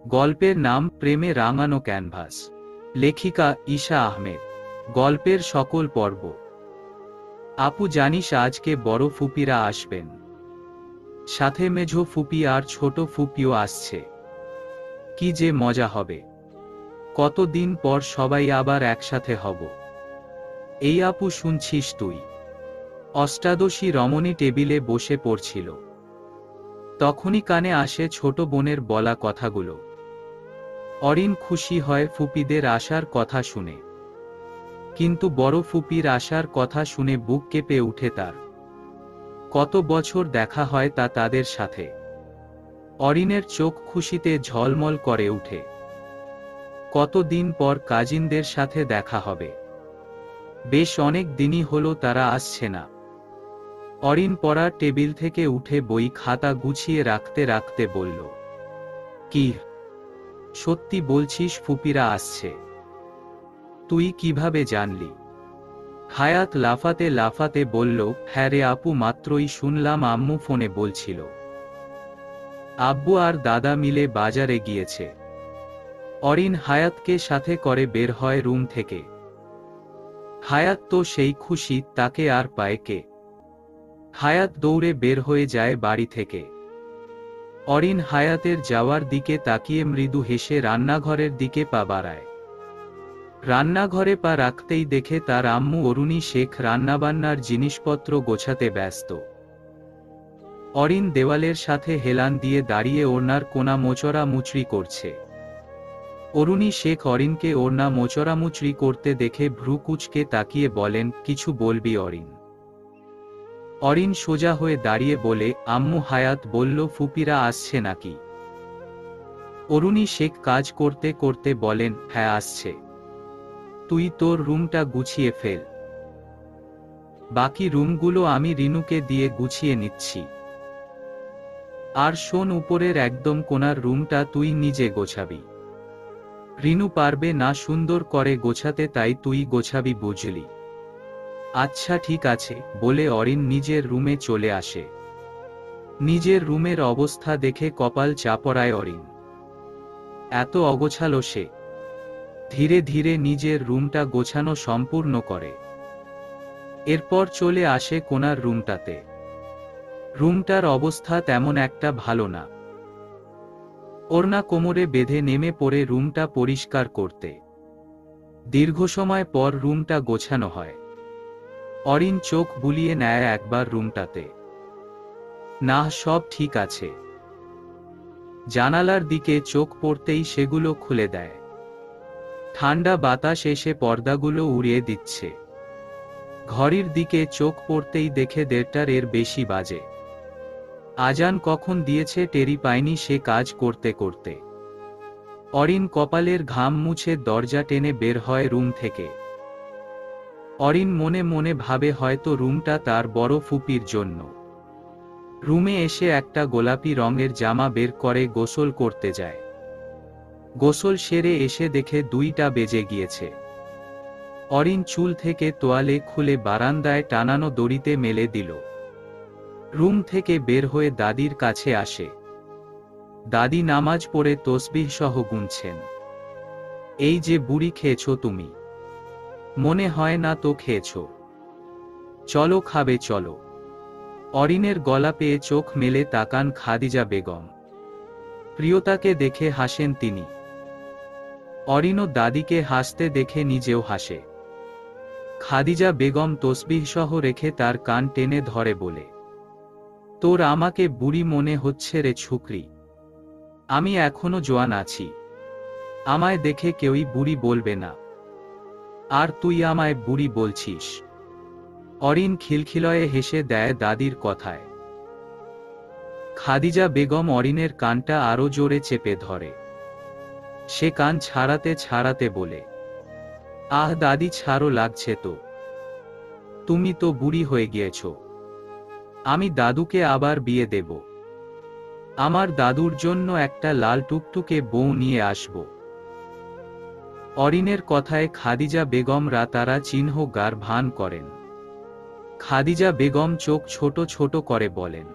গল্পের নাম প্রেমে রাঙানো ক্যানভাস। লেখিকা ঈশা আহমেদ। গল্পের সকল পর্ব। আপু জানিস আজকে বড় ফুপিরা আসবেন, সাথে মেঝো ফুপি আর ছোট ফুপিও আসছে। কি যে মজা হবে, কতদিন পর সবাই আবার একসাথে হব। এই আপু শুনছিস তুই? অষ্টাদশী রমণী টেবিলে বসে পড়ছিল, তখনই কানে আসে ছোট বোনের বলা কথাগুলো। অরিন খুশি হয় ফুপিদের আসার কথা শুনে, কিন্তু বড় ফুপির আসার কথা শুনে বুক কেঁপে উঠে তার। কত বছর দেখা হয় তা তাদের সাথে। অরিনের চোখ খুশিতে ঝলমল করে উঠে। কতদিন পর কাজিনদের সাথে দেখা হবে। বেশ অনেক দিনই হলো তারা আসছে না। অরিন পড়ার টেবিল থেকে উঠে বই খাতা গুছিয়ে রাখতে রাখতে বলল, কি সত্যি বলছিস ফুপিরা আসছে? তুই কিভাবে জানলি? হায়াত লাফাতে লাফাতে বলল, হ্যাঁ রে আপু, মাত্রই শুনলাম, আম্মু ফোনে বলছিল। আব্বু আর দাদা মিলে বাজারে গিয়েছে। অরিন হায়াতকে সাথে করে বের হয় রুম থেকে। হায়াত তো সেই খুশি, তাকে আর পায় কে। হায়াত দৌড়ে বের হয়ে যায় বাড়ি থেকে। অরিন হায়াতের যাওয়ার দিকে তাকিয়ে মৃদু হেসে রান্নাঘরের দিকে পা বাড়ায়। রান্নাঘরে পা রাখতেই দেখে তার আম্মু অরুণী শেখ রান্নাবান্নার জিনিসপত্র গোছাতে ব্যস্ত। অরিন দেওয়ালের সাথে হেলান দিয়ে দাঁড়িয়ে ওড়নার কোনা মোচড়ামুচড়ি করছে। অরুণী শেখ অরিনকে ওড়না মোচড়ামুচড়ি করতে দেখে ভ্রু কুঁচকে তাকিয়ে বলেন, কিছু বলবি অরিন? অরিন সোজা হয়ে দাঁড়িয়ে বলে, আম্মু হায়াত বলল ফুপিরা আসছে নাকি। অরুণী শেখ কাজ করতে করতে বলেন, হ্যাঁ আসছে। তুই তোর রুমটা গুছিয়ে ফেল, বাকি রুমগুলো আমি রিনুকে দিয়ে গুছিয়ে নিচ্ছি। আর শোন, উপরের একদম কোণার রুমটা তুই নিজে গোছাবি। রিনু পারবে না সুন্দর করে গোছাতে, তাই তুই গোছাবি, বুঝলি? আচ্ছা ঠিক আছে, বলে অরিন নিজের রুমে চলে আসে। নিজের রুমের অবস্থা দেখে কপাল চাপড়ায় অরিন। এত অগোছালো সে। ধীরে ধীরে নিজের রুমটা গোছানো সম্পূর্ণ করে। এরপর চলে আসে কোণার রুমটাতে। রুমটার অবস্থা তেমন একটা ভালো না। ওড়না কোমরে বেঁধে নেমে পড়ে রুমটা পরিষ্কার করতে। দীর্ঘ সময় পর রুমটা গোছানো হয়। অরিন চোখ বুলিয়ে নেয় একবার রুমটাতে। না, সব ঠিক আছে। জানালার দিকে চোখ পড়তেই সেগুলো খুলে দেয়। ঠান্ডা বাতাস এসে পর্দাগুলো উড়িয়ে দিচ্ছে। ঘড়ির দিকে চোখ পড়তেই দেখে 1:30-এর বেশি বাজে। আজান কখন দিয়েছে টেরি পায়নি সে কাজ করতে করতে। অরিন কপালের ঘাম মুছে দরজা টেনে বের হয় রুম থেকে। অরিন মনে মনে ভাবে হয়তো রুমটা তার বড় ফুপির জন্য। রুমে এসে একটা গোলাপি রঙের জামা বের করে গোসল করতে যায়। গোসল সেরে এসে দেখে 2টা বেজে গিয়েছে। অরিন চুল থেকে তোয়ালে খুলে বারান্দায় টানানো দড়িতে মেলে দিল। রুম থেকে বের হয়ে দাদির কাছে আসে। দাদি নামাজ পড়ে তসবিহ সহ গুনছেন। এই যে বুড়ি, খেয়েছো তুমি? মনে হয় না তো খেয়েছো। চলো খাবে চলো। অরিনের গলা পেয়ে চোখ মেলে তাকান খাদিজা বেগম। প্রিয়তাকে দেখে হাসেন তিনি। অরিনও দাদিকে হাসতে দেখে নিজেও হাসে। খাদিজা বেগম তসবিহ সহ রেখে তার কান টেনে ধরে বলে, তোর আমাকে বুড়ি মনে হচ্ছে রে ছুকরি। আমি এখনো জোয়ান আছি, আমায় দেখে কেউই বুড়ি বলবে না। আর তুই আমায় বুড়ি বলছিস? অরিন খিলখিলয়ে হেসে দেয় দাদির কথায়। খাদিজা বেগম অরিনের কানটা আরো জোরে চেপে ধরে। সে কান ছাড়াতে ছাড়াতে বলে, আহ দাদি ছাড়ো, লাগছে তো। তুমি তো বুড়ি হয়ে গিয়েছ। আমি দাদুকে আবার বিয়ে দেব। আমার দাদুর জন্য একটা লাল টুকটুকে বউ নিয়ে আসব। অরিনের কথায় খাদিজা বেগম তারা চিহ্ন গার ভান করেন। খাদিজা বেগম চোখ ছোট ছোট করে বলেন,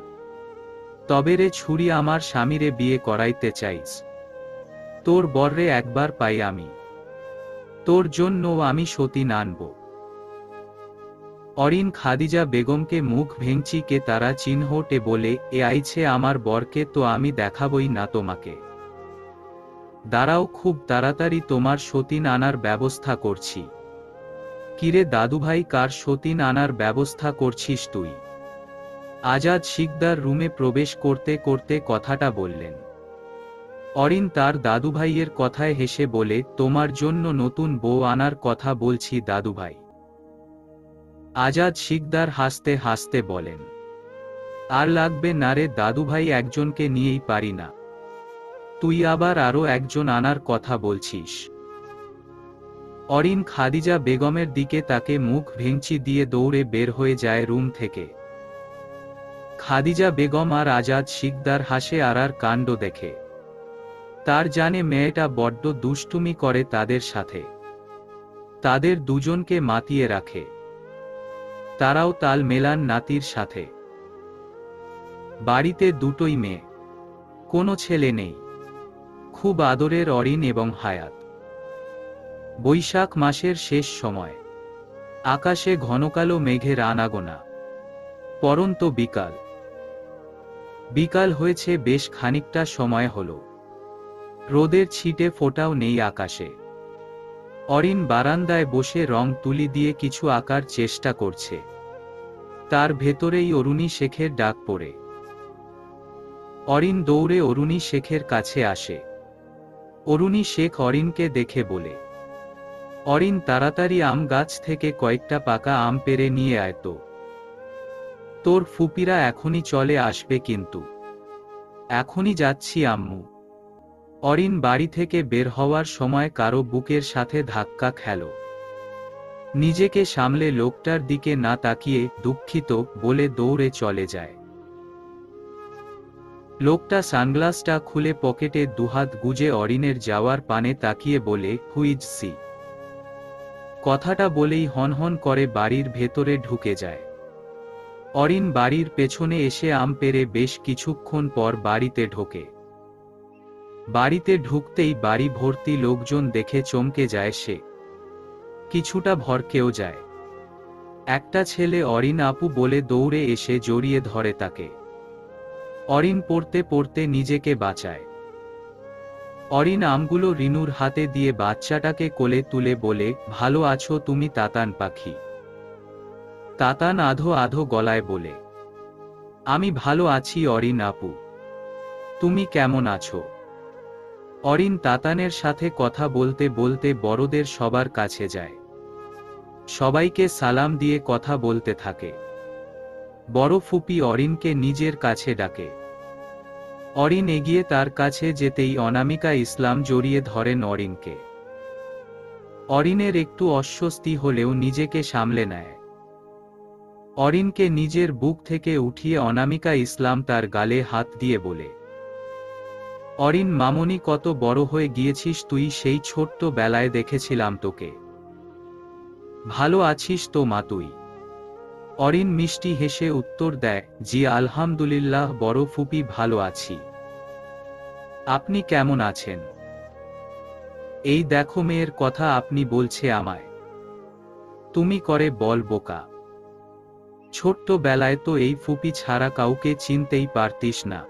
তবে রে ছুরি, আমার স্বামীরে বিয়ে করাইতে চাইস? তোর বররে একবার পাই আমি, তোর জন্য আমি সতীন আনব। অরিন খাদিজা বেগমকে মুখ ভেঙচি কে তারা চিহ্নটে বলে, এ আইছে আমার বরকে তো আমি দেখাবই না তোমাকে। দাঁড়াও, খুব তাড়াতাড়ি তোমার সতীন আনার ব্যবস্থা করছি। কিরে দাদুভাই, কার সতীন আনার ব্যবস্থা করছিস তুই? আজাদ শিকদার রুমে প্রবেশ করতে করতে কথাটা বললেন। অরিন তার দাদুভাইয়ের কথায় হেসে বলে, তোমার জন্য নতুন বউ আনার কথা বলছি দাদুভাই। আজাদ শিকদার হাসতে হাসতে বলেন, আর লাগবে না রে দাদুভাই, একজনকে নিয়েই পারি না, তুই আবার আরো একজন আনার কথা বলছিস। অরিন খাদিজা বেগমের দিকে তাকে মুখ ভেঙচি দিয়ে দৌড়ে বের হয়ে যায় রুম থেকে। খাদিজা বেগম আর আজাদ শিকদার হাসে আর কাণ্ড দেখে। তার জানে মেয়েটা বড্ড দুষ্টুমি করে তাদের সাথে, তাদের দুজনকে মাতিয়ে রাখে। তারাও তাল মেলান নাতির সাথে। বাড়িতে দুটোই মেয়ে, কোনো ছেলে নেই। খুব আদরের অরিন এবং হায়াত। বৈশাখ মাসের শেষ সময়, আকাশে ঘনকালো মেঘের আনাগোনা। পরন্ত বিকাল। বিকাল হয়েছে বেশ খানিকটা সময় হলো, রোদের ছিটে ফোঁটাও নেই আকাশে। অরিন বারান্দায় বসে রং তুলি দিয়ে কিছু আঁকার চেষ্টা করছে। তার ভেতরেই অরুণী শেখের ডাক পড়ে। অরিন দৌড়ে অরুণী শেখের কাছে আসে। অরুণী শেখ অরিনকে দেখে বলে, অরিন তাড়াতাড়ি আম গাছ থেকে কয়েকটা পাকা আম পেড়ে নিয়ে আয় তো, তোর ফুপিরা এখনই চলে আসবে কিন্তু। এখনই যাচ্ছি আম্মু। অরিন বাড়ি থেকে বের হওয়ার সময় কারো বুকের সাথে ধাক্কা খেল। নিজেকে সামলে লোকটার দিকে না তাকিয়ে দুঃখিত বলে দৌড়ে চলে যায়। লোকটা সানগ্লাসটা খুলে পকেটে দুহাত গুজে অরিনের যাওয়ার পানে তাকিয়ে বলে, হুইজ সি। কথাটা বলেই হনহন করে বাড়ির ভেতরে ঢুকে যায়। অরিন বাড়ির পেছনে এসে আম পেড়ে বেশ কিছুক্ষণ পর বাড়িতে ঢোকে। বাড়িতে ঢুকতেই বাড়ি ভর্তি লোকজন দেখে চমকে যায় সে, কিছুটা ভরকেও যায়। একটা ছেলে অরিন আপু বলে দৌড়ে এসে জড়িয়ে ধরে তাকে। অরিন পড়তে পড়তে নিজেকে বাঁচায়। অরিন আমগুলো রিনুর হাতে দিয়ে বাচ্চাটাকে কোলে তুলে বলে, ভালো আছো তুমি তাতান পাখি? তাতান আধো আধো গলায় বলে, আমি ভালো আছি অরিন আপু, তুমি কেমন আছো? অরিন তাতানের সাথে কথা বলতে বলতে বড়দের সবার কাছে যায়। সবাইকে সালাম দিয়ে কথা বলতে থাকে। বড় ফুপি অরিনকে নিজের কাছে ডাকে। অরিন এগিয়ে তার কাছে যেতেই অনামিকা ইসলাম জড়িয়ে ধরেন অরিনকে। অরিনের একটু অস্বস্তি হলেও নিজেকে সামলে নেয়। অরিনকে নিজের বুক থেকে উঠিয়ে অনামিকা ইসলাম তার গালে হাত দিয়ে বলে, অরিন মামনি কত বড় হয়ে গিয়েছিস তুই, সেই ছোট্ট বেলায় দেখেছিলাম তোকে। ভালো আছিস তো মা তুই? অরিন মিষ্টি হেসে উত্তর দেয়, জি আলহামদুলিল্লাহ বড় ফুপি, ভালো আছি। আপনি কেমন আছেন? এই দেখো মেয়ের কথা আপনি বলছে আমায়, তুমি করে বল বোকা। ছোট্ট বেলায় তো এই ফুপি ছাড়া কাউকে চিনতেই পারতিস না।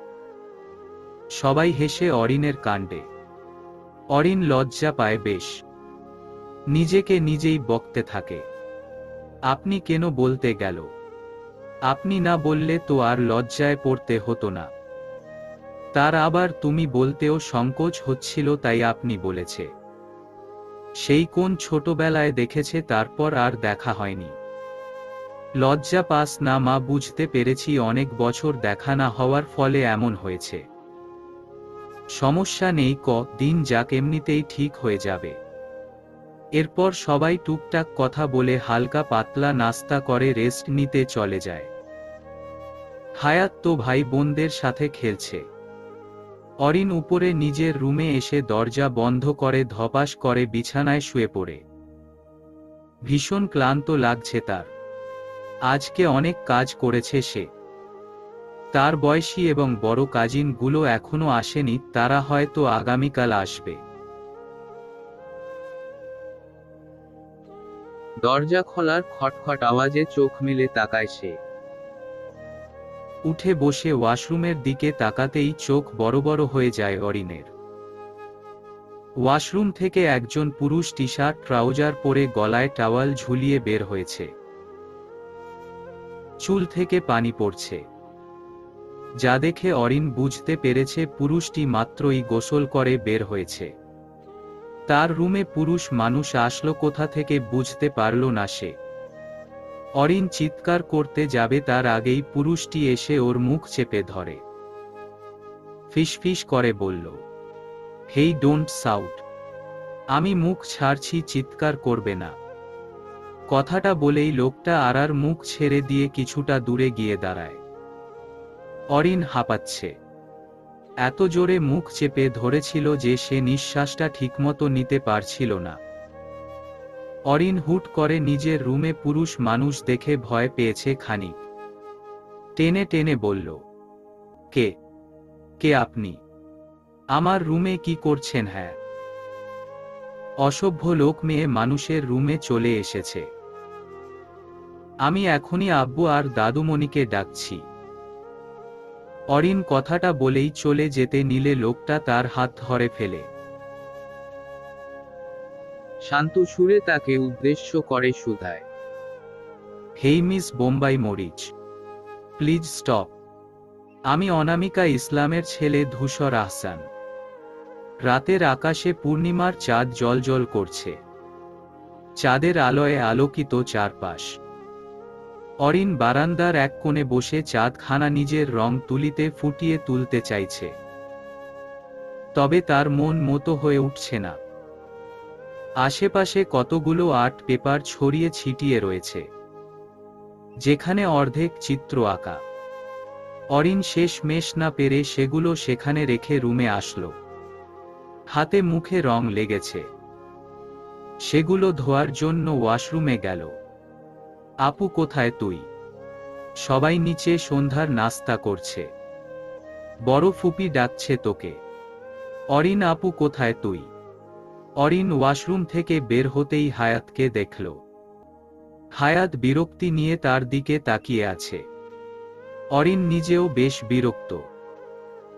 সবাই হেসে অরিনের কাণ্ডে। অরিন লজ্জা পায় বেশ, নিজেকে নিজেই বকতে থাকে। আপনি কেন বলতে গেল? আপনি না বললে তো আর লজ্জায় পড়তে হতো না। তার আবার তুমি বলতেও সংকোচ হচ্ছিল তাই আপনি বলেছে। সেই কোন ছোটবেলায় দেখেছে, তারপর আর দেখা হয়নি। লজ্জা পাস না মা, বুঝতে পেরেছি অনেক বছর দেখা না হওয়ার ফলে এমন হয়েছে। সমস্যা নেই, দিন যাক, এমনিতেই ঠিক হয়ে যাবে। এরপর সবাই টুকটাক কথা বলে হালকা পাতলা নাস্তা করে রেস্ট নিতে চলে যায়। হায়াত তো ভাই বোনদের সাথে খেলছে। অরিন উপরে নিজের রুমে এসে দরজা বন্ধ করে ধপাস করে বিছানায় শুয়ে পড়ে। ভীষণ ক্লান্ত লাগছে তার। আজকে অনেক কাজ করেছে সে। তার বয়সী এবং বড় কাজিনগুলো এখনো আসেনি, তারা হয়তো আগামীকাল আসবে। দরজা খোলার খটখট আওয়াজে চোখ মেলে তাকায় সে। উঠে বসে ওয়াশরুমের দিকে তাকাতেই চোখ বড় বড় হয়ে যায় অরিনের। ওয়াশরুম থেকে একজন পুরুষ টি শার্ট ট্রাউজার পরে গলায় টাওয়াল ঝুলিয়ে বের হয়েছে। চুল থেকে পানি পড়ছে, যা দেখে অরিন বুঝতে পেরেছে পুরুষটি মাত্রই গোসল করে বের হয়েছে। তার রুমে পুরুষ মানুষ আসলো কোথা থেকে বুঝতে পারল না সে। অরিন চিৎকার করতে যাবে তার আগেই পুরুষটি এসে ওর মুখ চেপে ধরে। ফিসফিস করে বলল, হেই, ডোন্ট শাউট। আমি মুখ ছাড়ছি, চিৎকার করবে না। কথাটা বলেই লোকটা আরার মুখ ছেড়ে দিয়ে কিছুটা দূরে গিয়ে দাঁড়ায়। অরিন হাঁপাচ্ছে। এত জোরে মুখ চেপে ধরেছিল যে সে নিঃশ্বাসটা ঠিকমতো নিতে পারছিল না। অরিন হুট করে নিজের রুমে পুরুষ মানুষ দেখে ভয় পেয়েছে খানিক। টেনে টেনে বলল, কে কে আপনি? আমার রুমে কি করছেন? হ্যাঁ, অসভ্য লোক, মেয়ে মানুষের রুমে চলে এসেছে। আমি এখনই আব্বু আর দাদুমণিকে ডাকছি। অরিন কথাটা বলেই চলে যেতে নিলে লোকটা তার হাত ধরে ফেলে। শান্ত সুরে তাকে উদ্দেশ্য করে শুধায়, হেই মিস বোম্বাই মরিচ, প্লিজ স্টপ। আমি অনামিকা ইসলামের ছেলে ধূসর আহসান। রাতের আকাশে পূর্ণিমার চাঁদ জ্বলজ্বল করছে। চাঁদের আলোয় আলোকিত চারপাশ। অরিন বারান্দার এক কোণে বসে চাঁদখানা নিজের রং তুলিতে ফুটিয়ে তুলতে চাইছে, তবে তার মন মতো হয়ে উঠছে না। আশেপাশে কতগুলো আর্ট পেপার ছড়িয়ে ছিটিয়ে রয়েছে, যেখানে অর্ধেক চিত্র আঁকা। অরিন শেষ মেশ না পেরে সেগুলো সেখানে রেখে রুমে আসলো। হাতে মুখে রং লেগেছে, সেগুলো ধোয়ার জন্য ওয়াশরুমে গেল। আপু, কোথায় তুই? সবাই নিচে সন্ধ্যার নাস্তা করছে। বড় ফুপি ডাকছে তোকে। অরিন, আপু কোথায় তুই? অরিন ওয়াশরুম থেকে বের হতেই হায়াতকে দেখল। হায়াত বিরক্তি নিয়ে তার দিকে তাকিয়ে আছে। অরিন নিজেও বেশ বিরক্ত।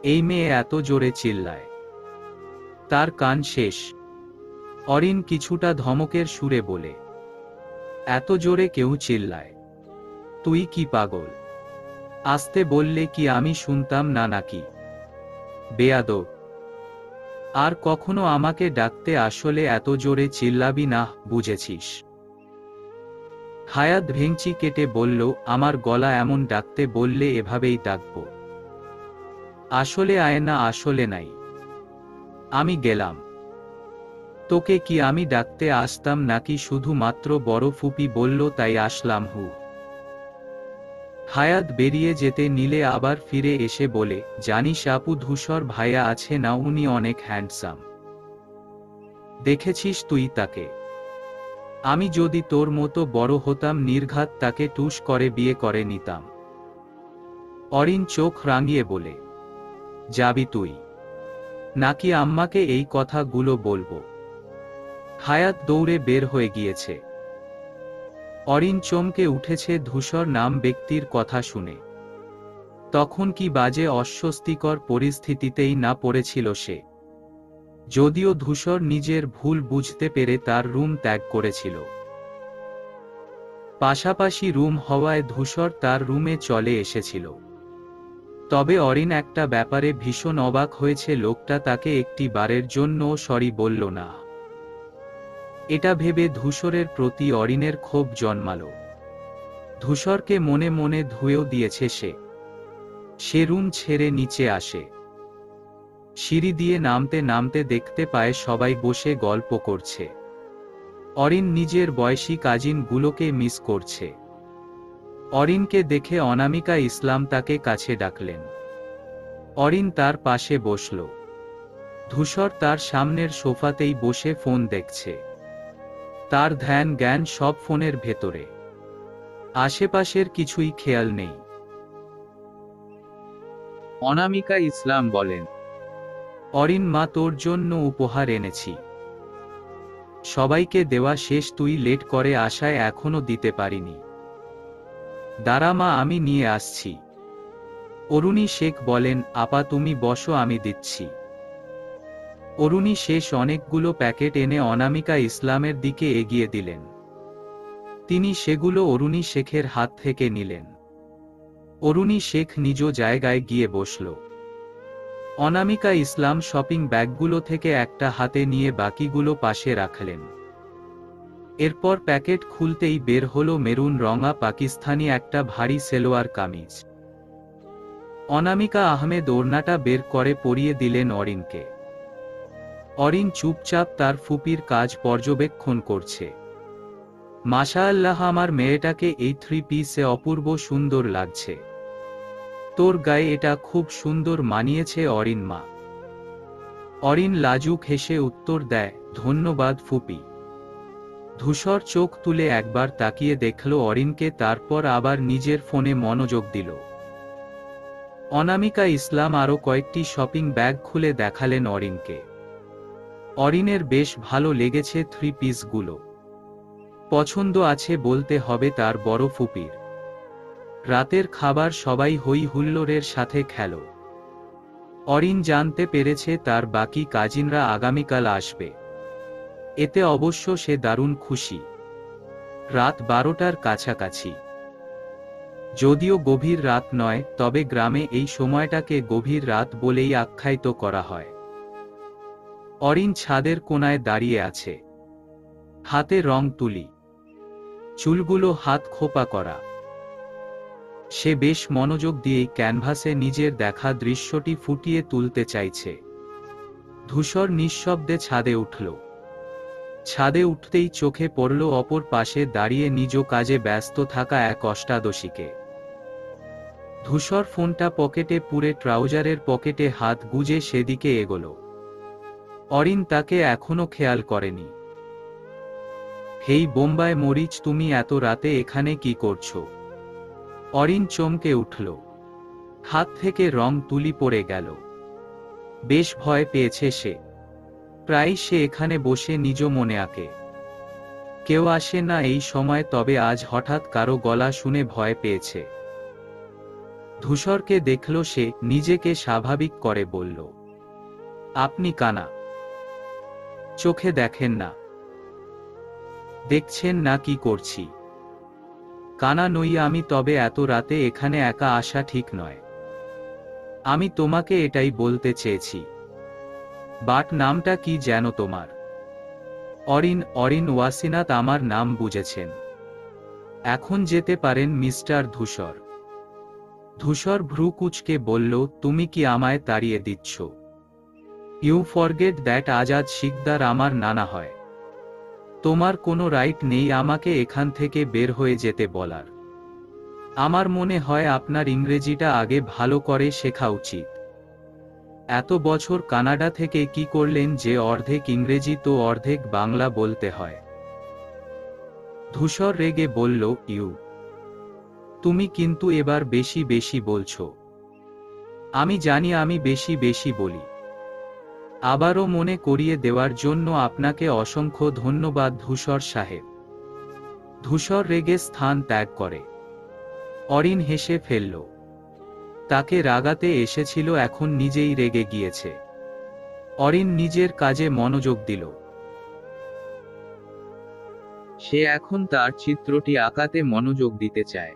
এই মেয়ে এত জোরে চিল্লায়, তার কান শেষ। অরিন কিছুটা ধমকের সুরে বলে, এত জোরে কেউ চিল্লায়? তুই কি পাগল? আসতে বললে কি আমি শুনতাম না নাকি? বেয়াদব! আর কখনো আমাকে ডাকতে আসলে এত জোরে চিল্লাবি না, বুঝেছিস? হায়াত ভেঙচি কেটে বলল, আমার গলা এমন ডাকতে বললে এভাবেই ডাকব। আসলে আয়না, আসলে নাই। আমি গেলাম। তোকে কি আমি ডাকতে আসতাম নাকি শুধুমাত্র বড় ফুপি বলল তাই আসলাম? হায়াত বেরিয়ে যেতে নিলে আবার ফিরে এসে বলে, জানিস আপু, ধূসর ভাইয়া আছে না, উনি অনেক হ্যান্ডসাম। দেখেছিস তুই তাকে? আমি যদি তোর মতো বড় হতাম নির্ঘাত তাকে টুস করে বিয়ে করে নিতাম। অরিন চোখ রাঙিয়ে বলে, যাবি তুই নাকি আম্মাকে এই কথাগুলো বলবো? হায়াত দৌড়ে বের হয়ে গিয়েছে। অরিন চমকে উঠেছে ধূসর নাম ব্যক্তির কথা শুনে। তখন কি বাজে অস্বস্তিকর পরিস্থিতিতেই না পড়েছিল সে। যদিও ধূসর নিজের ভুল বুঝতে পেরে তার রুম ত্যাগ করেছিল। পাশাপাশি রুম হওয়ায় ধূসর তার রুমে চলে এসেছিল। তবে অরিন একটা ব্যাপারে ভীষণ অবাক হয়েছে, লোকটা তাকে একটি বারের জন্যও সরি বলল না। এটা ভেবে ধূসরের প্রতি অরিনের ক্ষোভ জন্মালো। ধূসরকে মনে মনে ধুয়েও দিয়েছে সে। সে রুম ছেড়ে নিচে আসে। সিঁড়ি দিয়ে নামতে নামতে দেখতে পায় সবাই বসে গল্প করছে। অরিন নিজের বয়সী কাজিনগুলোকে মিস করছে। অরিনকে দেখে অনামিকা ইসলাম তাকে কাছে ডাকলেন। অরিন তার পাশে বসল। ধূসর তার সামনের সোফাতেই বসে ফোন দেখছে। তার ধ্যান জ্ঞান সব ফোনের ভেতরে। আশেপাশের কিছুই খেয়াল নেই। অনামিকা ইসলাম বলেন, অরিন, মা তোর জন্য উপহার এনেছি। সবাইকে দেওয়া শেষ, তুই লেট করে আসায় এখনো দিতে পারিনি। দাঁড়া মা, আমি নিয়ে আসছি। অরুণী শেখ বলেন, আপা তুমি বসো, আমি দিচ্ছি। অরুণী শেষ অনেকগুলো প্যাকেট এনে অনামিকা ইসলামের দিকে এগিয়ে দিলেন। তিনি সেগুলো অরুণী শেখের হাত থেকে নিলেন। অরুণী শেখ নিজ জায়গায় গিয়ে বসল। অনামিকা ইসলাম শপিং ব্যাগগুলো থেকে একটা হাতে নিয়ে বাকিগুলো পাশে রাখলেন। এরপর প্যাকেট খুলতেই বের হলো মেরুন রঙা পাকিস্তানি একটা ভারী সেলোয়ার কামিজ। অনামিকা আহমেদ ওড়নাটা বের করে পরিয়ে দিলেন অরিনকে। অরিন চুপচাপ তার ফুপির কাজ পর্যবেক্ষণ করছে। মাশাআল্লাহ, আমার মেয়েটাকে এই 3 পিসে অপূর্ব সুন্দর লাগছে। তোর গায়ে এটা খুব সুন্দর মানিয়েছে অরিন মা। অরিন লাজুক হেসে উত্তর দেয়, ধন্যবাদ ফুপি। ধূসর চোখ তুলে একবার তাকিয়ে দেখল অরিনকে, তারপর আবার নিজের ফোনে মনোযোগ দিল। অনামিকা ইসলাম আরও কয়েকটি শপিং ব্যাগ খুলে দেখালেন অরিনকে। অরিনের বেশ ভালো লেগেছে 3 পিসগুলো। পছন্দ আছে বলতে হবে তার বড় ফুপির। রাতের খাবার সবাই হই হুল্লোড়ের সাথে খেল। অরিন জানতে পেরেছে তার বাকি কাজিনরা আগামীকাল আসবে। এতে অবশ্য সে দারুণ খুশি। রাত 12টার কাছাকাছি। যদিও গভীর রাত নয়, তবে গ্রামে এই সময়টাকে গভীর রাত বলেই আখ্যায়িত করা হয়। অরিন ছাদের কোণায় দাঁড়িয়ে আছে। হাতে রং তুলি, চুলগুলো হাত খোপা করা। সে বেশ মনোযোগ দিয়েই ক্যানভাসে নিজের দেখা দৃশ্যটি ফুটিয়ে তুলতে চাইছে। ধূসর নিঃশব্দে ছাদে উঠল। ছাদে উঠতেই চোখে পড়ল অপর পাশে দাঁড়িয়ে নিজ কাজে ব্যস্ত থাকা এক অষ্টাদশীকে। ধূসর ফোনটা পকেটে পুরে ট্রাউজারের পকেটে হাত গুজে সেদিকে এগোল। অরিন তাকে এখনো খেয়াল করেনি। হেই বোম্বাই মরিচ, তুমি এত রাতে এখানে কি করছো? অরিন চমকে উঠল। হাত থেকে রং তুলি পড়ে গেল। বেশ ভয় পেয়েছে সে। প্রায় সে এখানে বসে নিজ মনে আঁকে। কেউ আসে না এই সময়, তবে আজ হঠাৎ কারো গলা শুনে ভয় পেয়েছে। ধূসরকে দেখল সে, নিজেকে স্বাভাবিক করে বলল, আপনি কানা? চোখে দেখেন না? দেখছেন না কি করছি? কানা নই আমি, তবে এত রাতে এখানে একা আসা ঠিক নয়। আমি তোমাকে এটাই বলতে চেয়েছি। বাট নামটা কি যেন তোমার? অরিন। অরিন ওয়াসিনাথ আমার নাম, বুঝেছেন? এখন যেতে পারেন মিস্টার ধূসর। ধূসর ভ্রু কুঁচকে বলল, তুমি কি আমায় তাড়িয়ে দিচ্ছ? You forget that Azad Sikdar আমার নানা হয়। তোমার কোনো রাইট নেই আমাকে এখান থেকে বের হয়ে যেতে বলার। আমার মনে হয় আপনার ইংরেজিটা আগে ভালো করে শেখা উচিত। এত বছর কানাডা থেকে কি করলেন যে অর্ধেক ইংরেজি তো অর্ধেক বাংলা বলতে হয়? ধূসর রেগে বলল, ইউ, তুমি কিন্তু এবার বেশি বেশি বলছো। আমি জানি আমি বেশি বেশি বলি। আবারও মনে করিয়ে দেওয়ার জন্য আপনাকে অসংখ্য ধন্যবাদ ধূসর সাহেব। ধূসর রেগে স্থান ত্যাগ করে। অরিন হেসে ফেলল। তাকে রাগাতে এসেছিল, এখন নিজেই রেগে গিয়েছে। অরিন নিজের কাজে মনোযোগ দিল। সে এখন তার চিত্রটি আঁকাতে মনোযোগ দিতে চায়।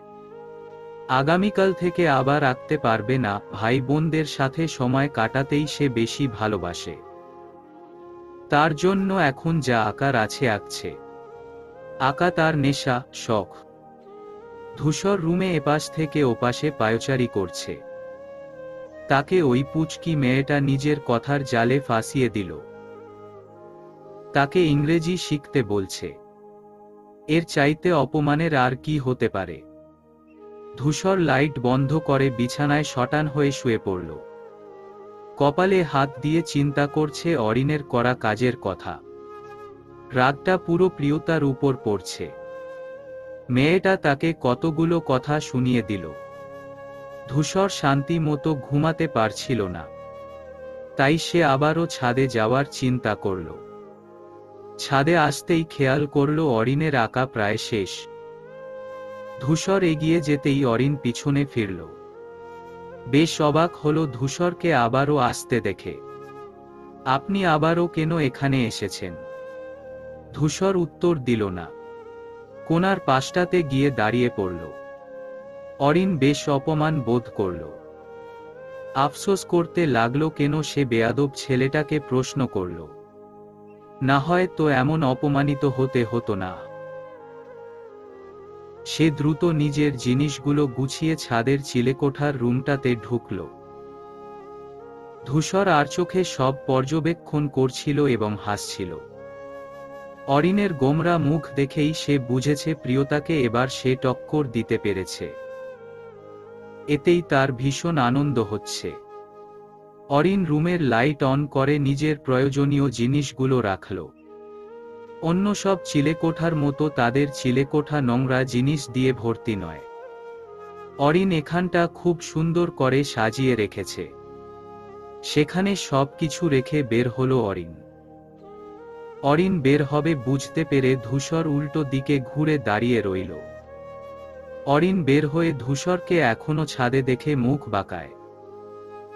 আগামীকাল থেকে আবার আঁকতে পারবে না, ভাই বোনদের সাথে সময় কাটাতেই সে বেশি ভালোবাসে। তার জন্য এখন যা আঁকার আছে আঁকছে। আঁকা তার নেশা, শখ। ধূসর রুমে এপাশ থেকে ওপাশে পায়চারি করছে। তাকে ওই পুচকি মেয়েটা নিজের কথার জালে ফাঁসিয়ে দিল। তাকে ইংরেজি শিখতে বলছে। এর চাইতে অপমানের আর কি হতে পারে? ধূসর লাইট বন্ধ করে বিছানায় শটান হয়ে শুয়ে পড়ল। কপালে হাত দিয়ে চিন্তা করছে অরিনের করা কাজের কথা। রাগটা পুরো প্রিয়তার উপর পড়ছে। মেয়েটা তাকে কতগুলো কথা শুনিয়ে দিল। ধূসর শান্তি মতো ঘুমাতে পারছিল না, তাই সে আবারও ছাদে যাওয়ার চিন্তা করল। ছাদে আসতেই খেয়াল করল অরিনের আঁকা প্রায় শেষ। ধূসর এগিয়ে যেতেই অরিন পিছনে ফিরল। বেশ অবাক হল ধূসরকে আবারও আসতে দেখে। আপনি আবারও কেন এখানে এসেছেন? ধূসর উত্তর দিল না, কোণার পাশটাতে গিয়ে দাঁড়িয়ে পড়ল। অরিন বেশ অপমান বোধ করল। আফসোস করতে লাগলো কেন সে বেয়াদব ছেলেটাকে প্রশ্ন করল। না হয় তো এমন অপমানিত হতে হতো না। সে দ্রুত নিজের জিনিসগুলো গুছিয়ে ছাদের চিলেকোঠার রুমটাতে ঢুকল। ধূসর আর চোখে সব পর্যবেক্ষণ করছিল এবং হাসছিল। অরিনের গোমরা মুখ দেখেই সে বুঝেছে প্রিয়তাকে এবার সে টক্কর দিতে পেরেছে। এতেই তার ভীষণ আনন্দ হচ্ছে। অরিন রুমের লাইট অন করে নিজের প্রয়োজনীয় জিনিসগুলো রাখল। অন্য সব চিলেকোঠার মতো তাদের চিলেকোঠা নোংরা জিনিস দিয়ে ভর্তি নয়। অরিন এখানটা খুব সুন্দর করে সাজিয়ে রেখেছে। সেখানে সব কিছু রেখে বের হলো অরিন। অরিন বের হবে বুঝতে পেরে ধূসর উল্টো দিকে ঘুরে দাঁড়িয়ে রইল। অরিন বের হয়ে ধূসরকে এখনো ছাদে দেখে মুখ বাঁকায়।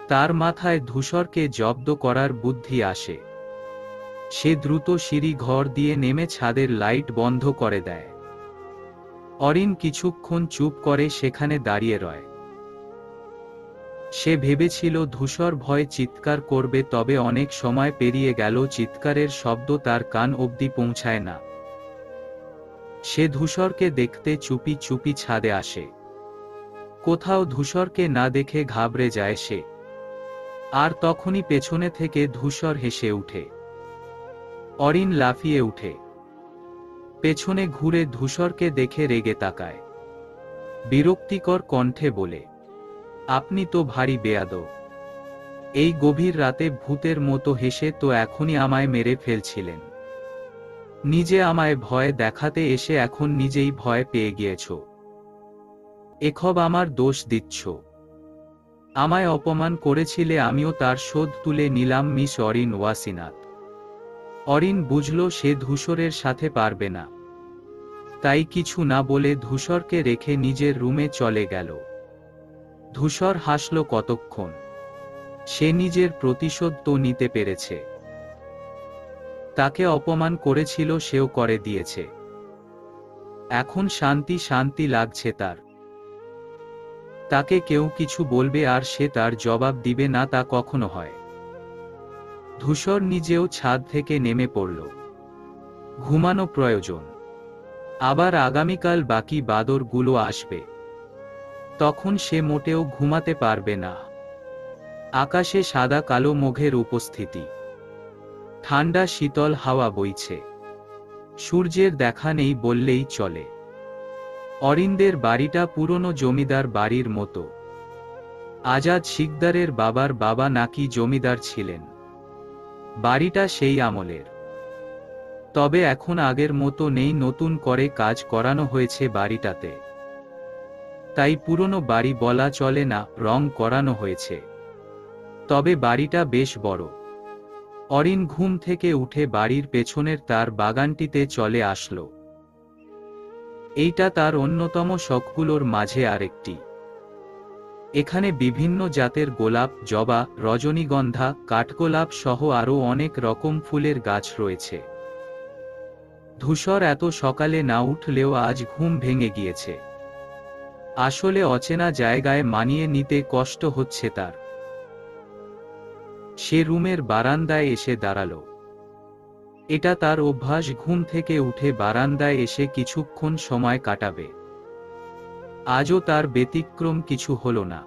তার মাথায় ধূসরকে জব্দ করার বুদ্ধি আসে। সে দ্রুত সিঁড়ি ঘর দিয়ে নেমে ছাদের লাইট বন্ধ করে দেয়। অরিন কিছুক্ষণ চুপ করে সেখানে দাঁড়িয়ে রয়। সে ভেবেছিল ধূসর ভয়ে চিৎকার করবে, তবে অনেক সময় পেরিয়ে গেল চিৎকারের শব্দ তার কান অবধি পৌঁছায় না। সে ধূসরকে দেখতে চুপি চুপি ছাদে আসে। কোথাও ধূসরকে না দেখে ঘাবড়ে যায় সে। আর তখনই পেছনে থেকে ধূসর হেসে উঠে। অরিন লাফিয়ে উঠে পেছনে ঘুরে ধূসরকে দেখে রেগে তাকায়। বিরক্তিকর কণ্ঠে বলে, আপনি তো ভারী বেয়াদব। এই গভীর রাতে ভূতের মতো হেসে তো এখনই আমায় মেরে ফেলছিলেন। নিজে আমায় ভয় দেখাতে এসে এখন নিজেই ভয় পেয়ে গিয়েছ। এসব আমার দোষ দিচ্ছ। আমায় অপমান করেছিলে, আমিও তার শোধ তুলে নিলাম। মিস অরিন ওয়াসিনাথ। অরিন বুঝল সে ধূসরের সাথে পারবে না, তাই কিছু না বলে ধূসরকে রেখে নিজের রুমে চলে গেল। ধূসর হাসল কতক্ষণ। সে নিজের প্রতিশোধ তো নিতে পেরেছে। তাকে অপমান করেছিল, সেও করে দিয়েছে। এখন শান্তি শান্তি লাগছে তার। তাকে কেউ কিছু বলবে আর সে তার জবাব দিবে না, তা কখনো হয়? ধূসর নিজেও ছাদ থেকে নেমে পড়ল। ঘুমানো প্রয়োজন। আবার আগামীকাল বাকি বাদরগুলো আসবে। তখন সে মোটেও ঘুমাতে পারবে না। আকাশে সাদা কালো মেঘের উপস্থিতি। ঠান্ডা শীতল হাওয়া বইছে। সূর্যের দেখা নেই বললেই চলে। অরিনদের বাড়িটা পুরনো জমিদার বাড়ির মতো। আজাদ শিকদারের বাবার বাবা নাকি জমিদার ছিলেন। বাড়িটা সেই আমলের। তবে এখন আগের মতো নেই, নতুন করে কাজ করানো হয়েছে বাড়িটাতে। তাই পুরনো বাড়ি বলা চলে না, রং করানো হয়েছে। তবে বাড়িটা বেশ বড়। অরিন ঘুম থেকে উঠে বাড়ির পেছনের তার বাগানটিতে চলে আসলো। এইটা তার অন্যতম শখগুলোর মাঝে আরেকটি। এখানে বিভিন্ন জাতের গোলাপ, জবা, রজনীগন্ধা, কাঠগোলাপ সহ আরও অনেক রকম ফুলের গাছ রয়েছে। ধূসর এত সকালে না উঠলেও আজ ঘুম ভেঙে গিয়েছে। আসলে অচেনা জায়গায় মানিয়ে নিতে কষ্ট হচ্ছে তার। সে রুমের বারান্দায় এসে দাঁড়ালো। এটা তার অভ্যাস, ঘুম থেকে উঠে বারান্দায় এসে কিছুক্ষণ সময় কাটাবে। আজও তার ব্যতিক্রম কিছু হলো না।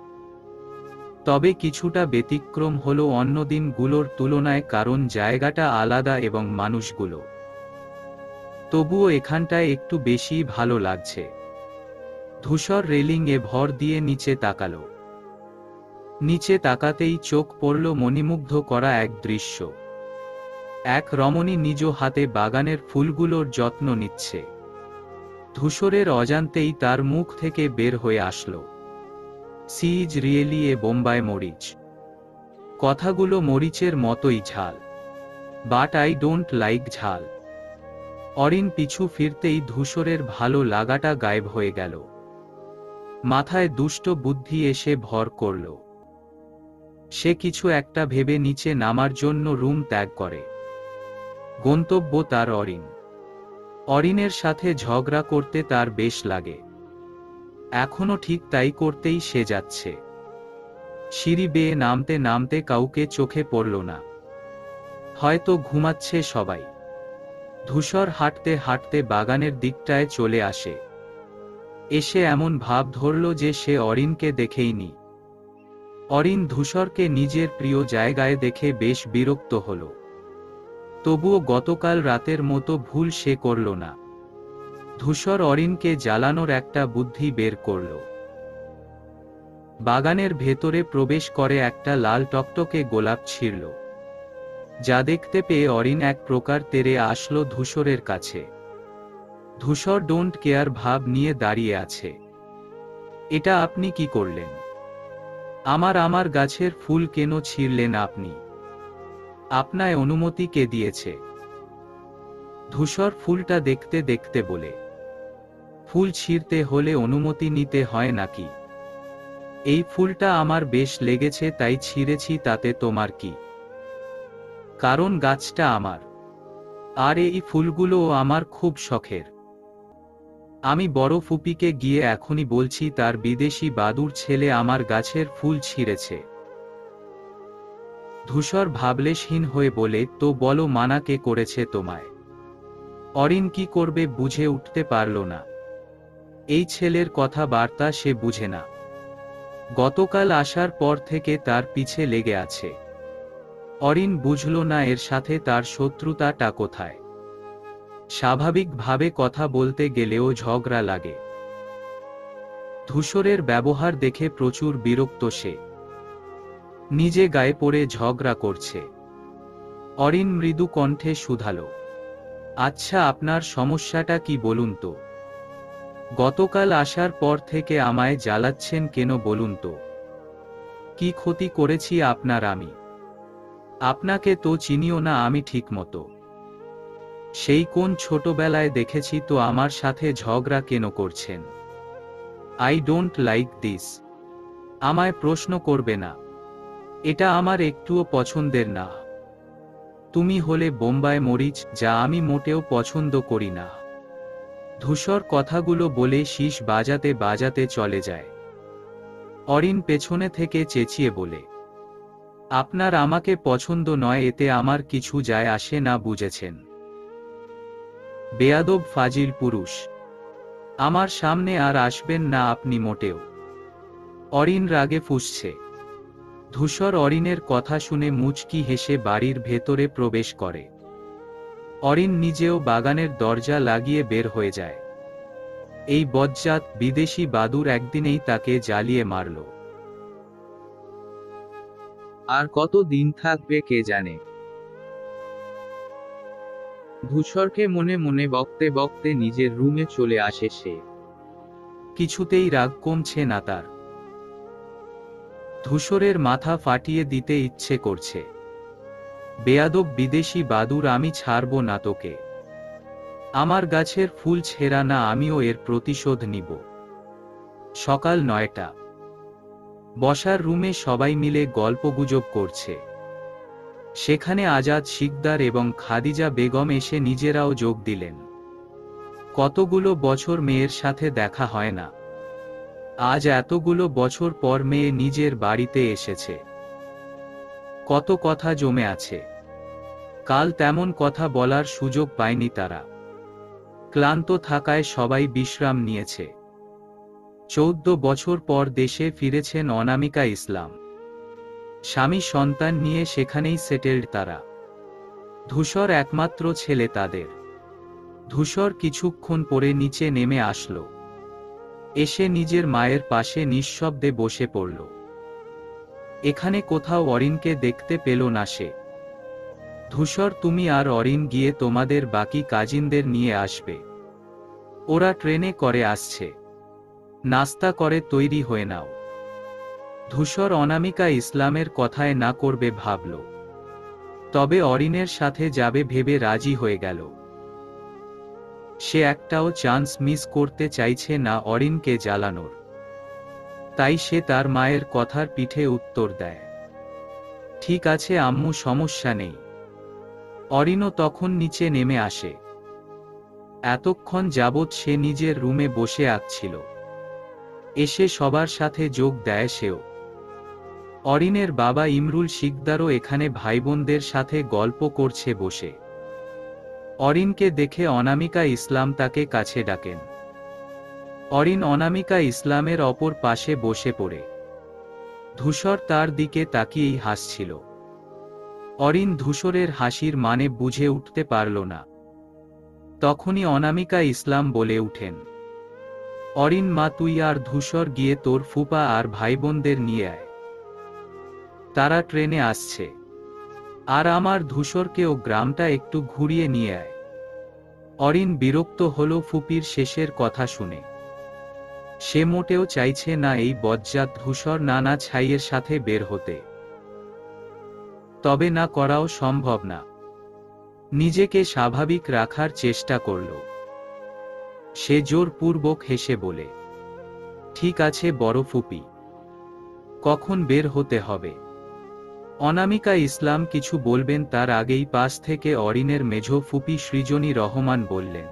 তবে কিছুটা ব্যতিক্রম হলো অন্য দিনগুলোর তুলনায়, কারণ জায়গাটা আলাদা এবং মানুষগুলো। তবুও এখানটায় একটু বেশি ভালো লাগছে। ধূসর রেলিংয়ে ভর দিয়ে নিচে তাকালো। নিচে তাকাতেই চোখ পড়ল মণিমুগ্ধ করা এক দৃশ্য। এক রমণী নিজ হাতে বাগানের ফুলগুলোর যত্ন নিচ্ছে। ধূসরের অজান্তেই তার মুখ থেকে বের হয়ে আসলো, she is really a Bombay morich. কথাগুলো মরিচের মতোই ঝাল। বাট আই ডোন্ট লাইক ঝাল। অরিন পিছু ফিরতেই ধূসরের ভালো লাগাটা গায়েব হয়ে গেল। মাথায় দুষ্ট বুদ্ধি এসে ভর করল। সে কিছু একটা ভেবে নিচে নামার জন্য রুম ত্যাগ করে। গন্তব্য তার অরিন। অরিনের সাথে ঝগড়া করতে তার বেশ লাগে। এখনো ঠিক তাই করতেই সে যাচ্ছে। সিঁড়ি বেয়ে নামতে নামতে কাউকে চোখে পড়ল না। হয়তো ঘুমাচ্ছে সবাই। ধূসর হাঁটতে হাঁটতে বাগানের দিকটায় চলে আসে। এসে এমন ভাব ধরল যে সে অরিনকে দেখেইনি। অরিন ধূসরকে নিজের প্রিয় জায়গায় দেখে বেশ বিরক্ত হল। তবুও গতকাল রাতের মতো ভুল সে করল না। ধূসর অরিনকে জ্বালানোর একটা বুদ্ধি বের করল। বাগানের ভেতরে প্রবেশ করে একটা লাল টকটকে গোলাপ ছিঁড়ল। যা দেখতে পেয়ে অরিন এক প্রকার তেড়ে আসলো ধূসরের কাছে। ধূসর ডোন্ট কেয়ার ভাব নিয়ে দাঁড়িয়ে আছে। এটা আপনি কি করলেন? আমার গাছের ফুল কেন ছিঁড়লেন আপনি? আপনায় অনুমতি কে দিয়েছে? ধূসর ফুলটা দেখতে দেখতে বলে, ফুল ছিঁড়তে হলে অনুমতি নিতে হয় নাকি? এই ফুলটা আমার বেশ লেগেছে তাই ছিঁড়েছি, তাতে তোমার কি? কারণ গাছটা আমার, আর এই ফুলগুলোও আমার খুব শখের। আমি বড় ফুপিকে গিয়ে এখনই বলছি তার বিদেশি বাদুড় ছেলে আমার গাছের ফুল ছিঁড়েছে। ধূসর ভাবলেশহীন হয়ে বলে, তো বলো মানা কে করেছে তোমায়? অরিন কি করবে বুঝে উঠতে পারল না। এই ছেলের কথাবার্তা সে বুঝে না। গতকাল আসার পর থেকে তার পিছে লেগে আছে। অরিন বুঝল না এর সাথে তার শত্রুতাটা কোথায়। স্বাভাবিকভাবে কথা বলতে গেলেও ঝগড়া লাগে। ধূসরের ব্যবহার দেখে প্রচুর বিরক্ত সে। নিজে গায়ে পড়ে ঝগড়া করছে। অরিন মৃদু কণ্ঠে শুধালো, আচ্ছা আপনার সমস্যাটা কি বলুন তো? গতকাল আসার পর থেকে আমায় জ্বালাচ্ছেন কেন বলুন তো? কি ক্ষতি করেছি আপনার আমি? আপনাকে তো চিনিও না আমি ঠিক মতো। সেই কোন ছোটবেলায় দেখেছি তো আমার সাথে ঝগড়া কেন করছেন? I don't like this. আমায় প্রশ্ন করবে না। এটা আমার একটুও পছন্দের না। তুমি হলে বোম্বাই মরিচ, যা আমি মোটেও পছন্দ করি না। ধূসর কথাগুলো বলে শীষ বাজাতে বাজাতে চলে যায়। অরিন পেছনে থেকে চেঁচিয়ে বলে, আপনার আমাকে পছন্দ নয় এতে আমার কিছু যায় আসে না, বুঝেছেন? বেয়াদব ফাজিল পুরুষ। আমার সামনে আর আসবেন না আপনি মোটেও। অরিন রাগে ফুঁসছে। ধূসর অরিনের কথা শুনে মুচকি হেসে বাড়ির ভেতরে প্রবেশ করে। অরিন নিজেও বাগানের দরজা লাগিয়ে বের হয়ে যায়। এই বজ্জাত বিদেশি বাদুড় একদিনেই তাকে জ্বালিয়ে মারল। আর কত দিন থাকবে কে জানে। ধূসরকে মনে মনে বকতে বকতে নিজের রুমে চলে আসে সে। কিছুতেই রাগ কমছে না তার। ধূসরের মাথা ফাটিয়ে দিতে ইচ্ছে করছে। বেয়াদব বিদেশি বাদুড়, আমি ছাড়ব না তোকে। আমার গাছের ফুল ছেঁড়া না, আমিও এর প্রতিশোধ নিব। সকাল 9টা। বসার রুমে সবাই মিলে গল্পগুজব করছে। সেখানে আজাদ শিকদার এবং খাদিজা বেগম এসে নিজেরাও যোগ দিলেন। কতগুলো বছর মেয়ের সাথে দেখা হয় না। আজ এতগুলো বছর পর মেয়ে নিজের বাড়িতে এসেছে। কত কথা জমে আছে। কাল তেমন কথা বলার সুযোগ পায়নি তারা। ক্লান্ত থাকায় সবাই বিশ্রাম নিয়েছে। 14 বছর পর দেশে ফিরেছেন অনামিকা ইসলাম। স্বামী সন্তান নিয়ে সেখানেই সেটেলড তারা। ধূসর একমাত্র ছেলে তাদের। ধূসর কিছুক্ষণ পরে নিচে নেমে আসলো। এসে নিজের মায়ের পাশে নিঃশব্দে বসে পড়ল। এখানে কোথাও অরিনকে দেখতে পেল না সে। ধূসর, তুমি আর অরিন গিয়ে তোমাদের বাকি কাজিনদের নিয়ে আসবে। ওরা ট্রেনে করে আসছে। নাস্তা করে তৈরি হয়ে নাও। ধূসর অনামিকা ইসলামের কথায় না করবে ভাবল, তবে অরিনের সাথে যাবে ভেবে রাজি হয়ে গেল। সে একটাও চান্স মিস করতে চাইছে না অরিনকে জ্বালানোর। তাই সে তার মায়ের কথার পিঠে উত্তর দেয়, ঠিক আছে আম্মু, সমস্যা নেই। অরিনও তখন নিচে নেমে আসে। এতক্ষণ যাবৎ সে নিজের রুমে বসে আঁকছিল, এসে সবার সাথে যোগ দেয় সেও। অরিনের বাবা ইমরুল শিকদারও এখানে ভাইবোনদের সাথে গল্প করছে বসে। অরিনকে দেখে অনামিকা ইসলাম তাকে কাছে ডাকেন। অরিন অনামিকা ইসলামের অপর পাশে বসে পড়ে। ধূসর তার দিকে তাকিয়েই হাসছিল। অরিন ধূসরের হাসির মানে বুঝে উঠতে পারল না। তখনই অনামিকা ইসলাম বলে উঠেন, অরিন মা, তুই আর ধূসর গিয়ে তোর ফুপা আর ভাইবোনদের নিয়ে আয়, তারা ট্রেনে আসছে। আর আমার ধূসরকেও গ্রামটা একটু ঘুরিয়ে নিয়ে আয়। অরিন বিরক্ত হল ফুপির শেষের কথা শুনে। সে মোটেও চাইছে না এই বজ্জাত ধূসর নানা ছাইয়ের সাথে বের হতে। তবে না করাও সম্ভব না। নিজেকে স্বাভাবিক রাখার চেষ্টা করল। সে জোরপূর্বক হেসে বলে, ঠিক আছে বড় ফুপি, কখন বের হতে হবে? অনামিকা ইসলাম কিছু বলবেন তার আগেই পাশ থেকে অরিনের মেঝো ফুপি সৃজনী রহমান বললেন,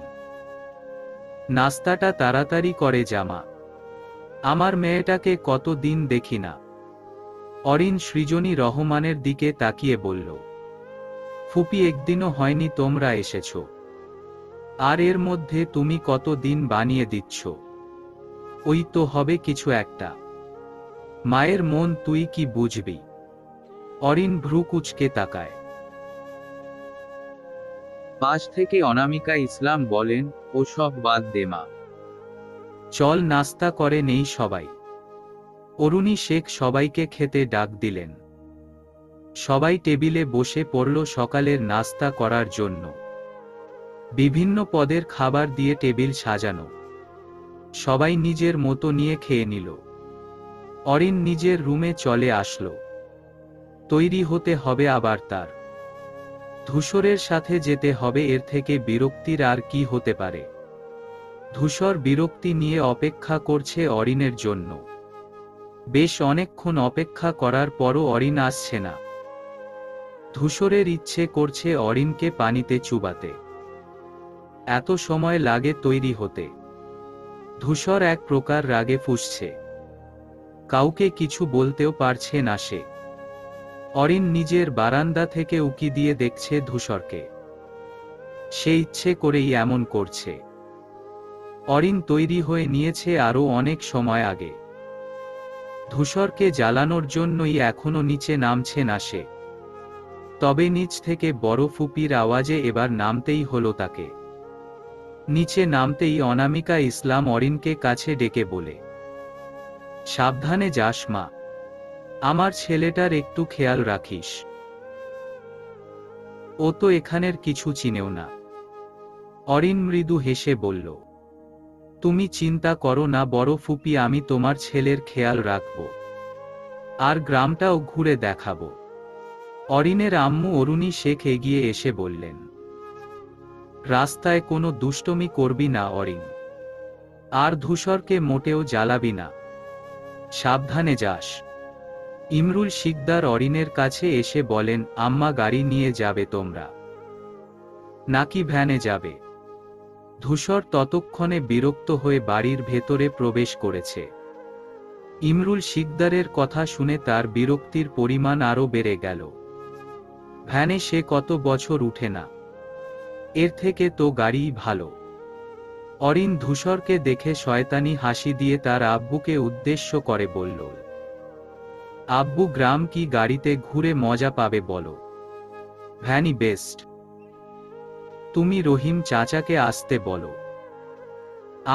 নাস্তাটা তাড়াতাড়ি করে জামা, আমার মেয়েটাকে কত দিন দেখি না। অরিন সৃজনী রহমানের দিকে তাকিয়ে বলল, ফুপি, একদিনও হয়নি তোমরা এসেছ, আর এর মধ্যে তুমি কত দিন বানিয়ে দিচ্ছ? ওই তো হবে কিছু একটা। মায়ের মন তুই কি বুঝবি? অরিন ভ্রু কুঁচকে তাকায়। পাশ থেকে অনামিকা ইসলাম বলেন, ও সব বাদ দে মা, চল নাস্তা করে নেই সবাই। অরুণী শেখ সবাইকে খেতে ডাক দিলেন। সবাই টেবিলে বসে পড়ল সকালের নাস্তা করার জন্য। বিভিন্ন পদের খাবার দিয়ে টেবিল সাজানো। সবাই নিজের মতো নিয়ে খেয়ে নিল। অরিন নিজের রুমে চলে আসলো। তৈরি হতে হবে আবার তার। ধূসরের সাথে যেতে হবে, এর থেকে বিরক্তির আর কি হতে পারে? ধূসর বিরক্তি নিয়ে অপেক্ষা করছে অরিনের জন্য। বেশ অনেকক্ষণ অপেক্ষা করার পরও অরিন আসছে না। ধূসরের ইচ্ছে করছে অরিনকে পানিতে চুবাতে। এত সময় লাগে তৈরি হতে। ধূসর এক প্রকার রাগে ফুঁসছে। কাউকে কিছু বলতেও পারছে না সে। অরিন নিজের বারান্দা থেকে উকি দিয়ে দেখছে ধূসরকে। সে ইচ্ছে করেই এমন করছে। অরিন তৈরি হয়ে নিয়েছে আরও অনেক সময় আগে। ধূসরকে জ্বালানোর জন্যই এখনো নিচে নামছে না সে। তবে নিচ থেকে বড় ফুপির আওয়াজে এবার নামতেই হলো তাকে। নিচে নামতেই অনামিকা ইসলাম অরিনকে কাছে ডেকে বলে, সাবধানে যাস মা, আমার ছেলেটার একটু খেয়াল রাখিস। ও তো এখানের কিছু চিনেও না। অরিন মৃদু হেসে বলল, তুমি চিন্তা করো না বড় ফুপি, আমি তোমার ছেলের খেয়াল রাখব, আর গ্রামটাও ঘুরে দেখাবো। অরিনের আম্মু অরুণী শেখ এগিয়ে এসে বললেন, রাস্তায় কোনো দুষ্টমি করবি না অরিন, আর ধূসরকে মোটেও জ্বালাবি না, সাবধানে যাস। ইমরুল শিকদার অরিনের কাছে এসে বলেন, আম্মা, গাড়ি নিয়ে যাবে তোমরা নাকি ভ্যানে যাবে? ধূসর ততক্ষণে বিরক্ত হয়ে বাড়ির ভেতরে প্রবেশ করেছে। ইমরুল শিকদারের কথা শুনে তার বিরক্তির পরিমাণ আরও বেড়ে গেল। ভ্যানে সে কত বছর উঠে না, এর থেকে তো গাড়িই ভালো। অরিন ধূসরকে দেখে শয়তানি হাসি দিয়ে তার আব্বুকে উদ্দেশ্য করে বলল, আব্বু, গ্রাম কি গাড়িতে ঘুরে মজা পাবে বলো? ভ্যানই বেস্ট। তুমি রহিম চাচাকে আসতে বলো,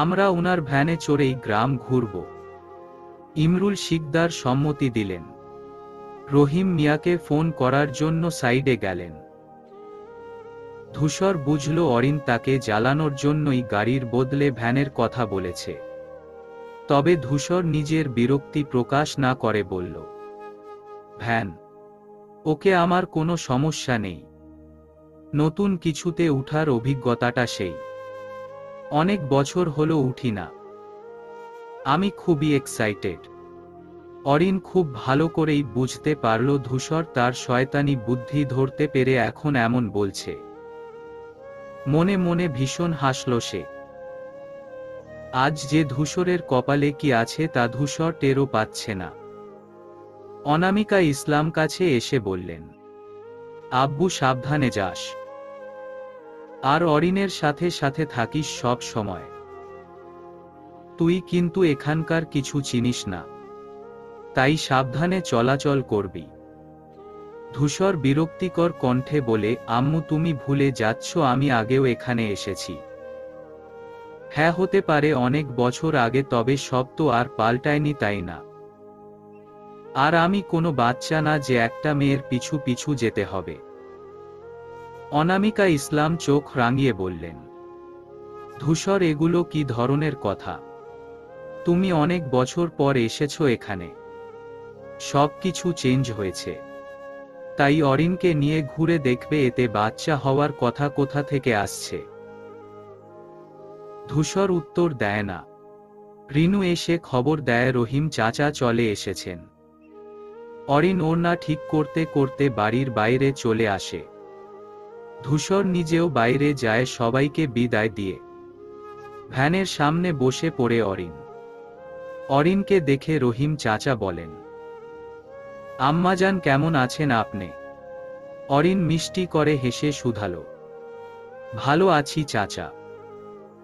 আমরা উনার ভ্যানে চড়েই গ্রাম ঘুরব। ইমরুল শিকদার সম্মতি দিলেন। রহিম মিয়াকে ফোন করার জন্য সাইডে গেলেন। ধূসর বুঝল অরিন তাকে জ্বালানোর জন্যই গাড়ির বদলে ভ্যানের কথা বলেছে। তবে ধূসর নিজের বিরক্তি প্রকাশ না করে বলল, ভ্যান, ওকে আমার কোনো সমস্যা নেই। নতুন কিছুতে উঠার অভিজ্ঞতাটা সেই। অনেক বছর হলো উঠি না। আমি খুবই এক্সাইটেড। অরিন খুব ভালো করেই বুঝতে পারল ধূসর তার শয়তানি বুদ্ধি ধরতে পেরে এখন এমন বলছে। মনে মনে ভীষণ হাসল সে। আজ যে ধূসরের কপালে কি আছে তা ধূসর টেরও পাচ্ছে না। অনামিকা ইসলাম কাছে এসে বললেন, আব্বু সাবধানে যাস, আর অরিনের সাথে সাথে থাকিস সব সময়। তুই কিন্তু এখানকার কিছু চিনিস না, তাই সাবধানে চলাচল করবি। ধূসর বিরক্তিকর কণ্ঠে বলে, আম্মু তুমি ভুলে যাচ্ছ আমি আগেও এখানে এসেছি। হ্যাঁ হতে পারে অনেক বছর আগে, তবে সব তো আর পাল্টায়নি তাই না? আর আমি কোনো বাচ্চা না যে একটা মেয়ের পিছু পিছু যেতে হবে। অনামিকা ইসলাম চোখ রাঙিয়ে বললেন, ধূসর এগুলো কি ধরনের কথা? তুমি অনেক বছর পর এসেছো এখানে, সব কিছু চেঞ্জ হয়েছে, তাই অরিনকে নিয়ে ঘুরে দেখবে, এতে বাচ্চা হওয়ার কথা কোথা থেকে আসছে? ধূসর উত্তর দেয় না। রিনু এসে খবর দেয় রহিম চাচা চলে এসেছেন। অরিন ওড়না ঠিক করতে করতে বাড়ির বাইরে চলে আসে। ধূসর নিজেও বাইরে যায় সবাইকে বিদায় দিয়ে। ভ্যানের সামনে বসে পড়ে অরিন। অরিনকে দেখে রহিম চাচা বলেন, আম্মাজান কেমন আছেন আপনি? অরিন মিষ্টি করে হেসে শুধালো, ভালো আছি চাচা,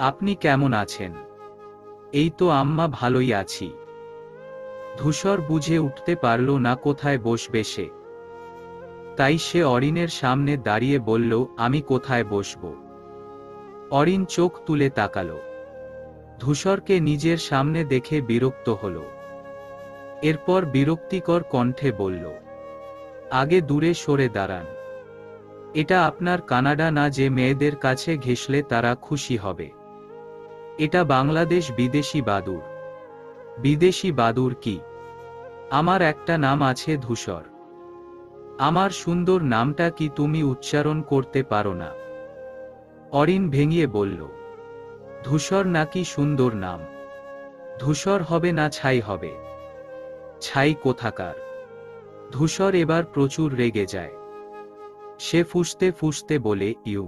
আপনি কেমন আছেন? এই তো আম্মা, ভালোই আছি। ধূসর বুঝে উঠতে পারল না কোথায় বসবে সে, তাই সে অরিনের সামনে দাঁড়িয়ে বলল, আমি কোথায় বসব? অরিন চোখ তুলে তাকালো। ধূসরকে নিজের সামনে দেখে বিরক্ত হল। এরপর বিরক্তিকর কণ্ঠে বলল, আগে দূরে সরে দাঁড়ান। এটা আপনার কানাডা না যে মেয়েদের কাছে ঘেঁষলে তারা খুশি হবে। এটা বাংলাদেশ। বিদেশি বাদুড়। বিদেশি বাদুড় কি? আমার একটা নাম আছে ধূসর। আমার সুন্দর নামটা কি তুমি উচ্চারণ করতে পারো না? অরিন ভেঙিয়ে বলল, ধূসর নাকি সুন্দর নাম? ধূসর হবে না ছাই হবে। ছাই কোথাকার? ধূসর এবার প্রচুর রেগে যায়। সে ফুঁসতে ফুঁসতে বলে, ইউ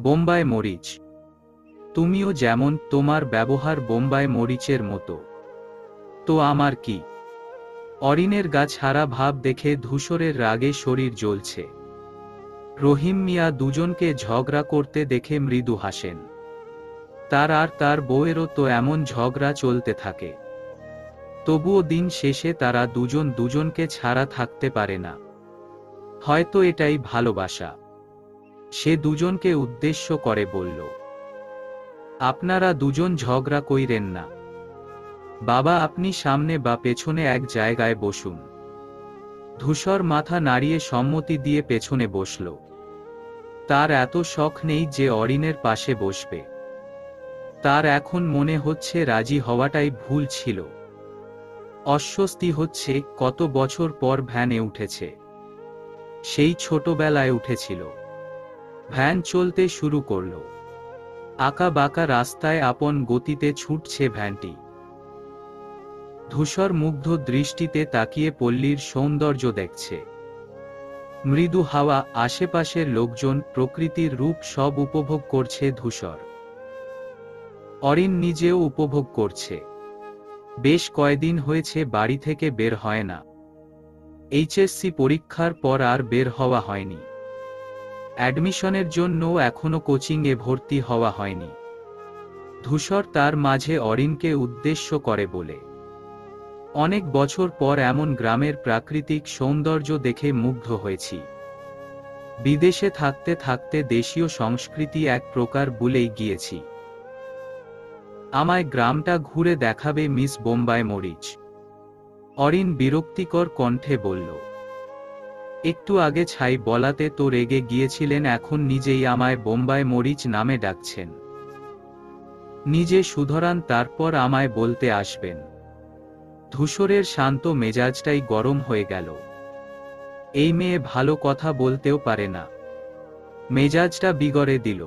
বোম্বাই মরিচ। তুমিও যেমন, তোমার ব্যবহার বোম্বাই মরিচের মতো। তো আমার কি? অরিনের গা ছাড়া ভাব দেখে ধূসরের রাগে শরীর জ্বলছে। রহিম মিয়া দুজনকে ঝগড়া করতে দেখে মৃদু হাসেন। তার আর তার বউয়েরও তো এমন ঝগড়া চলতে থাকে, তবুও দিন শেষে তারা দুজন দুজনকে ছাড়া থাকতে পারে না। হয়তো এটাই ভালোবাসা। সে দুজনকে উদ্দেশ্য করে বলল, আপনারা দুজন ঝগড়া কইরেন না। বাবা আপনি সামনে বা পেছনে এক জায়গায় বসুন। ধূসর মাথা নাড়িয়ে সম্মতি দিয়ে পেছনে বসল। তার এত শখ নেই যে অরিনের পাশে বসবে। তার এখন মনে হচ্ছে রাজি হওয়াটাই ভুল ছিল। অস্বস্তি হচ্ছে, কত বছর পর ভ্যানে উঠেছে। সেই ছোটবেলায় উঠেছিল। ভ্যান চলতে শুরু করল। আঁকা বাঁকা রাস্তায় আপন গতিতে ছুটছে ভ্যানটি। ধূসর মুগ্ধ দৃষ্টিতে তাকিয়ে পল্লীর সৌন্দর্য দেখছে। মৃদু হাওয়া, আশেপাশের লোকজন, প্রকৃতির রূপ সব উপভোগ করছে ধূসর। অরিন নিজেও উপভোগ করছে। বেশ কয়দিন হয়েছে বাড়ি থেকে বের হয় না। এইচএসসি পরীক্ষার পর আর বের হওয়া হয়নি। অ্যাডমিশনের জন্য এখনো কোচিংয়ে ভর্তি হওয়া হয়নি। ধূসর তার মাঝে অরিনকে উদ্দেশ্য করে বলে, অনেক বছর পর এমন গ্রামের প্রাকৃতিক সৌন্দর্য দেখে মুগ্ধ হয়েছি। বিদেশে থাকতে থাকতে দেশীয় সংস্কৃতি এক প্রকার ভুলেই গিয়েছি। আমায় গ্রামটা ঘুরে দেখাবে মিস বোম্বাই মরিচ? অরিন বিরক্তিকর কণ্ঠে বলল, একটু আগে ছাই বলাতে তো রেগে গিয়েছিলেন, এখন নিজেই আমায় বোম্বাই মরিচ নামে ডাকছেন। নিজে শুধরান, তারপর আমায় বলতে আসবেন। ধূসরের শান্ত মেজাজটাই গরম হয়ে গেল। এই মেয়ে ভালো কথা বলতেও পারে না, মেজাজটা বিগড়ে দিল।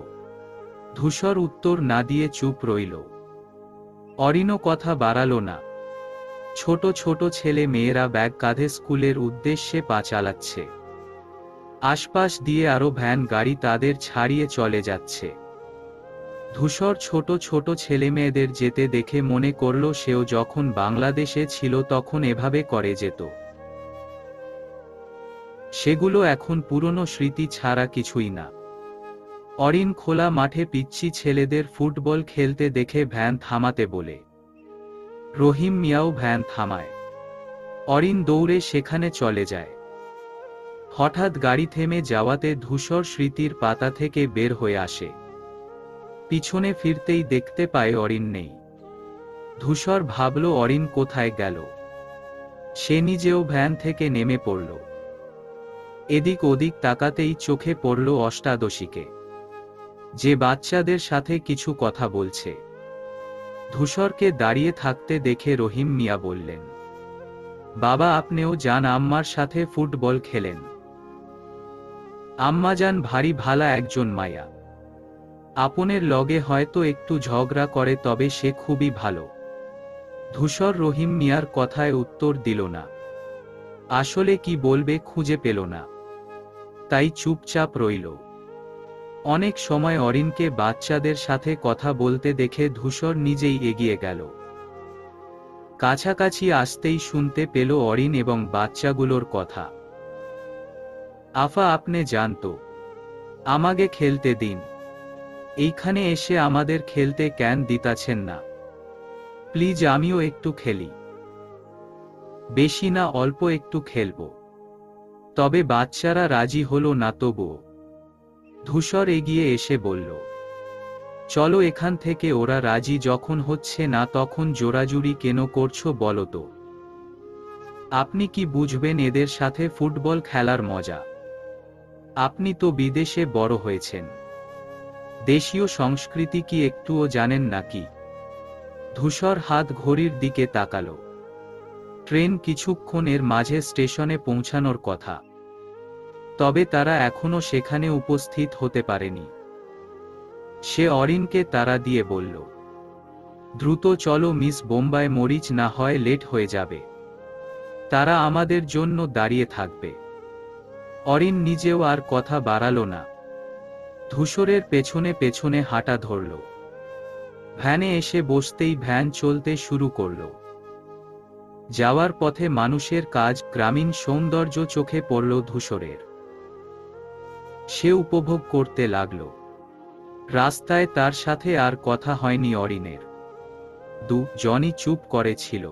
ধূসর উত্তর না দিয়ে চুপ রইল। অরিনও কথা বাড়ালো না। ছোট ছোট ছেলে মেয়েরা ব্যাগ কাঁধে স্কুলের উদ্দেশ্যে পা চালাচ্ছে। আশপাশ দিয়ে আরো ভ্যান গাড়ি তাদের ছাড়িয়ে চলে যাচ্ছে। ধূসর ছোট ছোট ছেলেমেয়েদের যেতে দেখে মনে করল সেও যখন বাংলাদেশে ছিল তখন এভাবে করে যেত। সেগুলো এখন পুরনো স্মৃতি ছাড়া কিছুই না। অরিন খোলা মাঠে পিচ্চি ছেলেদের ফুটবল খেলতে দেখে ভ্যান থামাতে বলে। রহিম মিয়াও ভ্যান থামায়। অরিন দৌড়ে সেখানে চলে যায়। হঠাৎ গাড়ি থেমে যাওয়াতে ধূসর স্মৃতির পাতা থেকে বের হয়ে আসে। পিছনে ফিরতেই দেখতে পায় অরিন নেই। ধূসর ভাবল অরিন কোথায় গেল। সে নিজেও ভ্যান থেকে নেমে পড়ল। এদিক ওদিক তাকাতেই চোখে পড়ল অষ্টাদশীকে, যে বাচ্চাদের সাথে কিছু কথা বলছে। ধূসরকে দাঁড়িয়ে থাকতে দেখে রহিম মিয়া বললেন, বাবা আপনিও যান, আম্মার সাথে ফুটবল খেলেন। আম্মাজান ভারী ভালা একজন মায়া। আপনের লগে হয়তো একটু ঝগড়া করে, তবে সে খুবই ভালো। ধূসর রহিম মিয়ার কথায় উত্তর দিল না। আসলে কি বলবে খুঁজে পেল না, তাই চুপচাপ রইল। অনেক সময় অরিনকে বাচ্চাদের সাথে কথা বলতে দেখে ধূসর নিজেই এগিয়ে গেল। কাছাকাছি আসতেই শুনতে পেল অরিন এবং বাচ্চাগুলোর কথা। আফা আপনি জানতো, আমাকে খেলতে দিন। এইখানে এসে আমাদের খেলতে কেন দিতাছেন না? প্লিজ আমিও একটু খেলি। বেশি না, অল্প একটু খেলব। তবে বাচ্চারা রাজি হলো না তবুও। ধূসর এগিয়ে এসে বলল, চলো এখান থেকে। ওরা রাজি যখন হচ্ছে না তখন জোরাজুরি কেন করছো বলো তো? আপনি কি বুঝবেন এদের সাথে ফুটবল খেলার মজা? আপনি তো বিদেশে বড় হয়েছেন, দেশীয় সংস্কৃতি কি একটুও জানেন নাকি? ধূসর হাত ঘড়ির দিকে তাকালো। ট্রেন কিছুক্ষণের মাঝে স্টেশনে পৌঁছানোর কথা, তবে তারা এখনো সেখানে উপস্থিত হতে পারেনি। সে অরিনকে তাড়া দিয়ে বলল, দ্রুত চলো মিস, বোম্বাই মরিচ না হয় লেট হয়ে যাবে। তারা আমাদের জন্য দাঁড়িয়ে থাকবে। অরিন নিজেও আর কথা বাড়ালো না। ধূসরের পেছনে পেছনে হাঁটা ধরল। ভ্যানে এসে বসতেই ভ্যান চলতে শুরু করল। যাওয়ার পথে মানুষের কাজ, গ্রামীণ সৌন্দর্য চোখে পড়ল ধূসরের। সে উপভোগ করতে লাগল। রাস্তায় তার সাথে আর কথা হয়নি অরিনের। জনই চুপ করেছিল।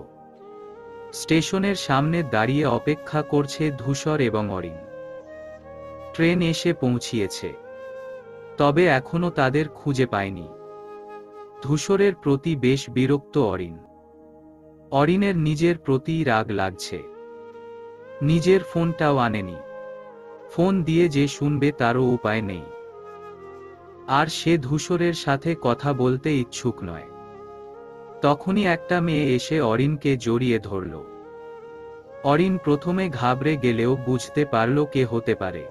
স্টেশনের সামনে দাঁড়িয়ে অপেক্ষা করছে ধূসর এবং অরিন। ট্রেন এসে পৌঁছিয়েছে, তবে এখনো তাদের খুঁজে পায়নি। ধূসরের প্রতি বেশ বিরক্ত অরিন। অরিনের নিজের প্রতি রাগ লাগছে। নিজের ফোনটাও আনেনি। ফোন দিয়ে যে শুনবে তারও উপায় নেই। আর সে ধূসরের সাথে কথা বলতে ইচ্ছুক নয়। তখনই একটা মেয়ে এসে অরিনকে জড়িয়ে ধরল। অরিন প্রথমে ঘাবড়ে গেলেও বুঝতে পারল কে হতে পারে।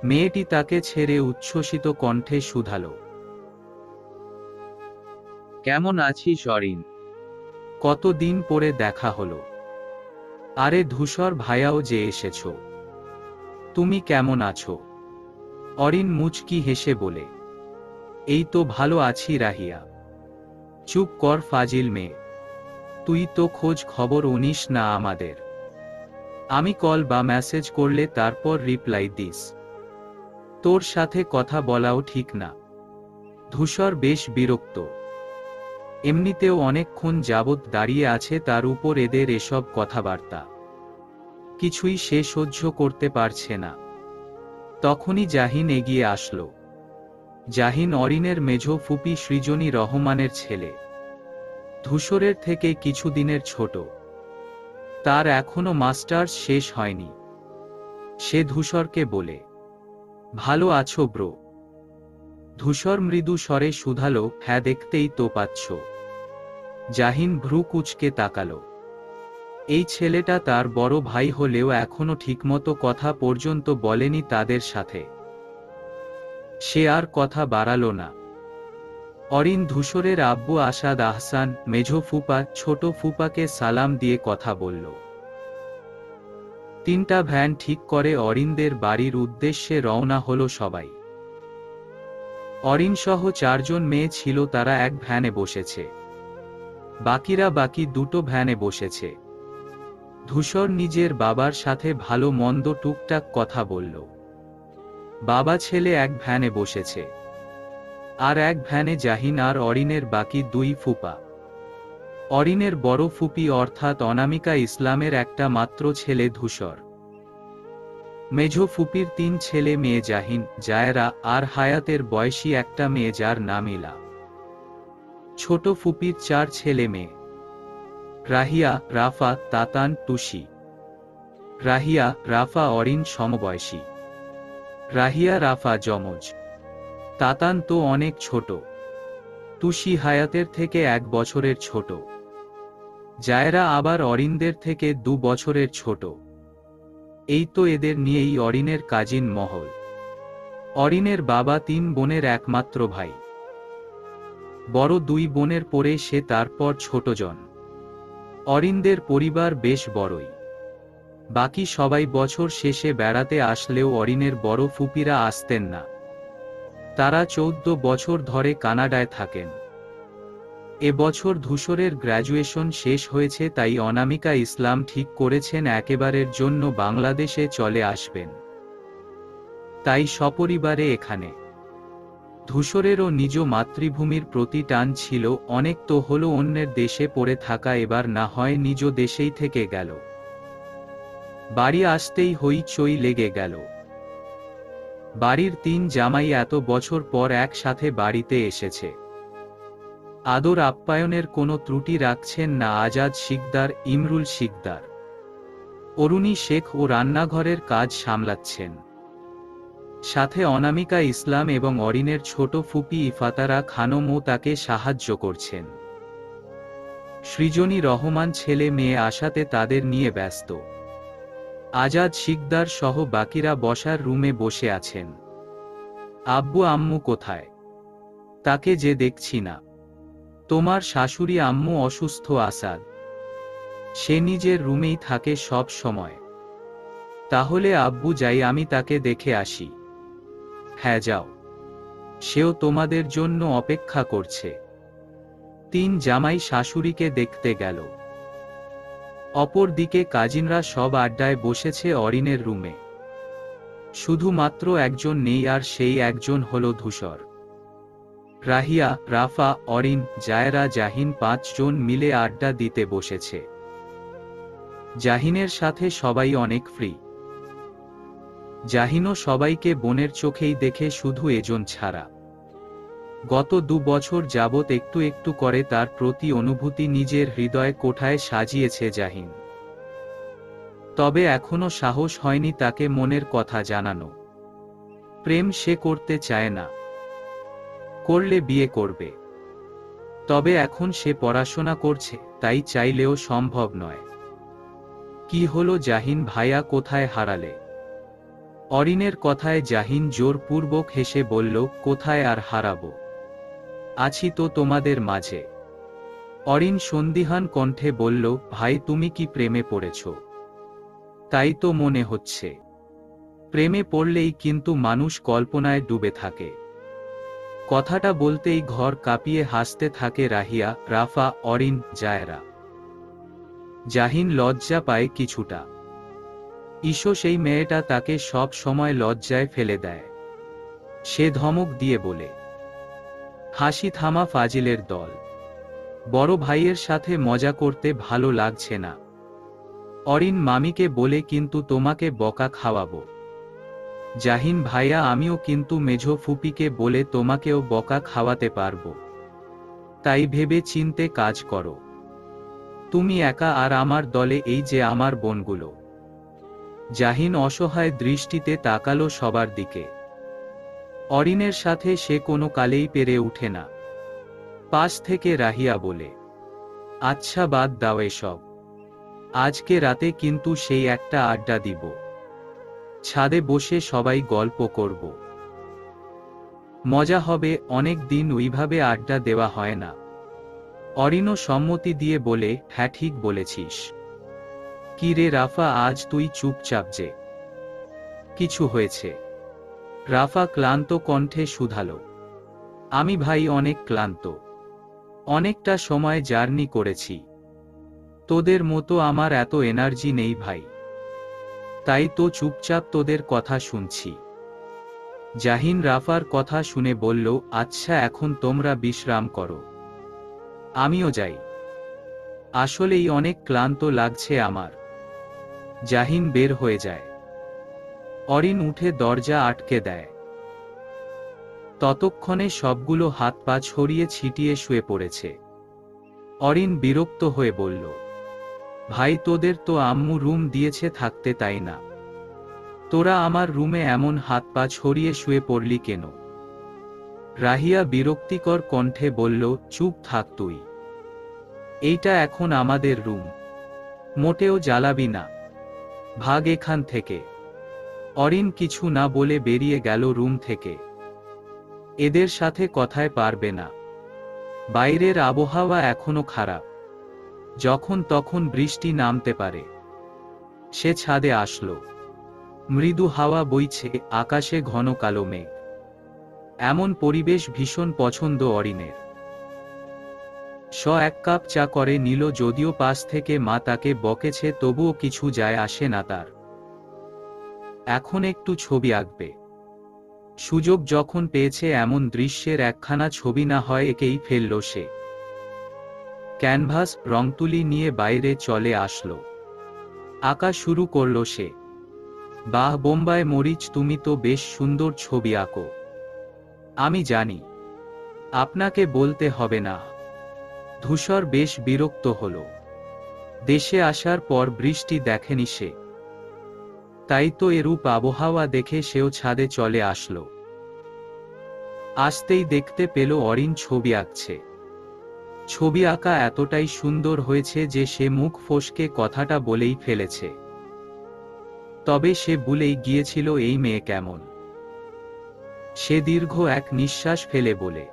মেয়েটি তাকে ছেড়ে উচ্ছ্বসিত কণ্ঠে শুধালো, কেমন আছিস অরিন? কতদিন পরে দেখা হলো। আরে ধূসর ভাইয়াও যে এসেছো। তুমি কেমন আছো? অরিন মুচকি হেসে বলে, এই তো ভালো আছি রাহিয়া। চুপ কর ফাজিল মেয়ে, তুই তো খোঁজ খবর নিস না আমাদের। আমি কল বা মেসেজ করলে তারপর রিপ্লাই দিস। তোর সাথে কথা বলাও ঠিক না। ধূসর বেশ বিরক্ত। এমনিতেও অনেকক্ষণ যাবৎ দাঁড়িয়ে আছে, তার উপর এদের এসব কথাবার্তা। কিছুই সে সহ্য করতে পারছে না। তখনই জাহিন এগিয়ে আসলো। জাহিন অরিনের মেঝ ফুপি সৃজনী রহমানের ছেলে। ধূসরের থেকে কিছুদিনের ছোট। তার এখনো মাস্টার্স শেষ হয়নি। সে ধূসরকে বলে, ভালো আছো ব্রো? ধূসর মৃদু স্বরে শুধালো, হ্যাঁ দেখতেই তো পাচ্ছ। জাহিন ভ্রু কুঁচকে তাকালো। এই ছেলেটা তার বড় ভাই হলেও এখনো ঠিকমতো কথা পর্যন্ত বলেনি তাদের সাথে। সে আর কথা বাড়ালো না। অরিন ধূসরের আব্বু আসাদ আহসান, মেঝো ফুপা, ছোট ফুপাকে সালাম দিয়ে কথা বলল। 3টা ভ্যান ঠিক করে অরিনদের বাড়ির উদ্দেশ্যে রওনা হলো সবাই। অরিন সহ 4 জন মেয়ে ছিল, তারা এক ভ্যানে বসেছে। বাকিরা বাকি 2টো ভ্যানে বসেছে। ধূসর নিজের বাবার সাথে ভালো মন্দ টুকটাক কথা বলল। বাবা ছেলে এক ভ্যানে বসেছে। আর এক ভ্যানে জাহিন আর অরিনের বাকি 2 ফুপা। অরিনের বড় ফুপি অর্থাৎ অনামিকা ইসলামের একটা মাত্র ছেলে ধূসর। মেঝো ফুপির 3 ছেলে মেয়ে জাহিন, জায়রা আর হায়াতের বয়সী একটা মেয়ে যার নাম ইলা। ছোট ফুপির 4 ছেলে মেয়ে, রাহিয়া, রাফা, তাতান, টুসি। রাহিয়া, রাফা অরিন সমবয়সী। রাহিয়া রাফা যমজ। তাতান তো অনেক ছোট। টুসি হায়াতের থেকে 1 বছরের ছোট। জায়রা আবার অরিনদের থেকে 2 বছরের ছোট। এই তো এদের নিয়েই অরিনের কাজিন মহল। অরিনের বাবা 3 বোনের একমাত্র ভাই। বড় 2 বোনের পরে সে তারপর ছোটজন। অরিনদের পরিবার বেশ বড়ই। বাকি সবাই বছর শেষে বেড়াতে আসলেও অরিনের বড় ফুপিরা আসতেন না। তারা 14 বছর ধরে কানাডায় থাকেন। এবছর ধূসরের গ্র্যাজুয়েশন শেষ হয়েছে, তাই অনামিকা ইসলাম ঠিক করেছেন একেবারের জন্য বাংলাদেশে চলে আসবেন। তাই সপরিবারে এখানে। ধূসরেরও নিজ মাতৃভূমির প্রতি টান ছিল অনেক, তো হলো অন্যের দেশে পড়ে থাকা, এবার না হয় নিজ দেশেই থেকে গেল। বাড়ি আসতেই হইচই লেগে গেল। বাড়ির 3 জামাই এত বছর পর একসাথে বাড়িতে এসেছে। আদর আপ্যায়নের কোনো ত্রুটি রাখছেন না আজাদ শিকদার, ইমরুল শিকদার। অরুণী শেখ ও রান্নাঘরের কাজ সামলাচ্ছেন। সাথে অনামিকা ইসলাম এবং অরিনের ছোট ফুপি ইফাতারা খানমও তাকে সাহায্য করছেন। সৃজনী রহমান ছেলে মেয়ে আসাতে তাদের নিয়ে ব্যস্ত। আজাদ শিকদার সহ বাকিরা বসার রুমে বসে আছেন। আব্বু আম্মু কোথায়? তাকে যে দেখছি না। তোমার শাশুড়ি আম্মু অসুস্থ আসাদ। সে নিজের রুমেই থাকে সব সময়। তাহলে আব্বু যাই, আমি তাকে দেখে আসি। হ্যাঁ যাও, সেও তোমাদের জন্য অপেক্ষা করছে। 3 জামাই শাশুড়িকে দেখতে গেল। অপর দিকে কাজিনরা সব আড্ডায় বসেছে অরিনের রুমে। শুধুমাত্র একজন নেই, আর সেই একজন হলো ধূসর। রাহিয়া, রাফা, অরিন, জায়রা, জাহিন 5 জন মিলে আড্ডা দিতে বসেছে। জাহিনের সাথে সবাই অনেক ফ্রি। জাহিনও সবাইকে বোনের চোখেই দেখে, শুধু এজন ছাড়া। গত 2 বছর যাবৎ একটু একটু করে তার প্রতি অনুভূতি নিজের হৃদয় কোঠায় সাজিয়েছে জাহিন। তবে এখনো সাহস হয়নি তাকে মনের কথা জানানো। প্রেম সে করতে চায় না। করলে বিয়ে করবে। তবে এখন সে পড়াশোনা করছে, তাই চাইলেও সম্ভব নয়। কি হলো জাহিন ভাইয়া, কোথায় হারালে? অরিনের কথায় জাহিন জোরপূর্বক হেসে বলল, কোথায় আর হারাবো, আছি তো তোমাদের মাঝে। অরিন সন্দিহান কণ্ঠে বলল, ভাই তুমি কি প্রেমে পড়েছ? তাই তো মনে হচ্ছে। প্রেমে পড়লেই কিন্তু মানুষ কল্পনায় ডুবে থাকে। কথাটা বলতেই ঘর কাঁপিয়ে হাসতে থাকে রাহিয়া, রাফা, অরিন, জায়রা। জাহিন লজ্জা পায় কিছুটা। ঈশো সেই মেয়েটা তাকে সব সময় লজ্জায় ফেলে দেয়। সে ধমক দিয়ে বলে, হাসি থামা ফাজিলের দল। বড় ভাইয়ের সাথে মজা করতে ভালো লাগছে না। অরিন মামিকে বলে, কিন্তু তোমাকে বকা খাওয়াবো। জাহিন ভাইয়া আমিও কিন্তু মেঝো ফুপিকে বলে তোমাকেও বকা খাওয়াতে পারবো। তাই ভেবে চিন্তে কাজ করো। তুমি একা আর আমার দলে এই যে আমার বোনগুলো। জাহিন অসহায় দৃষ্টিতে তাকালো সবার দিকে। অরিনের সাথে সে কোনো কালেই পেরে উঠে না। পাশ থেকে রাহিয়া বলে, আচ্ছা বাদ দাও এসব, আজকে রাতে কিন্তু সেই একটা আড্ডা দিব, ছাদে বসে সবাই গল্প করব, মজা হবে, অনেক দিন ওইভাবে আড্ডা দেওয়া হয় না। অরিনও সম্মতি দিয়ে বলে, হ্যাঁ ঠিক বলেছিস। কি রে রাফা, আজ তুই চুপচাপ যে? কিছু হয়েছে? রাফা ক্লান্ত কণ্ঠে শুধালো। আমি ভাই অনেক ক্লান্ত, অনেকটা সময় জার্নি করেছি, তোদের মতো আমার এত এনার্জি নেই ভাই, তাই তো চুপচাপ তোদের কথা শুনছি। জাহিন রাফার কথা শুনে বলল, আচ্ছা এখন তোমরা বিশ্রাম করো, আমিও যাই, আসলেই অনেক ক্লান্ত লাগছে আমার। জাহিন বের হয়ে যায়। অরিন উঠে দরজা আটকে দেয়। ততক্ষণে সবগুলো হাত পা ছড়িয়ে ছিটিয়ে শুয়ে পড়েছে। অরিন বিরক্ত হয়ে বলল, ভাই তোদের তো আম্মু রুম দিয়েছে থাকতে, তাই না? তোরা আমার রুমে এমন হাত পা ছড়িয়ে শুয়ে পড়লি কেন? রাহিয়া বিরক্তিকর কণ্ঠে বলল, চুপ থাক তুই, এইটা এখন আমাদের রুম, মোটেও জ্বালাবি না, ভাগ এখান থেকে। অরিন কিছু না বলে বেরিয়ে গেল রুম থেকে। এদের সাথে কথায় পারবে না, বাইরের আবহাওয়া এখনো খারাপ, যখন তখন বৃষ্টি নামতে পারে। সে ছাদে আসলো। মৃদু হাওয়া বইছে, আকাশে ঘন কালো মেঘ। এমন পরিবেশ ভীষণ পছন্দ অরিনের। এক কাপ চা করে নিল, যদিও পাশ থেকে মা তাকে বকেছে, তবুও কিছু যায় আসে না তার। এখন একটু ছবি আঁকবে, সুযোগ যখন পেয়েছে, এমন দৃশ্যের একখানা ছবি না হয় একেই ফেলল সে। ক্যানভাস রং তুলি নিয়ে বাইরে চলে আসলো। আঁকা শুরু করল সে। বাহ বোম্বাই মরিচ, তুমি তো বেশ সুন্দর ছবি আঁকো। আমি জানি, আপনাকে বলতে হবে না। ধূসর বেশ বিরক্ত হল। দেশে আসার পর বৃষ্টি দেখেনি সে, তাই তো এরূপ আবহাওয়া দেখে সেও ছাদে চলে আসলো। আসতেই দেখতে পেল অরিন ছবি আঁকছে। ছবি আঁকা এতটাই সুন্দর হয়েছে যে সে মুখ ফসকে কথাটা বলেই ফেলেছে। তবে সে ভুলেই গিয়েছিল এই মেয়ে কেমন। সে দীর্ঘ এক নিঃশ্বাস ফেলে বলে,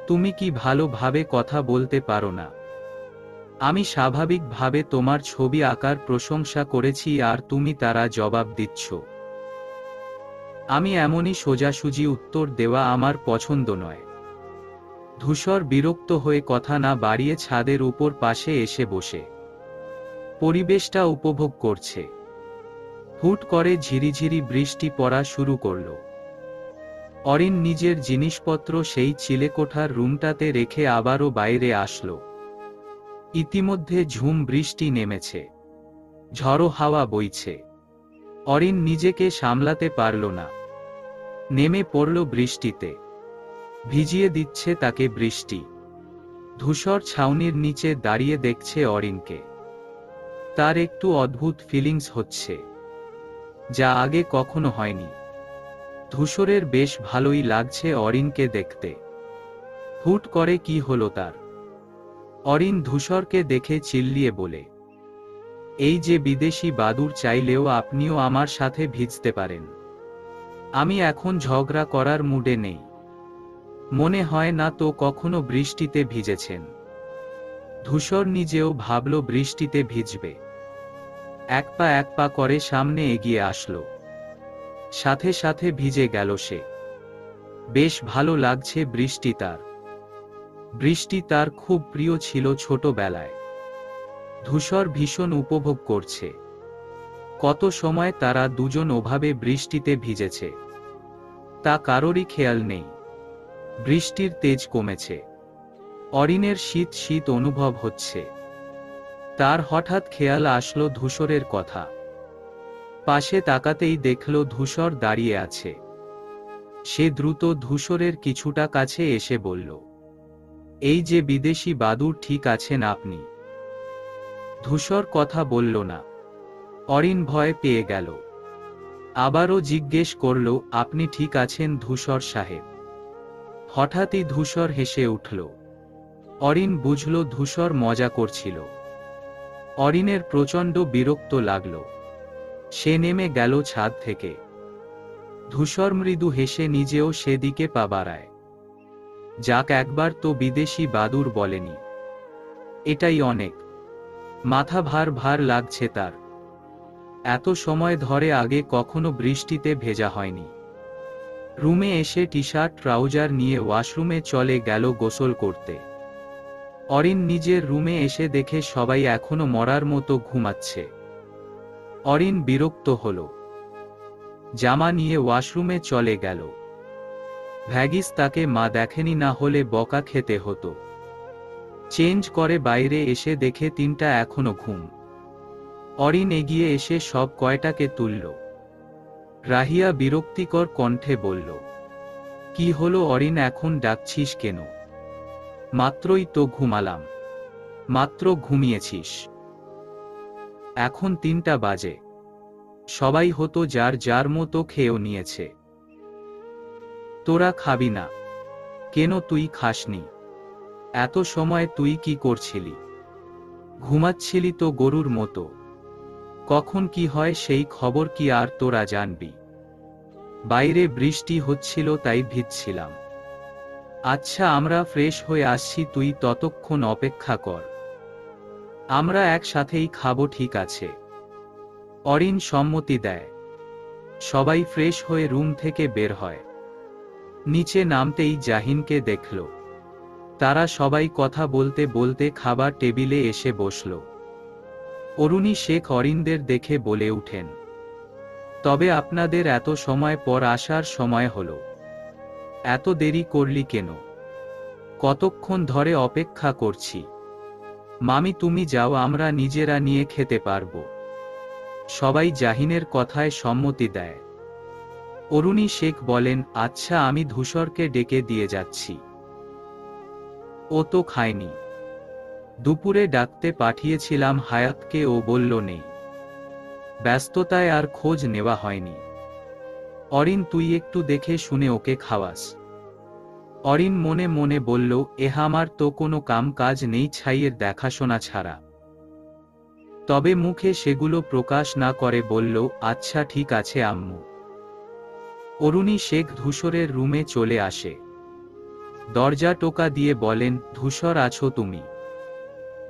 তুমি কি ভালোভাবে কথা বলতে পারো না? আমি স্বাভাবিকভাবে তোমার ছবি আঁকার প্রশংসা করেছি আর তুমি তারা জবাব দিচ্ছ। আমি এমনই সোজাসুজি উত্তর দেওয়া আমার পছন্দ নয়। ধূসর বিরক্ত হয়ে কথা না বাড়িয়ে ছাদের উপর পাশে এসে বসে পরিবেশটা উপভোগ করছে। হুট করে ঝিরিঝিরি বৃষ্টি পড়া শুরু করল। অরিন নিজের জিনিসপত্র সেই চিলেকোঠার রুমটাতে রেখে আবারও বাইরে আসলো। ইতিমধ্যে ঝুম বৃষ্টি নেমেছে, ঝড়ো হাওয়া বইছে। অরিন নিজেকে সামলাতে পারল না, নেমে পড়ল বৃষ্টিতে। ভিজিয়ে দিচ্ছে তাকে বৃষ্টি। ধূসর ছাউনির নিচে দাঁড়িয়ে দেখছে অরিনকে। তার একটু অদ্ভুত ফিলিংস হচ্ছে, যা আগে কখনো হয়নি। ধূসরের বেশ ভালোই লাগছে অরিনকে দেখতে। হুট করে কি হলো তার? অরিন ধূসরকে দেখে চিল্লিয়ে বলে, এই যে বিদেশি বাদুড়, চাইলেও আপনিও আমার সাথে ভিজতে পারেন। আমি এখন ঝগড়া করার মুডে নেই। মনে হয় না তো কখনো বৃষ্টিতে ভিজেছেন। ধূসর নিজেও ভাবল বৃষ্টিতে ভিজবে। এক পা করে সামনে এগিয়ে আসলো। সাথে সাথে ভিজে গেল সে। বেশ ভালো লাগছে বৃষ্টি তার। বৃষ্টি তার খুব প্রিয় ছিল ছোটবেলায়। ধূসর ভীষণ উপভোগ করছে। কত সময় তারা দুজন ওভাবে বৃষ্টিতে ভিজেছে, তা কারোরই খেয়াল নেই। বৃষ্টির তেজ কমেছে। অরিনের শীত শীত অনুভব হচ্ছে। তার হঠাৎ খেয়াল আসলো ধূসরের কথা। পাশে তাকাতেই দেখল ধূসর দাঁড়িয়ে আছে। সে দ্রুত ধূসরের কিছুটা কাছে এসে বলল, এই যে বিদেশি বাদুড়, ঠিক আছেন আপনি? ধূসর কথা বলল না। অরিন ভয় পেয়ে গেল। আবারও জিজ্ঞেস করল, আপনি ঠিক আছেন ধূসর সাহেব? হঠাৎই ধূসর হেসে উঠল। অরিন বুঝল ধূসর মজা করছিল। অরিনের প্রচণ্ড বিরক্ত লাগল। সে নেমে গেল ছাদ থেকে। ধূসর মৃদু হেসে নিজেও সেদিকে পা বাড়ায়। যাক, একবার তো বিদেশি বাদুড় বলেনি। এটাই অনেক। মাথা ভার ভার লাগছে তার। এত সময় ধরে আগে কখনো বৃষ্টিতে ভেজা হয়নি। রুমে এসে টি শার্ট ট্রাউজার নিয়ে ওয়াশরুমে চলে গেল গোসল করতে। অরিন নিজের রুমে এসে দেখে সবাই এখনো মরার মতো ঘুমাচ্ছে। অরিন বিরক্ত হল। জামা নিয়ে ওয়াশরুমে চলে গেল। ভ্যাগিস তাকে মা দেখেনি, না হলে বকা খেতে হতো। চেঞ্জ করে বাইরে এসে দেখে তিনটা এখনো ঘুম। অরিন এগিয়ে এসে সব কয়টাকে তুলল। রাহিয়া বিরক্তিকর কণ্ঠে বলল, কি হলো অরিন, এখন ডাকছিস কেন? মাত্রই তো ঘুমালাম। মাত্র ঘুমিয়েছিস? এখন 3টা বাজে। সবাই হতো যার যার মতো খেয়েও নিয়েছে। তোরা খাবি না কেন? তুই খাসনি? এত সময় তুই কি করছিলি? ঘুমাচ্ছিলি তো গরুর মতো। কখন কি হয় সেই খবর কি আর তোরা জানবি? বাইরে বৃষ্টি হচ্ছিল তাই ভিজছিলাম। আচ্ছা, আমরা ফ্রেশ হয়ে আসছি, তুই ততক্ষণ অপেক্ষা কর। আমরা একসাথেই খাবো, ঠিক আছে? অরিন সম্মতি দেয়। সবাই ফ্রেশ হয়ে রুম থেকে বের হয়। নিচে নামতেই জাহিনকে দেখল। তারা সবাই কথা বলতে বলতে খাবার টেবিলে এসে বসল। অরুণী শেখ অরিনদের দেখে বলে উঠেন, তবে আপনাদের এত সময় পর আসার সময় হলো। এত দেরি করলি কেন? কতক্ষণ ধরে অপেক্ষা করছি। মামি তুমি যাও, আমরা নিজেরা নিয়ে খেতে পারবো। সবাই জাহিনের কথায় সম্মতি দেয়। অরুণী শেখ বলেন, আচ্ছা আমি ধূসরকে ডেকে দিয়ে যাচ্ছি। ও তো খায়নি। দুপুরে ডাকতে পাঠিয়েছিলাম হায়াতকে, ও বলল নেই। ব্যস্ততায় আর খোঁজ নেওয়া হয়নি। অরিন তুই একটু দেখে শুনে ওকে খাওয়াস। অরিন মনে মনে বলল, আমার তো কোনো কাম কাজ নেই ছাইয়ের দেখাশোনা ছাড়া। তবে মুখে সেগুলো প্রকাশ না করে বলল, আচ্ছা ঠিক আছে আম্মু। অরুণী শেখ ধূসরের রুমে চলে আসে। দরজা টোকা দিয়ে বলেন, ধূসর আছো তুমি?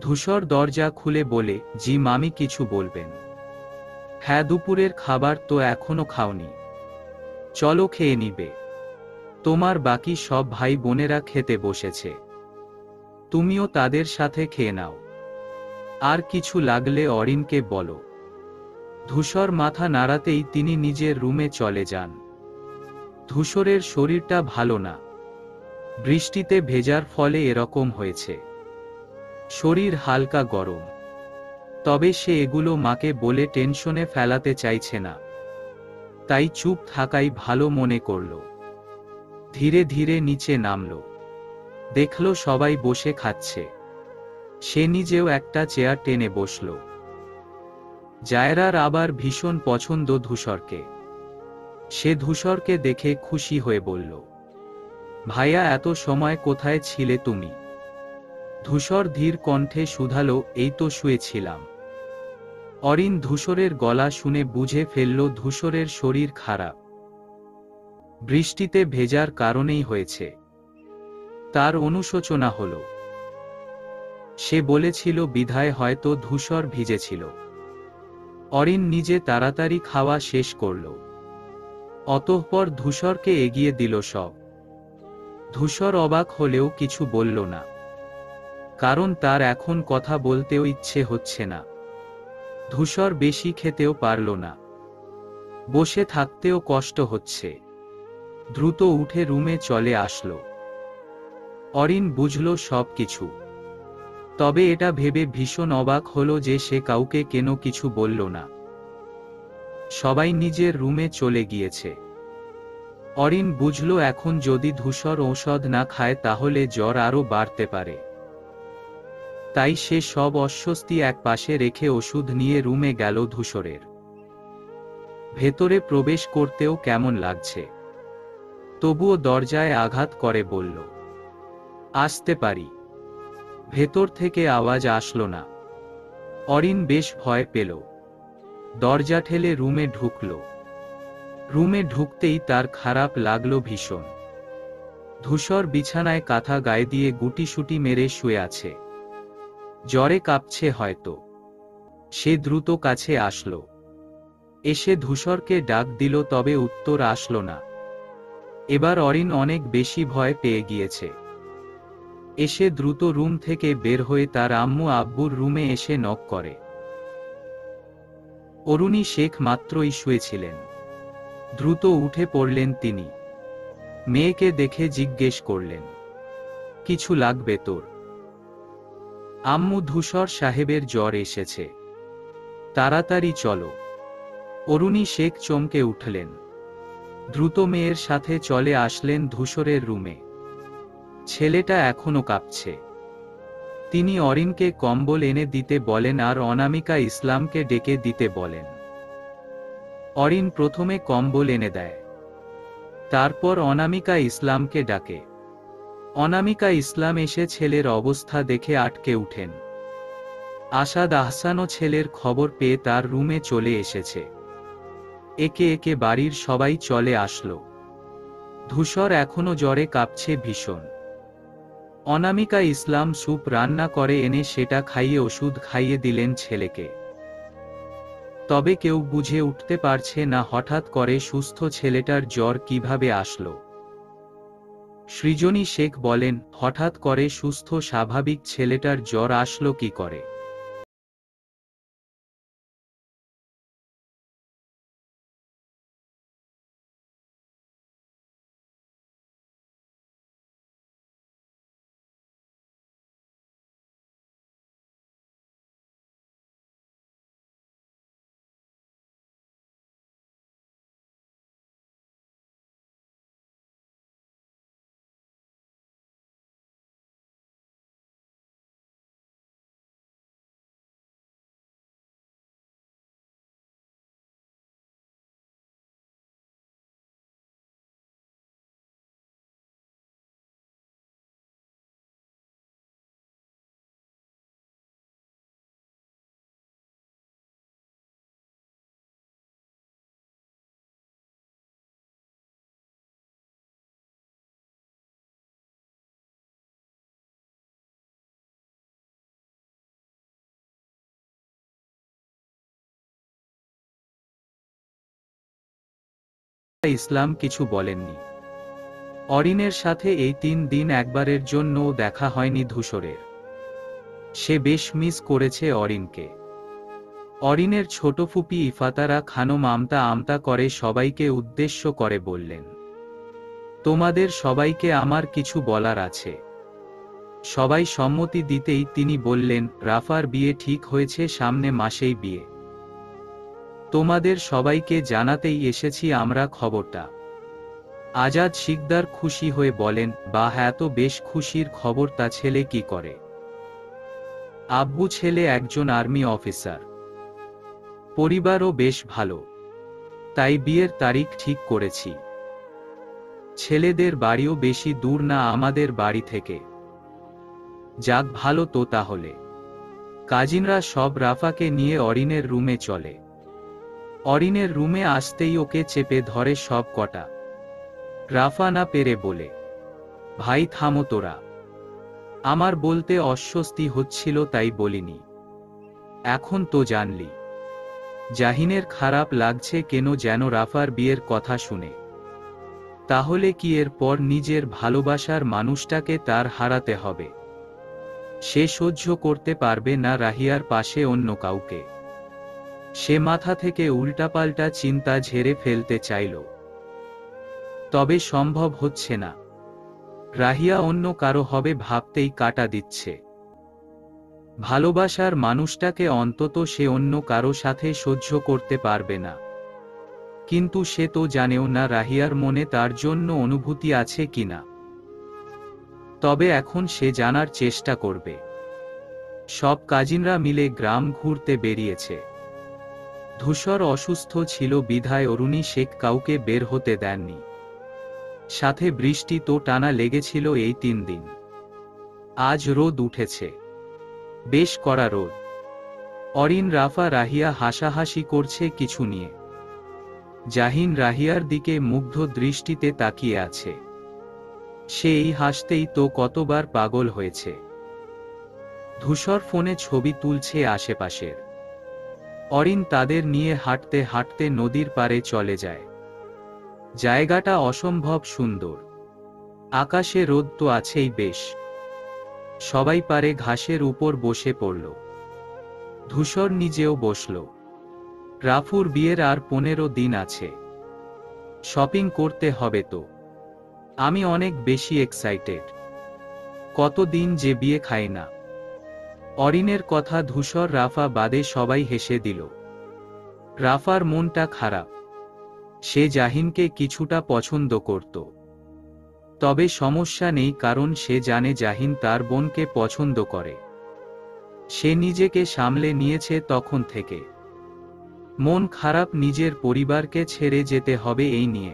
ধূসর দরজা খুলে বলে, জি মামি, কিছু বলবেন? হ্যাঁ, দুপুরের খাবার তো এখনো খাওনি। চলো খেয়ে নিবে। তোমার বাকি সব ভাই বোনেরা খেতে বসেছে। তুমিও তাদের সাথে খেয়ে নাও। আর কিছু লাগলে অরিনকে বলো। ধূসর মাথা নাড়াতেই তিনি নিজের রুমে চলে যান। ধূসরের শরীরটা ভালো না। বৃষ্টিতে ভেজার ফলে এরকম হয়েছে। শরীর হালকা গরম। তবে সে এগুলো মাকে বলে টেনশনে ফেলাতে চাইছে না। তাই চুপ থাকাই ভালো মনে করল। ধীরে ধীরে নিচে নামল। দেখল সবাই বসে খাচ্ছে। সে নিজেও একটা চেয়ার টেনে বসল। জায়রার আবার ভীষণ পছন্দ ধূসরকে। সে ধূসরকে দেখে খুশি হয়ে বলল, ভাইয়া এত সময় কোথায় ছিলে তুমি? ধূসর ধীর কণ্ঠে শুধালো, এই তো শুয়েছিলাম। অরিন ধূসরের গলা শুনে বুঝে ফেলল ধূসরের শরীর খারাপ। বৃষ্টিতে ভেজার কারণেই হয়েছে। তার অনুশোচনা হল। সে বলেছিল বিধায় হয়তো ধূসর ভিজেছিল। অরিন নিজে তাড়াতাড়ি খাওয়া শেষ করল। অতঃপর ধূসরকে এগিয়ে দিল সব। ধূসর অবাক হলেও কিছু বলল না। কারণ তার এখন কথা বলতেও ইচ্ছে হচ্ছে না। ধূসর বেশি খেতেও পারল না। বসে থাকতেও কষ্ট হচ্ছে। দ্রুত উঠে রুমে চলে আসলো। অরিন বুঝল সব কিছু। তবে এটা ভেবে ভীষণ অবাক হলো যে সে কাউকে কেন কিছু বলল না। সবাই নিজের রুমে চলে গিয়েছে। অরিন বুঝল এখন যদি ধূসর ঔষধ না খায় তাহলে জ্বর আরও বাড়তে পারে। তাই সে সব অস্বস্তি এক পাশে রেখে ওষুধ নিয়ে রুমে গেল ধূসরের। ভেতরে প্রবেশ করতেও কেমন লাগছে। তবুও দরজায় আঘাত করে বলল, আসতে পারি। ভেতর থেকে আওয়াজ আসলো না। অরিন বেশ ভয় পেল। দরজা ঠেলে রুমে ঢুকল। রুমে ঢুকতেই তার খারাপ লাগলো ভীষণ। ধূসর বিছানায় কাঁথা গায়ে দিয়ে গুটিসুটি মেরে শুয়ে আছে। জ্বরে কাঁপছে হয়তো। সে দ্রুত কাছে আসলো। এসে ধূসরকে ডাক দিল, তবে উত্তর আসলো না। এবার অরিন অনেক বেশি ভয় পেয়ে গিয়েছে। এসে দ্রুত রুম থেকে বের হয়ে তার আম্মু আব্বুর রুমে এসে নক করে। অরুণী শেখ মাত্রই শুয়েছিলেন। দ্রুত উঠে পড়লেন তিনি। মেয়েকে দেখে জিজ্ঞেস করলেন, কিছু লাগবে তোর? আম্মু, ধূসর সাহেবের জ্বর এসেছে, তাড়াতাড়ি চলো। অরুণী শেখ চমকে উঠলেন। দ্রুত মেয়ের সাথে চলে আসলেন ধূসরের রুমে। ছেলেটা এখনো কাঁপছে। তিনি অরিনকে কম্বল এনে দিতে বলেন আর অনামিকা ইসলামকে ডেকে দিতে বলেন। অরিন প্রথমে কম্বল এনে দেয়, তারপর অনামিকা ইসলামকে ডাকে। অনামিকা ইসলাম এসে ছেলের অবস্থা দেখে আটকে উঠেন। আসাদ আহসানও ছেলের খবর পেয়ে তার রুমে চলে এসেছে। একে একে বাড়ির সবাই চলে আসলো। ধূসর এখনো জ্বরে কাঁপছে ভীষণ। অনামিকা ইসলাম স্যুপ রান্না করে এনে সেটা খাইয়ে ওষুধ খাইয়ে দিলেন ছেলেকে। তবে কেউ বুঝে উঠতে পারছে না হঠাৎ করে সুস্থ ছেলেটার জ্বর কিভাবে আসলো। সৃজনী শেখ বলেন, হঠাৎ করে সুস্থ স্বাভাবিক ছেলেটার জ্বর আসলো কি করে? ইসলাম কিছু বলেননি। অরিনের সাথে এই 3 দিন একবারের জন্যও দেখা হয়নি ধূসরের। সে বেশ মিস করেছে অরিনকে। অরিনের ছোট ফুপি ইফাতারা খানম আমতা আমতা করে সবাইকে উদ্দেশ্য করে বললেন, তোমাদের সবাইকে আমার কিছু বলার আছে। সবাই সম্মতি দিতেই তিনি বললেন, রাফার বিয়ে ঠিক হয়েছে, সামনে মাসেই বিয়ে। তোমাদের সবাইকে জানাতেই এসেছি আমরা খবরটা। আজাদ শিকদার খুশি হয়ে বলেন, বাহ, এত বেশ খুশির খবর, তা ছেলে কি করে? আব্বু, ছেলে একজন আর্মি অফিসার। পরিবারও বেশ ভালো, তাই বিয়ের তারিখ ঠিক করেছি। ছেলেদের বাড়িও বেশি দূর না আমাদের বাড়ি থেকে। যাক, ভালো তো তাহলে। কাজিনরা সব রাফাকে নিয়ে অরিনের রুমে চলে। অরিনের রুমে আসতেই ওকে চেপে ধরে সব কটা। রাফা না পেরে বলে, ভাই থামো তোরা। আমার বলতে অস্বস্তি হচ্ছিল তাই বলিনি, এখন তো জানলি। জাহিনের খারাপ লাগছে কেন যেন রাফার বিয়ের কথা শুনে? তাহলে কি এরপর নিজের ভালোবাসার মানুষটাকে তার হারাতে হবে? সে সহ্য করতে পারবে না রাহিয়ার পাশে অন্য কাউকে। সে মাথা থেকে উল্টাপাল্টা চিন্তা ঝেড়ে ফেলতে চাইল, তবে সম্ভব হচ্ছে না। রাহিয়া অন্য কারো হবে ভাবতেই কাটা দিচ্ছে। ভালোবাসার মানুষটাকে অন্তত সে অন্য কারো সাথে সহ্য করতে পারবে না। কিন্তু সে তো জানেও না রাহিয়ার মনে তার জন্য অনুভূতি আছে কিনা। তবে এখন সে জানার চেষ্টা করবে। সব কাজিনরা মিলে গ্রাম ঘুরতে বেরিয়েছে। ধূসর অসুস্থ ছিল বিধায় অরুণী শেখ কাউকে বের হতে দেননি। সাথে বৃষ্টি তো টানা লেগেছিল এই 3 দিন। আজ রোদ উঠেছে, বেশ কড়া রোদ। অরিন রাফা রাহিয়া হাসাহাসি করছে কিছু নিয়ে। জাহিন রাহিয়ার দিকে মুগ্ধ দৃষ্টিতে তাকিয়ে আছে। সে এই হাসতেই তো কতবার পাগল হয়েছে। ধূসর ফোনে ছবি তুলছে আশেপাশের। অরিন তাদের নিয়ে হাঁটতে হাঁটতে নদীর পাড়ে চলে যায়। জায়গাটা অসম্ভব সুন্দর। আকাশে রোদ তো আছেই বেশ। সবাই পারে ঘাসের উপর বসে পড়ল। ধূসর নিজেও বসল। রাফুর বিয়ের আর 15 দিন আছে। শপিং করতে হবে তো। আমি অনেক বেশি এক্সাইটেড। কতদিন যে বিয়ে খাই না। অরিনের কথা ধূসর রাফা বাদে সবাই হেসে দিল। রাফার মনটা খারাপ। সে জাহিনকে কিছুটা পছন্দ করত। তবে সমস্যা নেই, কারণ সে জানে জাহিন তার বোনকে পছন্দ করে। সে নিজেকে সামলে নিয়েছে তখন থেকে। মন খারাপ নিজের পরিবারকে ছেড়ে যেতে হবে এই নিয়ে।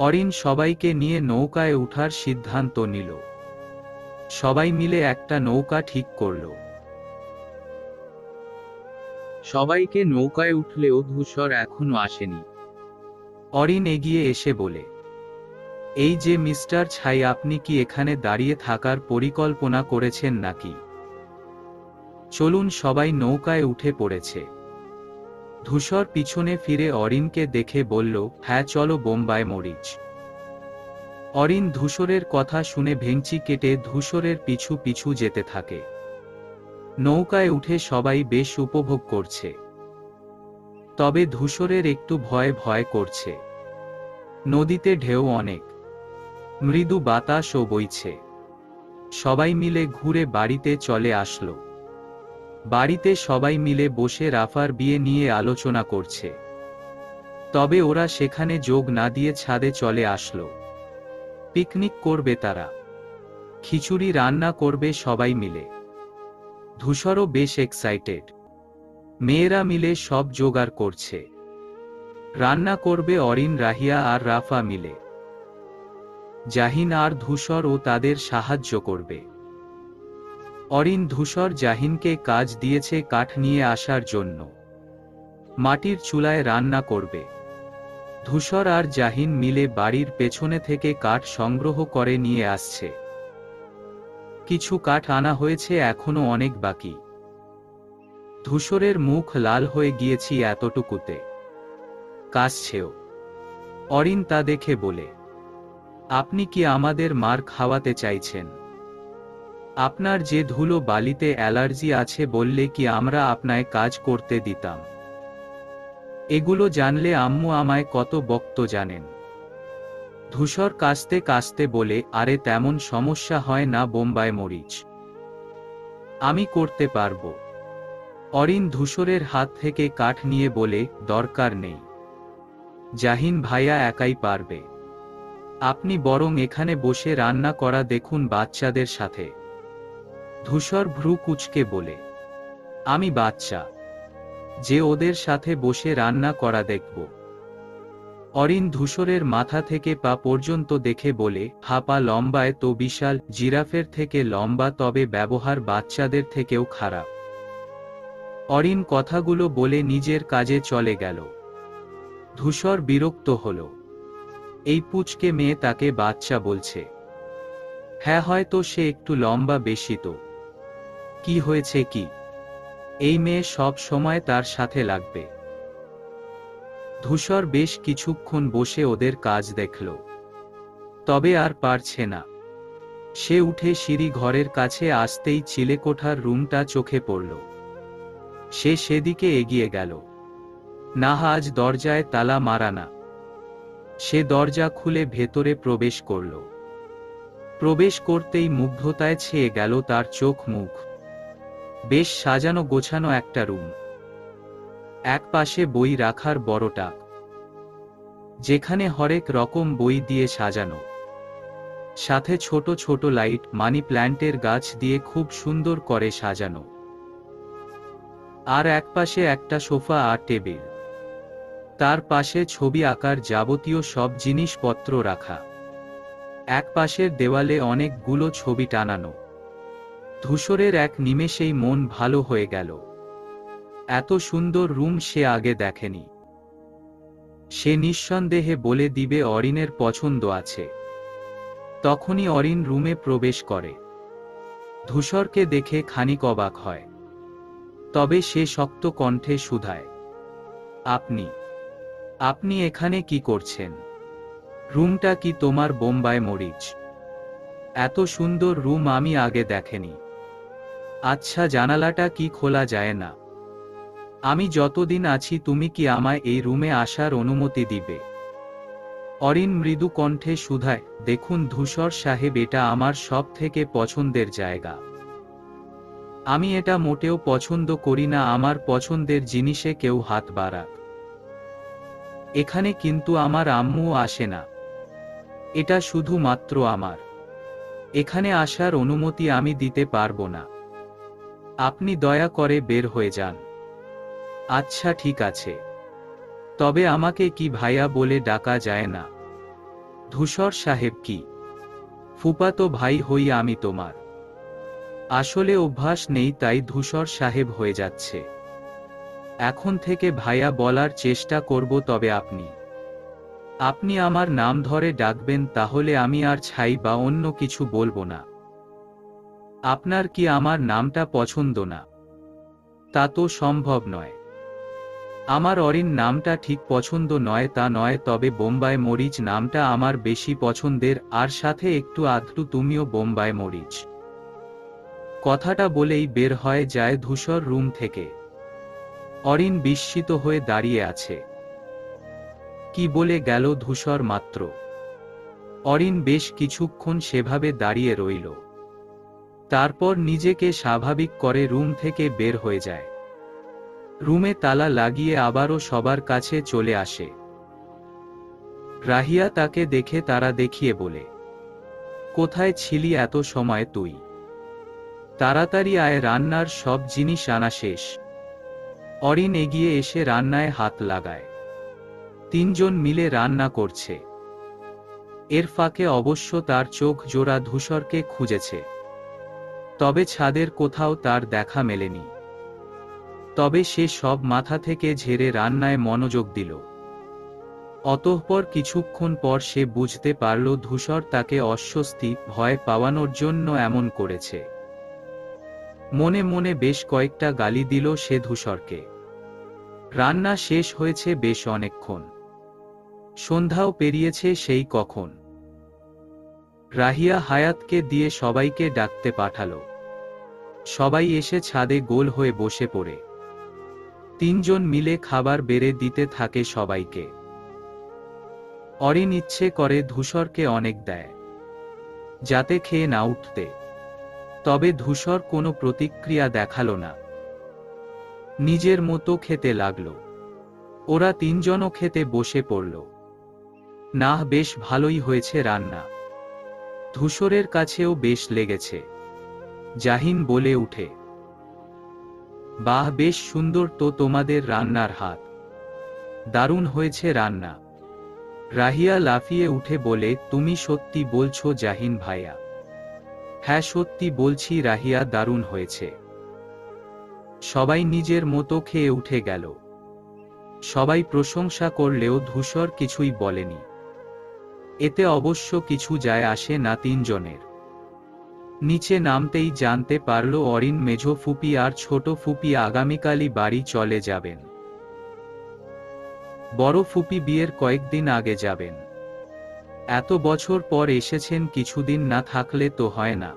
অরিন সবাইকে নিয়ে নৌকায় উঠার সিদ্ধান্ত নিল। সবাই মিলে একটা নৌকা ঠিক করল। সবাইকে নৌকায় উঠলেও ধূসর এখনো আসেনি। অরিন এগিয়ে এসে বলে, এই যে মিস্টার ছাই, আপনি কি এখানে দাঁড়িয়ে থাকার পরিকল্পনা করেছেন নাকি? চলুন। সবাই নৌকায় উঠে পড়েছে। ধূসর পিছনে ফিরে অরিনকে দেখে বলল, হ্যাঁ চলো বোম্বাই মরিচ। অরিন ধূসরের কথা শুনে ভেঙচি কেটে ধূসরের পিছু পিছু যেতে থাকে। নৌকায় উঠে সবাই বেশ উপভোগ করছে। তবে ধূসরের একটু ভয় ভয় করছে। নদীতে ঢেউ অনেক, মৃদু বাতাসও বইছে। সবাই মিলে ঘুরে বাড়িতে চলে আসলো। বাড়িতে সবাই মিলে বসে রাফার বিয়ে নিয়ে আলোচনা করছে। তবে ওরা সেখানে যোগ না দিয়ে ছাদে চলে আসলো। পিকনিক করবে তারা। খিচুড়ি রান্না করবে সবাই মিলে। ধূসরও বেশ এক্সাইটেড। মেয়েরা মিলে সব জোগাড় করছে। রান্না করবে অরিন, রাহিয়া আর রাফা মিলে। জাহিন আর ধূসর ও তাদের সাহায্য করবে। অরিন ধূসর জাহিনকে কাজ দিয়েছে কাঠ নিয়ে আসার জন্য। মাটির চুলায় রান্না করবে। ধূসর আর জাহিন মিলে বাড়ির পেছনে থেকে কাঠ সংগ্রহ করে নিয়ে আসছে। কিছু কাঠ আনা হয়েছে, এখনো অনেক বাকি। ধূসরের মুখ লাল হয়ে গিয়েছি এতটুকুতে। কাশছেও। অরিন তা দেখে বলে, আপনি কি আমাদের মার খাওয়াতে চাইছেন? আপনার যে ধুলো বালিতে অ্যালার্জি আছে, বললে কি আমরা আপনায় কাজ করতে দিতাম? এগুলো জানলে আম্মু আমায় কত বকতো জানেন। ধূসর কাশতে কাশতে বলে, আরে তেমন সমস্যা হয় না বোম্বাই মরিচ, আমি করতে পারবো। অরিন ধূসরের হাত থেকে কাঠ নিয়ে বলে, দরকার নেই, জাহিন ভাইয়া একাই পারবে। আপনি বরং এখানে বসে রান্না করা দেখুন বাচ্চাদের সাথে। ধূসর ভ্রু কুঁচকে বলে, আমি বাচ্চা যে ওদের সাথে বসে রান্না করা দেখব? অরিন ধূসরের মাথা থেকে পা পর্যন্ত দেখে বলে, পা লম্বায় তো বিশাল, জিরাফের থেকে লম্বা, তবে ব্যবহার বাচ্চাদের থেকেও খারাপ। অরিন কথাগুলো বলে নিজের কাজে চলে গেল। ধূসর বিরক্ত হল। এই পুচকে মেয়ে তাকে বাচ্চা বলছে। হ্যাঁ, হয়তো সে একটু লম্বা বেশি, তো কি হয়েছে কি? এই মেয়ে সব সময় তার সাথে লাগবে। ধূসর বেশ কিছুক্ষণ বসে ওদের কাজ দেখল। তবে আর পারছে না। সে উঠে সিঁড়ি ঘরের কাছে আসতেই চিলেকোঠার রুমটা চোখে পড়ল। সে সেদিকে এগিয়ে গেল। না, আজ দরজায় তালা মারা না। সে দরজা খুলে ভেতরে প্রবেশ করল। প্রবেশ করতেই মুগ্ধতায় ছেয়ে গেল তার চোখ মুখ। বেশ সাজানো গোছানো একটা রুম। এক পাশে বই রাখার বড় টাক, যেখানে হরেক রকম বই দিয়ে সাজানো। সাথে ছোট ছোট লাইট, মানি প্ল্যান্টের গাছ দিয়ে খুব সুন্দর করে সাজানো। আর একপাশে একটা সোফা আর টেবিল, তার পাশে ছবি আঁকার যাবতীয় সব জিনিসপত্র রাখা। এক পাশের দেওয়ালে অনেকগুলো ছবি টানানো। ধূসরের এক নিমেষেই মন ভালো হয়ে গেল। এত সুন্দর রুম সে আগে দেখেনি। সে নিঃসন্দেহে বলে দিবে অরিনের পছন্দ আছে। তখনই অরিন রুমে প্রবেশ করে। ধূসরকে দেখে খানিক অবাক হয়, তবে সে শক্ত কণ্ঠে শুধায়, আপনি আপনি এখানে কি করছেন? রুমটা কি তোমার বোম্বাই মরিচ? এত সুন্দর রুম আমি আগে দেখেনি। আচ্ছা, জানালাটা কি খোলা যায় না? আমি যতদিন আছি তুমি কি আমায় এই রুমে আসার অনুমতি দিবে? অরিন মৃদু কণ্ঠে শুধায়, দেখুন ধূসর সাহেব, এটা আমার সব থেকে পছন্দের জায়গা। আমি এটা মোটেও পছন্দ করি না আমার পছন্দের জিনিসে কেউ হাত বাড়াক। এখানে কিন্তু আমার আম্মুও আসে না। এটা শুধুমাত্র আমার। এখানে আসার অনুমতি আমি দিতে পারবো না। আপনি দয়া করে বের হয়ে যান। আচ্ছা ঠিক আছে, তবে আমাকে কি ভাইয়া বলে ডাকা যায় না? ধূসর সাহেব কি? ফুফাতো ভাই হই আমি তোমার। আসলে অভ্যাস নেই তাই ধূসর সাহেব হয়ে যাচ্ছে। এখন থেকে ভাইয়া বলার চেষ্টা করব। তবে আপনি আমার নাম ধরে ডাকবেন, তাহলে আমি আর ছাই বা অন্য কিছু বলবো না। আপনার কি আমার নামটা পছন্দ না? তা তো সম্ভব নয়। আমার অরিন নামটা ঠিক পছন্দ নয় তা নয়, তবে বোম্বাই মরিচ নামটা আমার বেশি পছন্দের, আর সাথে একটু আধটু তুমিও বোম্বাই মরিচ। কথাটা বলেই বের হয়ে যায় ধূসর রুম থেকে। অরিন বিস্মিত হয়ে দাঁড়িয়ে আছে। কি বলে গেল ধূসর মাত্র? অরিন বেশ কিছুক্ষণ সেভাবে দাঁড়িয়ে রইল। তারপর নিজেকে স্বাভাবিক করে রুম থেকে বের হয়ে যায়। রুমে তালা লাগিয়ে আবারও সবার কাছে চলে আসে। রাহিয়া তাকে দেখে তারা দেখিয়ে বলে, কোথায় ছিলি এত সময় তুই? তাড়াতাড়ি আয়, রান্নার সব জিনিস আনা শেষ। অরিন এগিয়ে এসে রান্নায় হাত লাগায়। তিনজন মিলে রান্না করছে। এর ফাঁকে অবশ্য তার চোখ জোড়া ধূসরকে খুঁজেছে, তবে ছাদের কোথাও তার দেখা মেলেনি। তবে সে সব মাথা থেকে ঝেড়ে রান্নায় মনোযোগ দিল। অতঃপর কিছুক্ষণ পর সে বুঝতে পারল ধূসর তাকে অস্বস্তি, ভয় পাওয়ানোর জন্য এমন করেছে। মনে মনে বেশ কয়েকটা গালি দিল সে ধূসরকে। রান্না শেষ হয়েছে বেশ অনেকক্ষণ। সন্ধ্যাও পেরিয়েছে সেই কখন। রাহিয়া হায়াতকে দিয়ে সবাইকে ডাকতে পাঠালো। সবাই এসে ছাদে গোল হয়ে বসে পড়ে। তিনজন মিলে খাবার বেড়ে দিতে থাকে সবাইকে। অরিন ইচ্ছে করে ধূসরকে অনেক দেয়, যাতে খেয়ে না উঠতে। তবে ধূসর কোনো প্রতিক্রিয়া দেখালো না। নিজের মতো খেতে লাগলো। ওরা তিনজনও খেতে বসে পড়ল। না, বেশ ভালোই হয়েছে রান্না। ধূসরের কাছেও বেশ লেগেছে। জাহিন বলে উঠে, বাহ, বেশ সুন্দর তো তোমাদের রান্নার হাত। দারুণ হয়েছে রান্না। রাহিয়া লাফিয়ে উঠে বলে, তুমি সত্যি বলছো জাহিন ভাইয়া? হ্যাঁ সত্যি বলছি রাহিয়া, দারুণ হয়েছে। সবাই নিজের মতো খেয়ে উঠে গেল। সবাই প্রশংসা করলেও ধূসর কিছুই বলেনি। এতে অবশ্য কিছু যায় আসে না তিনজনের। নিচে নামতেই জানতে পারল অরিন মেঝো ফুপি আর ছোট ফুপি আগামীকালই বাড়ি চলে যাবেন। বড় ফুপি বিয়ের কয়েকদিন আগে যাবেন। এত বছর পর এসেছেন, কিছুদিন না থাকলে তো হয় না।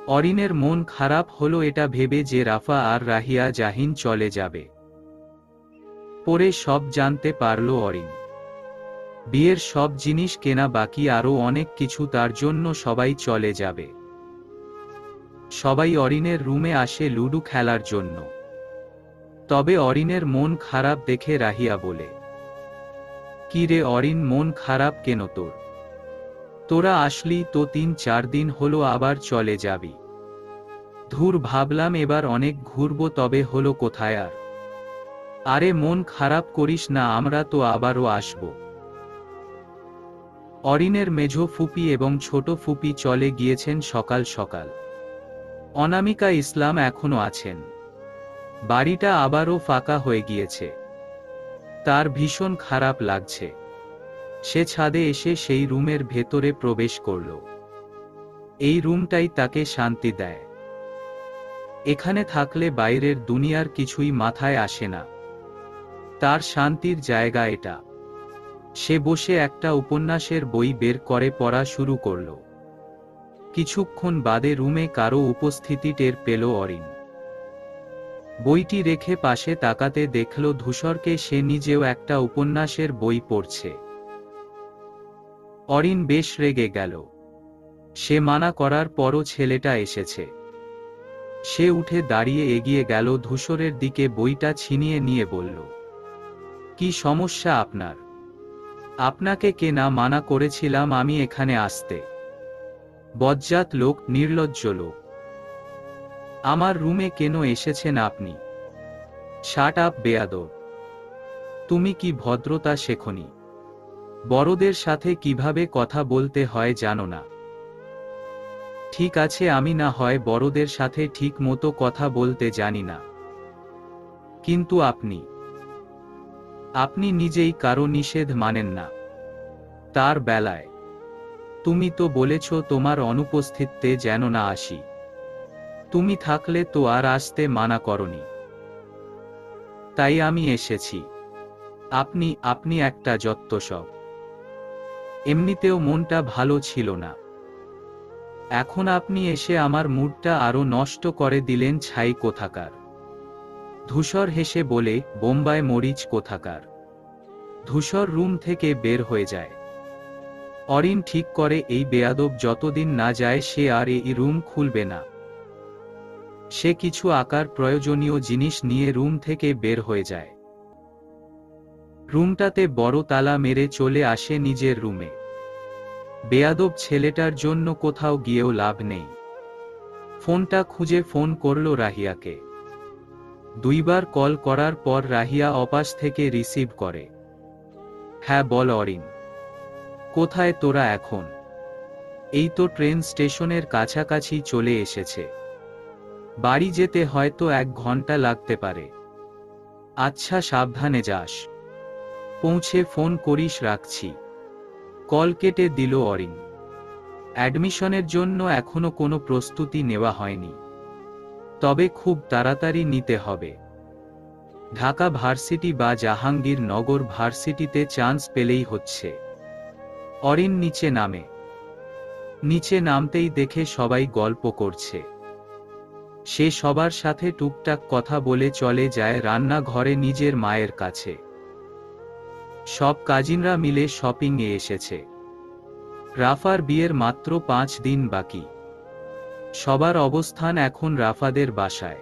অরিনের মন খারাপ হলো এটা ভেবে যে রাফা আর রাহিয়া জাহিন চলে যাবে। পরে সব জানতে পারল অরিন। বিয়ের সব জিনিস কেনা বাকি, আরও অনেক কিছু, তার জন্য সবাই চলে যাবে। সবাই অরিনের রুমে আসে লুডো খেলার জন্য। তবে অরিনের মন খারাপ দেখে রাহিয়া বলে, কি রে অরিন, মন খারাপ কেন তোর? তোরা আসলি তো 3-4 দিন হলো, আবার চলে যাবি? ধুর, ভাবলাম এবার অনেক ঘুরবো, তবে হলো কোথায় আর। আরে মন খারাপ করিস না, আমরা তো আবারও আসবো। অরিনের মেঝো ফুপি এবং ছোট ফুপি চলে গিয়েছেন সকাল সকাল। অনামিকা ইসলাম এখনো আছেন। বাড়িটা আবারও ফাঁকা হয়ে গিয়েছে। তার ভীষণ খারাপ লাগছে। সে ছাদে এসে সেই রুমের ভেতরে প্রবেশ করল। এই রুমটাই তাকে শান্তি দেয়। এখানে থাকলে বাইরের দুনিয়ার কিছুই মাথায় আসে না। তার শান্তির জায়গা এটা। সে বসে একটা উপন্যাসের বই বের করে পড়া শুরু করল। কিছুক্ষণ বাদে রুমে কারো উপস্থিতি টের পেল অরিন। বইটি রেখে পাশে তাকাতে দেখল ধূসরকে, সে নিজেও একটা উপন্যাসের বই পড়ছে। অরিন বেশ রেগে গেল। সে মানা করার পরও ছেলেটা এসেছে। সে উঠে দাঁড়িয়ে এগিয়ে গেল ধূসরের দিকে, বইটা ছিনিয়ে নিয়ে বলল, কি সমস্যা আপনার? আপনাকে কে না মানা করেছিলাম আমি এখানে আসতে? বজ্জাত লোক, নির্লজ্জ লোক। আমার রুমে কেন এসেছেন আপনি? শাট আপ বেয়াদব। তুমি কি ভদ্রতা শেখনি? বড়দের সাথে কিভাবে কথা বলতে হয় জানো না? ঠিক আছে, আমি না হয় বড়দের সাথে ঠিক মতো কথা বলতে জানি না, কিন্তু আপনি নিজেই কারো নিষেধ মানেন না। তার বেলায় তুমি তো বলেছ তোমার অনুপস্থিতিতে যেন না আসি। তুমি থাকলে তো আর আসতে মানা করনি, তাই আমি এসেছি। আপনি একটা যত্তসব। এমনিতেও মনটা ভালো ছিল না। এখন আপনি এসে আমার মুডটা আরো নষ্ট করে দিলেন, ছাই কোথাকার। ধূসর হেসে বলে, বোম্বাই মরিচ কোথাকার। ধূসর রুম থেকে বের হয়ে যায়। অরিন ঠিক করে এই বেয়াদব যতদিন না যায় সে আর এই রুম খুলবে না। সে কিছু আকার প্রয়োজনীয় জিনিস নিয়ে রুম থেকে বের হয়ে যায়। রুমটাতে বড় তালা মেরে চলে আসে নিজের রুমে। বেয়াদব ছেলেটার জন্য কোথাও গিয়েও লাভ নেই। ফোনটা খুঁজে ফোন করল রাহিয়াকে। দুইবার কল করার পর রাহিয়া অপাশ থেকে রিসিভ করে। হ্যাঁ বল অরিন, কোথায় তোরা এখন? এই তো ট্রেন স্টেশনের কাছাকাছি চলে এসেছে। বাড়ি যেতে হয়তো 1 ঘন্টা লাগতে পারে। আচ্ছা, সাবধানে যাস। পৌঁছে ফোন করিস, রাখছি। কল কেটে দিল অরিন। অ্যাডমিশনের জন্য এখনো কোনো প্রস্তুতি নেওয়া হয়নি, তবে খুব তাড়াতাড়ি নিতে হবে। ঢাকা ভার্সিটি বা জাহাঙ্গীরনগর ভার্সিটিতে চান্স পেলেই হচ্ছে। অরিন নিচে নামে। নিচে নামতেই দেখে সবাই গল্প করছে। সে সবার সাথে টুকটাক কথা বলে চলে যায় রান্নাঘরে নিজের মায়ের কাছে। সব কাজিনরা মিলে শপিংয়ে এসেছে। রাফার বিয়ের মাত্র 5 দিন বাকি। সবার অবস্থান এখন রাফাদের বাসায়।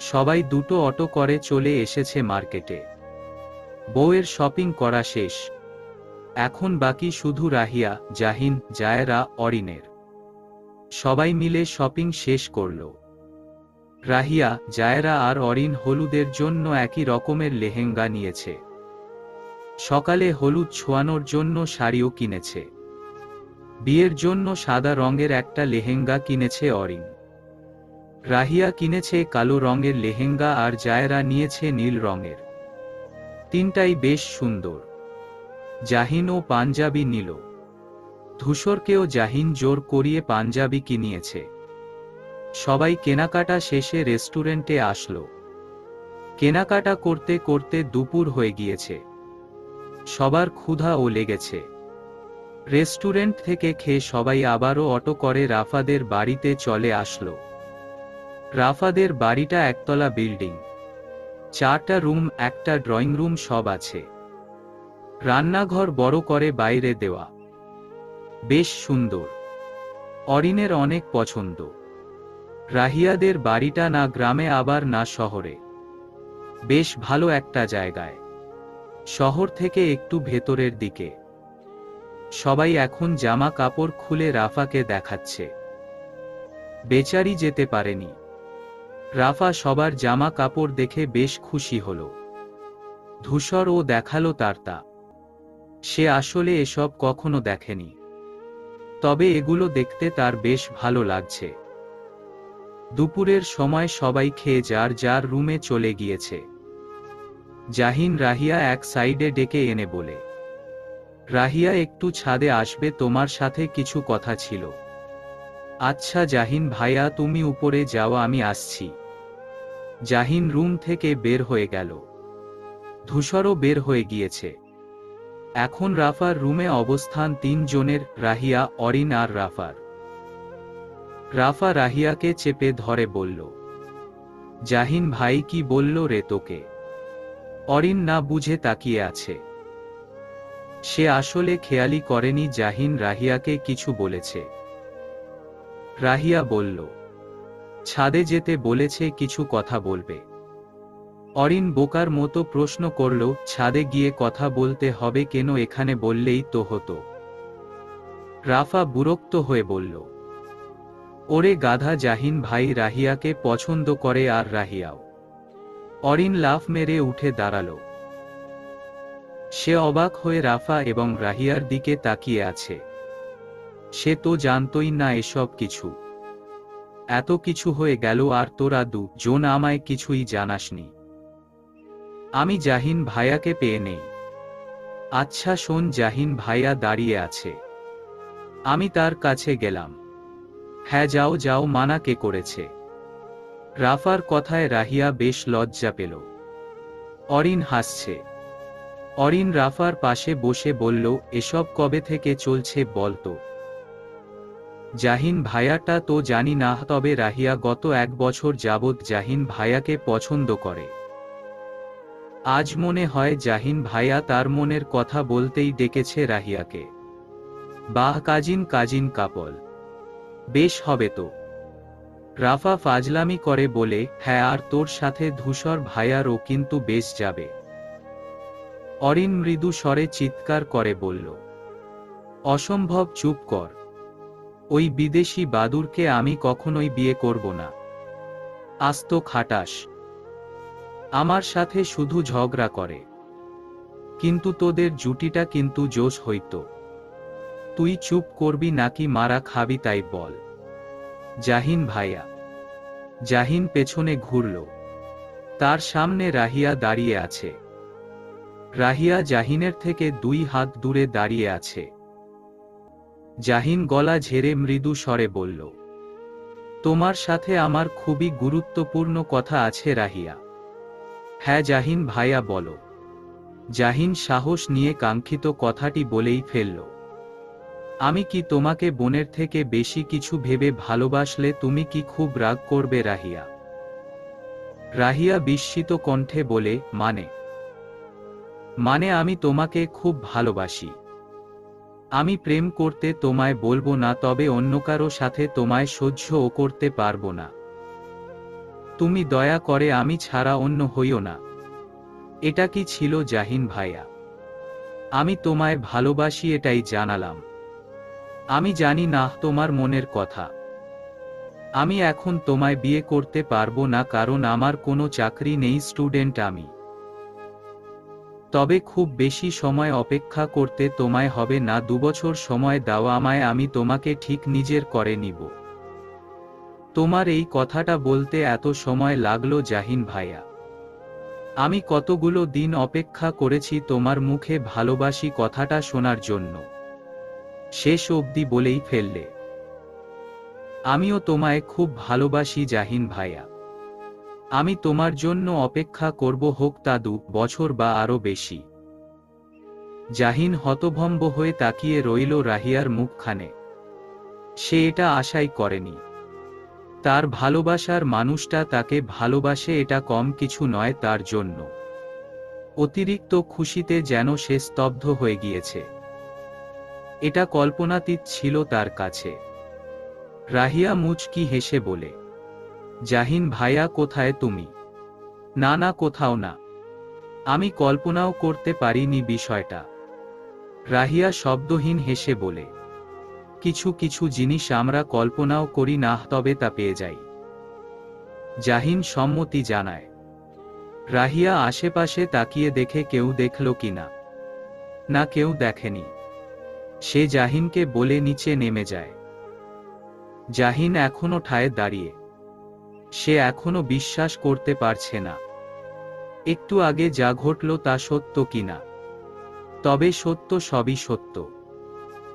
সবাই 2টো অটো করে চলে এসেছে মার্কেটে। বউয়ের শপিং করা শেষ। এখন বাকি শুধু রাহিয়া, জাহিন, জায়রা, অরিনের। সবাই মিলে শপিং শেষ করল। রাহিয়া, জায়রা আর অরিন হলুদের জন্য একই রকমের লেহেঙ্গা নিয়েছে। সকালে হলুদ ছোঁয়ানোর জন্য শাড়িও কিনেছে। বিয়ের জন্য সাদা রঙের একটা লেহেঙ্গা কিনেছে অরিন। রাহিয়া কিনেছে কালো রঙের লেহেঙ্গা আর জায়রা নিয়েছে নীল রঙের। তিনটাই বেশ সুন্দর। জাহিনও পাঞ্জাবি নিল। ধূসরকেও জাহিন জোর করিয়ে পাঞ্জাবি কিনিয়েছে। সবাই কেনাকাটা শেষে রেস্টুরেন্টে আসলো। কেনাকাটা করতে করতে দুপুর হয়ে গিয়েছে। সবার ক্ষুধাও লেগেছে। রেস্টুরেন্ট থেকে খেয়ে সবাই আবারও অটো করে রাফাদের বাড়িতে চলে আসলো। রাফাদের বাড়িটা একতলা বিল্ডিং। 4টা রুম, একটা ড্রয়িং রুম সব আছে। রান্নাঘর বড় করে বাইরে দেওয়া। বেশ সুন্দর। অরিনের অনেক পছন্দ। রাহিয়াদের বাড়িটা না গ্রামে আবার না শহরে। বেশ ভালো একটা জায়গায়। শহর থেকে একটু ভেতরের দিকে। সবাই এখন জামা কাপড় খুলে রাফাকে দেখাচ্ছে। বেচারি যেতে পারেনি। রাফা সবার জামা কাপড় দেখে বেশ খুশি হল। ধূসর ও দেখালো তার তা। সে আসলে এসব কখনো দেখেনি, তবে এগুলো দেখতে তার বেশ ভালো লাগছে। দুপুরের সময় সবাই খেয়ে যার যার রুমে চলে গিয়েছে। জাহিন রাহিয়া এক সাইডে ডেকে এনে বলে, রাহিয়া একটু ছাদে আসবে, তোমার সাথে কিছু কথা ছিল। আচ্ছা জাহিন ভাইয়া, তুমি উপরে যাও, আমি আসছি। জাহিন রুম থেকে বের হয়ে গেল। ধূসরও বের হয়ে গিয়েছে। এখন রাফার রুমে অবস্থান 3 জনের, রাহিয়া, অরিন আর রাফার। রাফা রাহিয়াকে চেপে ধরে বলল, জাহিন ভাই কি বলল রে তোকে? অরিন না বুঝে তাকিয়ে আছে। সে আসলে খেয়ালই করেনি জাহিন রাহিয়াকে কিছু বলেছে। রাহিয়া বলল, ছাদে যেতে বলেছে, কিছু কথা বলবে। অরিন বোকার মতো প্রশ্ন করল, ছাদে গিয়ে কথা বলতে হবে কেন? এখানে বললেই তো হতো। রাফা বিরক্ত হয়ে বলল, ওরে গাধা, জাহিন ভাই রাহিয়াকে পছন্দ করে আর রাহিয়াও। অরিন লাফ মেরে উঠে দাঁড়াল। সে অবাক হয়ে রাফা এবং রাহিয়ার দিকে তাকিয়ে আছে। সে তো জানতই না এসব কিছু। এত কিছু হয়ে গেল আর তোরা 2 জন আমায় কিছুই জানাসনি। আমি জাহিন ভাইয়াকে পেয়ে নেই। আচ্ছা শোন, জাহিন ভাইয়া দাঁড়িয়ে আছে, আমি তার কাছে গেলাম। হ্যাঁ যাও যাও, মানা কে করেছে? রাফার কথায় রাহিয়া বেশ লজ্জা পেল। অরিন হাসছে। অরিন রাফার পাশে বসে বলল, এসব কবে থেকে চলছে বলতো? জাহিন ভাইয়াটা তো জানি না, তবে রাহিয়া গত 1 বছর যাবৎ জাহিন ভাইয়াকে পছন্দ করে। আজ মনে হয় জাহিন ভাইয়া তার মনের কথা বলতেই ডেকেছে রাহিয়াকে। বাহ, কাজিন কাজিন কাপল, বেশ হবে তো। রাফা ফাজলামি করে বলে, হ্যাঁ, আর তোর সাথে ধূসর ভাইয়ারও কিন্তু বেশ যাবে। অরিন মৃদু স্বরে চিৎকার করে বলল, অসম্ভব, চুপ কর। ওই বিদেশি বাদুরকে আমি কখনোই বিয়ে করব না। আস্ত খাটাস, আমার সাথে শুধু ঝগড়া করে। কিন্তু তোদের জুটিটা কিন্তু জোশ হইতো। তুই চুপ করবি নাকি মারা খাবি তাই বল। জাহিন ভাইয়া। জাহিন পেছনে ঘুরল। তার সামনে রাহিয়া দাঁড়িয়ে আছে। রাহিয়া জাহিনের থেকে 2 হাত দূরে দাঁড়িয়ে আছে। জাহিন গলা ঝেড়ে মৃদু স্বরে বলল, তোমার সাথে আমার খুবই গুরুত্বপূর্ণ কথা আছে রাহিয়া। হ্যাঁ জাহিন ভাইয়া বলো। জাহিন সাহস নিয়ে কাঙ্ক্ষিত কথাটি বলেই ফেলল, আমি কি তোমাকে বোনের থেকে বেশি কিছু ভেবে ভালোবাসলে তুমি কি খুব রাগ করবে রাহিয়া? রাহিয়া বিস্মিত কণ্ঠে বলে, মানে আমি তোমাকে খুব ভালোবাসি। আমি প্রেম করতে তোমায় বলবো না, তবে অন্য কারো সাথে তোমায় সহ্যও করতে পারবো না। তুমি দয়া করে আমি ছাড়া অন্য হইও না। এটা কি ছিল জাহিন ভাইয়া? আমি তোমায় ভালোবাসি এটাই জানালাম। আমি জানি না তোমার মনের কথা। আমি এখন তোমায় বিয়ে করতে পারবো না, কারণ আমার কোনো চাকরি নেই, স্টুডেন্ট আমি। তবে খুব বেশি সময় অপেক্ষা করতে তোমায় হবে না, 2 বছর সময় দাও আমায়, আমি তোমাকে ঠিক নিজের করে নিব। তোমার এই কথাটা বলতে এত সময় লাগলো জাহিন ভাইয়া? আমি কতগুলো দিন অপেক্ষা করেছি তোমার মুখে ভালোবাসি কথাটা শোনার জন্য। শেষ অবধি বলেই ফেললে। আমিও তোমায় খুব ভালোবাসি জাহিন ভাইয়া। আমি তোমার জন্য অপেক্ষা করব, হোক তা 2 বছর বা আরো বেশি। জাহিন হতভম্ব হয়ে তাকিয়ে রইল রাহিয়ার মুখখানে। সে এটা আশাই করেনি। তার ভালোবাসার মানুষটা তাকে ভালোবাসে, এটা কম কিছু নয় তার জন্য। অতিরিক্ত খুশিতে যেন সে স্তব্ধ হয়ে গিয়েছে। এটা কল্পনাতীত ছিল তার কাছে। রাহিয়া মুচকি হেসে বলে, জাহিন ভাইয়া কোথায় তুমি? না না, কোথাও না। আমি কল্পনাও করতে পারিনি বিষয়টা। রাহিয়া শব্দহীন হেসে বলে, কিছু কিছু জিনিস আমরা কল্পনাও করি না, তবে তা পেয়ে যাই। জাহিন সম্মতি জানায়। রাহিয়া আশেপাশে তাকিয়ে দেখে কেউ দেখল কিনা। না, কেউ দেখেনি। সে জাহিনকে বলে নিচে নেমে যায়। জাহিন এখনো ঠায় দাঁড়িয়ে। সে এখনো বিশ্বাস করতে পারছে না একটু আগে যা ঘটল তা সত্য কিনা। তবে সত্য, সবই সত্য।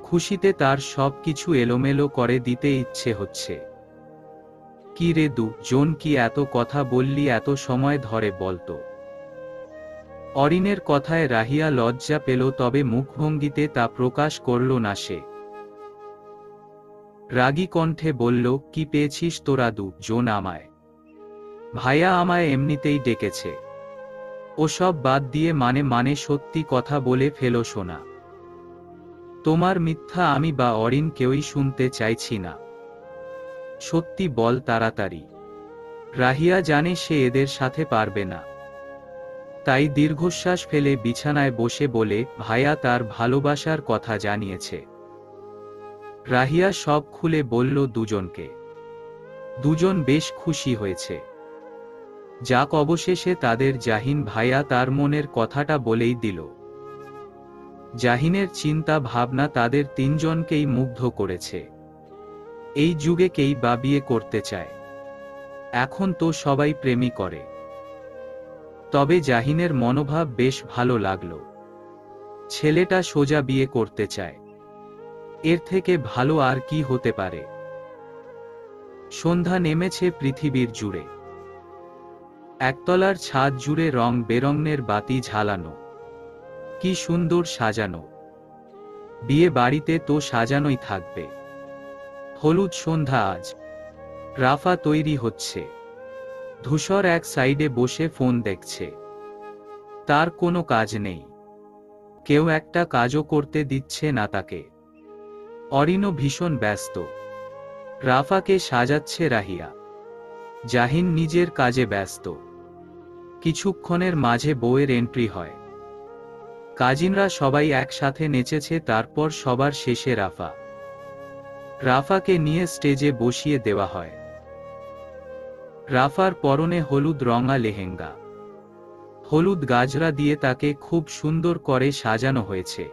খুশিতে তার সব কিছু এলোমেলো করে দিতে ইচ্ছে হচ্ছে। কি রে দুজন, কি এত কথা বললি এত সময় ধরে বলতো? অরিনের কথায় রাহিয়া লজ্জা পেল, তবে মুখভঙ্গিতে তা প্রকাশ করল না সে। রাগী কণ্ঠে বলল, কি পেয়েছিস তোরা দুজন আমায়? ভাইয়া আমায় এমনিতেই ডেকেছে। ওসব বাদ দিয়ে মানে সত্যি কথা বলে ফেলো সোনা। তোমার মিথ্যা আমি বা অরিন কেউই শুনতে চাইছি না। সত্যি বল তাড়াতাড়ি। রাহিয়া জানে সে এদের সাথে পারবে না, তাই দীর্ঘশ্বাস ফেলে বিছানায় বসে বলে, ভাইয়া তার ভালোবাসার কথা জানিয়েছে। রাহিয়া সব খুলে বলল দুজনকে। দুজন বেশ খুশি হয়েছে। যাক, অবশেষে তাদের জাহিন ভাইয়া তার মনের কথাটা বলেই দিল। জাহিনের চিন্তা ভাবনা তাদের তিনজনকেই মুগ্ধ করেছে। এই যুগে কেই বা বিয়ে করতে চায়? এখন তো সবাই প্রেমই করে। তবে জাহিনের মনোভাব বেশ ভালো লাগলো। ছেলেটা সোজা বিয়ে করতে চায়। এর থেকে ভালো আর কি হতে পারে? সন্ধ্যা নেমেছে পৃথিবীর জুড়ে। একতলার ছাদ জুড়ে রং বেরঙের বাতি ঝালানো। কি সুন্দর সাজানো। বিয়ে বাড়িতে তো সাজানোই থাকবে। হলুদ সন্ধ্যা আজ। রাফা তৈরি হচ্ছে। ধূসর এক সাইডে বসে ফোন দেখছে। তার কোনো কাজ নেই। কেউ একটা কাজও করতে দিচ্ছে না তাকে। অরিনও ভীষণ ব্যস্ত। রাফাকে সাজাচ্ছে রাহিয়া। জাহিন নিজের কাজে ব্যস্ত। কিছুক্ষণের মাঝে বউয়ের এন্ট্রি হয়। কাজিনরা সবাই একসাথে নেচেছে, তারপর সবার শেষে রাফাকে নিয়ে স্টেজে বসিয়ে দেওয়া হয়। রাফার পরনে হলুদ রঙা লেহেঙ্গা। হলুদ গাজরা দিয়ে তাকে খুব সুন্দর করে সাজানো হয়েছে।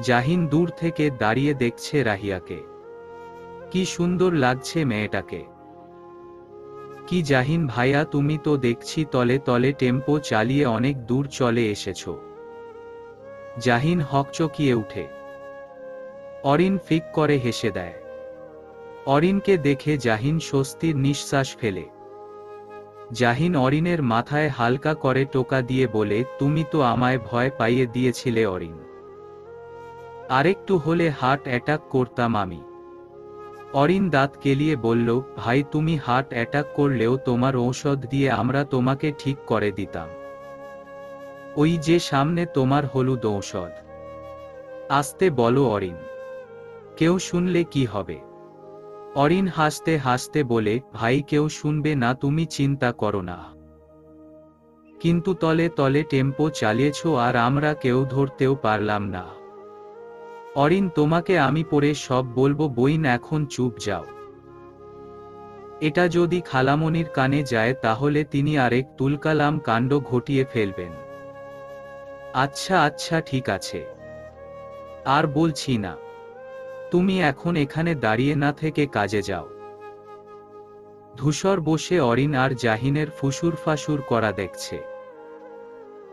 জাহিন দূর থেকে দাঁড়িয়ে দেখছে রাহিয়াকে। কি সুন্দর লাগছে মেয়েটাকে। কি জাহিন ভাইয়া, তুমি তো দেখছি তলে তলে টেম্পো চালিয়ে অনেক দূর চলে এসেছ। জাহিন হকচকিয়ে উঠে। অরিন ফিক করে হেসে দেয়। অরিনকে দেখে জাহিন স্বস্তির নিঃশ্বাস ফেলে। জাহিন অরিনের মাথায় হালকা করে টোকা দিয়ে বলে, তুমি তো আমায় ভয় পাইয়ে দিয়েছিলে অরিন। আরেকটু হলে হার্ট অ্যাটাক করতাম আমি। অরিন দাঁত কেলিয়ে বলল, ভাই তুমি হার্ট অ্যাটাক করলেও তোমার ঔষধ দিয়ে আমরা তোমাকে ঠিক করে দিতাম। ওই যে সামনে তোমার হলুদ ঔষধ। আস্তে বলো অরিন, কেউ শুনলে কি হবে? অরিন হাসতে হাসতে বলে, ভাই কেউ শুনবে না, তুমি চিন্তা করো না। কিন্তু তলে তলে টেম্পো চালিয়েছ আর আমরা কেউ ধরতেও পারলাম না। অরিন তোমাকে আমি পরে সব বলবো, বইন এখন চুপ যাও। এটা যদি খালামণির কানে যায় তাহলে তিনি আরেক তুলকালাম কাণ্ড ঘটিয়ে ফেলবেন। আচ্ছা আচ্ছা ঠিক আছে, আর বলছি না। তুমি এখন এখানে দাঁড়িয়ে না থেকে কাজে যাও। ধূসর বসে অরিন আর জাহিনের ফুসুর ফাসুর করা দেখছে।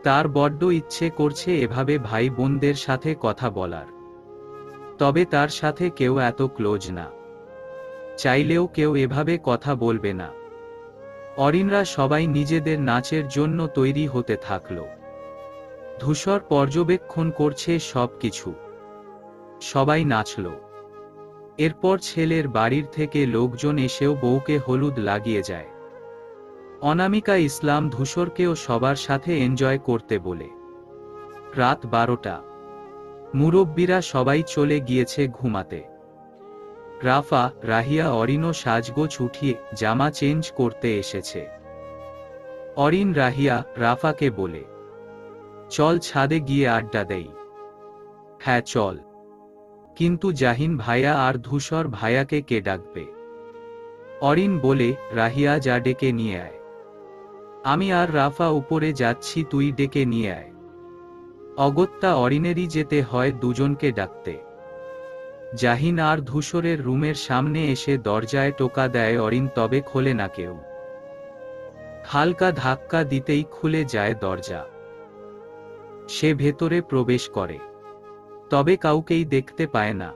তার বড্ড ইচ্ছে করছে এভাবে ভাই বোনদের সাথে কথা বলার। তবে তার সাথে কেউ এত ক্লোজ না। চাইলেও কেউ এভাবে কথা বলবে না। অরিনরা সবাই নিজেদের নাচের জন্য তৈরি হতে থাকল। ধূসর পর্যবেক্ষণ করছে সবকিছু। সবাই নাচল। এরপর ছেলের বাড়ির থেকে লোকজন এসেও বউকে হলুদ লাগিয়ে যায়। অনামিকা ইসলাম ধূসরকেও সবার সাথে এনজয় করতে বলে। রাত 12টা। মুরব্বীরা সবাই চলে গিয়েছে ঘুমাতে। রাফা, রাহিয়া অরিনও সাজগোজ উঠিয়ে জামা চেঞ্জ করতে এসেছে। অরিন রাহিয়া রাফাকে বলে, চল ছাদে গিয়ে আড্ডা দেই। হ্যাঁ চল। কিন্তু জাহিন ভাইয়া আর ধূসর ভাইয়াকে কে ডাকবে? অরিন বলে, রাহিয়া যা, ডেকে নিয়ে আয়। আমি আর রাফা উপরে যাচ্ছি, তুই ডেকে নিয়ে আয়। অগত্যা অরিনেরই যেতে হয় দুজনকে ডাকতে। জাহিন আর ধূসরের রুমের সামনে এসে দরজায় টোকা দেয় অরিন, তবে খোলে না কেউ। হালকা ধাক্কা দিতেই খুলে যায় দরজা। সে ভেতরে প্রবেশ করে, তবে কাউকেই দেখতে পায় না।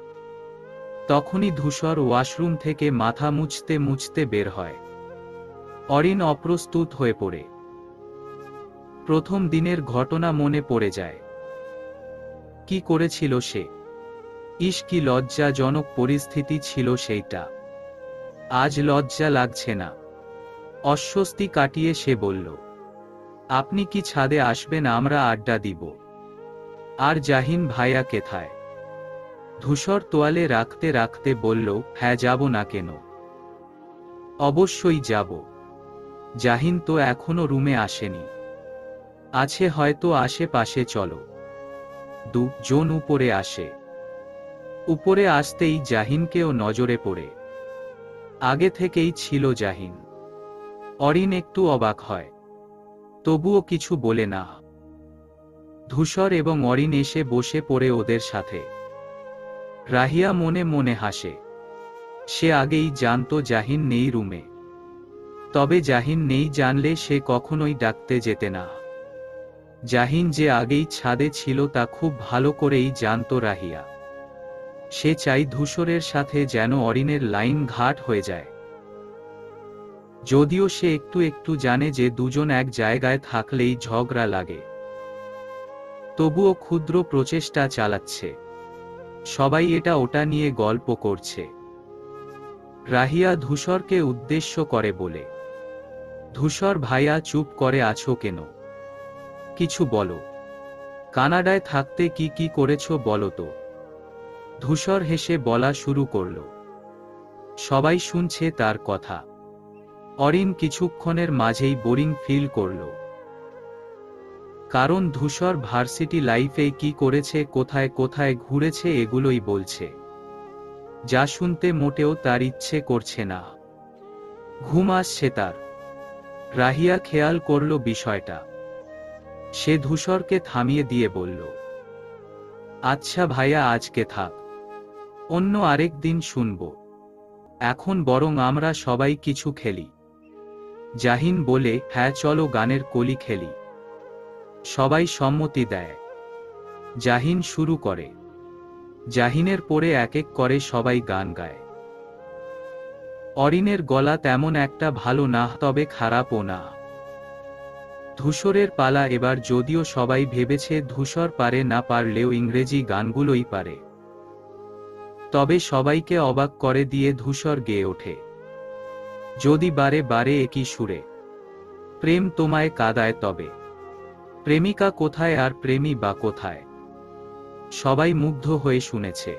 তখনই ধূসর ওয়াশরুম থেকে মাথা মুছতে মুছতে বের হয়। অরিন অপ্রস্তুত হয়ে পড়ে। প্রথম দিনের ঘটনা মনে পড়ে যায়। কি করেছিল সে? ইস, কি লজ্জাজনক পরিস্থিতি ছিল সেইটা। আজ লজ্জা লাগছে না। অস্বস্তি কাটিয়ে সে বলল, আপনি কি ছাদে আসবেন, আমরা আড্ডা দিব। আর জাহিন ভাইয়া কেথায়? ধূসর তোয়ালে রাখতে রাখতে বলল, হ্যাঁ, যাব না কেন? অবশ্যই যাব। জাহিন তো এখনো রুমে আসেনি। আছে হয়তো আশেপাশে, চলো। দুজন উপরে আসে। উপরে আসতেই জাহিনকেও নজরে পড়ে। আগে থেকেই ছিল জাহিন। অরিন একটু অবাক হয়, তবুও কিছু বলে না। ধূসর এবং অরিন এসে বসে পড়ে ওদের সাথে। রাহিয়া মনে মনে হাসে। সে আগেই জানতো জাহিন নেই রুমে। তবে জাহিন নেই জানলে সে কখনোই ডাকতে যেতে না। জাহিন যে আগেই ছাদে ছিল তা খুব ভালো করেই জানতো রাহিয়া। সে চাই ধূসরের সাথে যেন অরিনের লাইন ঘাট হয়ে যায়। যদিও সে একটু একটু জানে যে দুজন এক জায়গায় থাকলেই ঝগড়া লাগে, তবুও ক্ষুদ্র প্রচেষ্টা চালাচ্ছে। সবাই এটা ওটা নিয়ে গল্প করছে। রাহিয়া ধূসরকে উদ্দেশ্য করে বলে, ধূসর ভাইয়া, চুপ করে আছো কেন? কিছু বলো। কানাডায় থাকতে কি কি করেছো বলো তো। ধূসর হেসে বলা শুরু করল। সবাই শুনছে তার কথা। অরিন কিছুক্ষণের মাঝেই বোরিং ফিল করল। কারণ ধূসর ভার্সিটি লাইফে কি করেছে, কোথায় কোথায় ঘুরেছে, এগুলোই বলছে। যা শুনতে মোটেও তার ইচ্ছে করছে না। ঘুম আসছে তার। রাহিয়া খেয়াল করল বিষয়টা। সে ধূসরকে থামিয়ে দিয়ে বলল, আচ্ছা ভাইয়া, আজকে থাক, অন্য আরেক দিন শুনব। এখন বরং আমরা সবাই কিছু খেলি। জাহিন বলে, হ্যাঁ চলো, গানের কলি খেলি। সবাই সম্মতি দেয়। জাহিন শুরু করে। জাহিনের পরে এক এক করে সবাই গান গায়। অরিনের গলা তেমন একটা ভালো না, তবে খারাপও না। ধূসরের পালা এবার, যদিও সবাই ভেবেছে ধূসর পারে, না পারলেও ইংরেজি গানগুলোই পারে। তবে সবাইকে অবাক করে দিয়ে ধূসর গেয়ে ওঠে, যদি বারে বারে একই সুরে। প্রেম তোমায় কাঁদায় তবে, প্রেমিকা কোথায় আর প্রেমী বা কোথায়? সবাই মুগ্ধ হয়ে শুনেছে।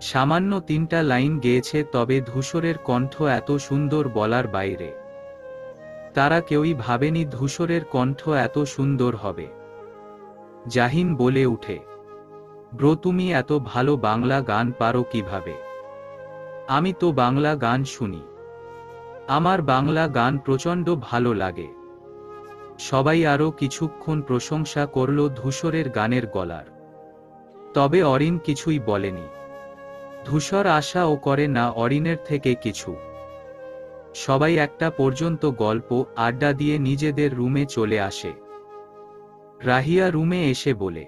সামান্য 3টা লাইন গেয়েছে, তবে ধূসরের কণ্ঠ এত সুন্দর বলার বাইরে। তারা কেউই ভাবেনি ধূসরের কণ্ঠ এত সুন্দর হবে। জাহিন বলে উঠে, ব্রো, তুমি এত ভালো বাংলা গান পারো কিভাবে? আমি তো বাংলা গান শুনি, আমার বাংলা গান প্রচণ্ড ভালো লাগে। সবাই আরও কিছুক্ষণ প্রশংসা করল ধূসরের গানের গলার। তবে অরিন কিছুই বলেনি। ধূসর আশাও করে না অরিনের থেকে কিছু। সবাই একটা পর্যন্ত গল্প আড্ডা দিয়ে নিজেদের রুমে চলে আসে। রাহিয়া রুমে এসে বলে,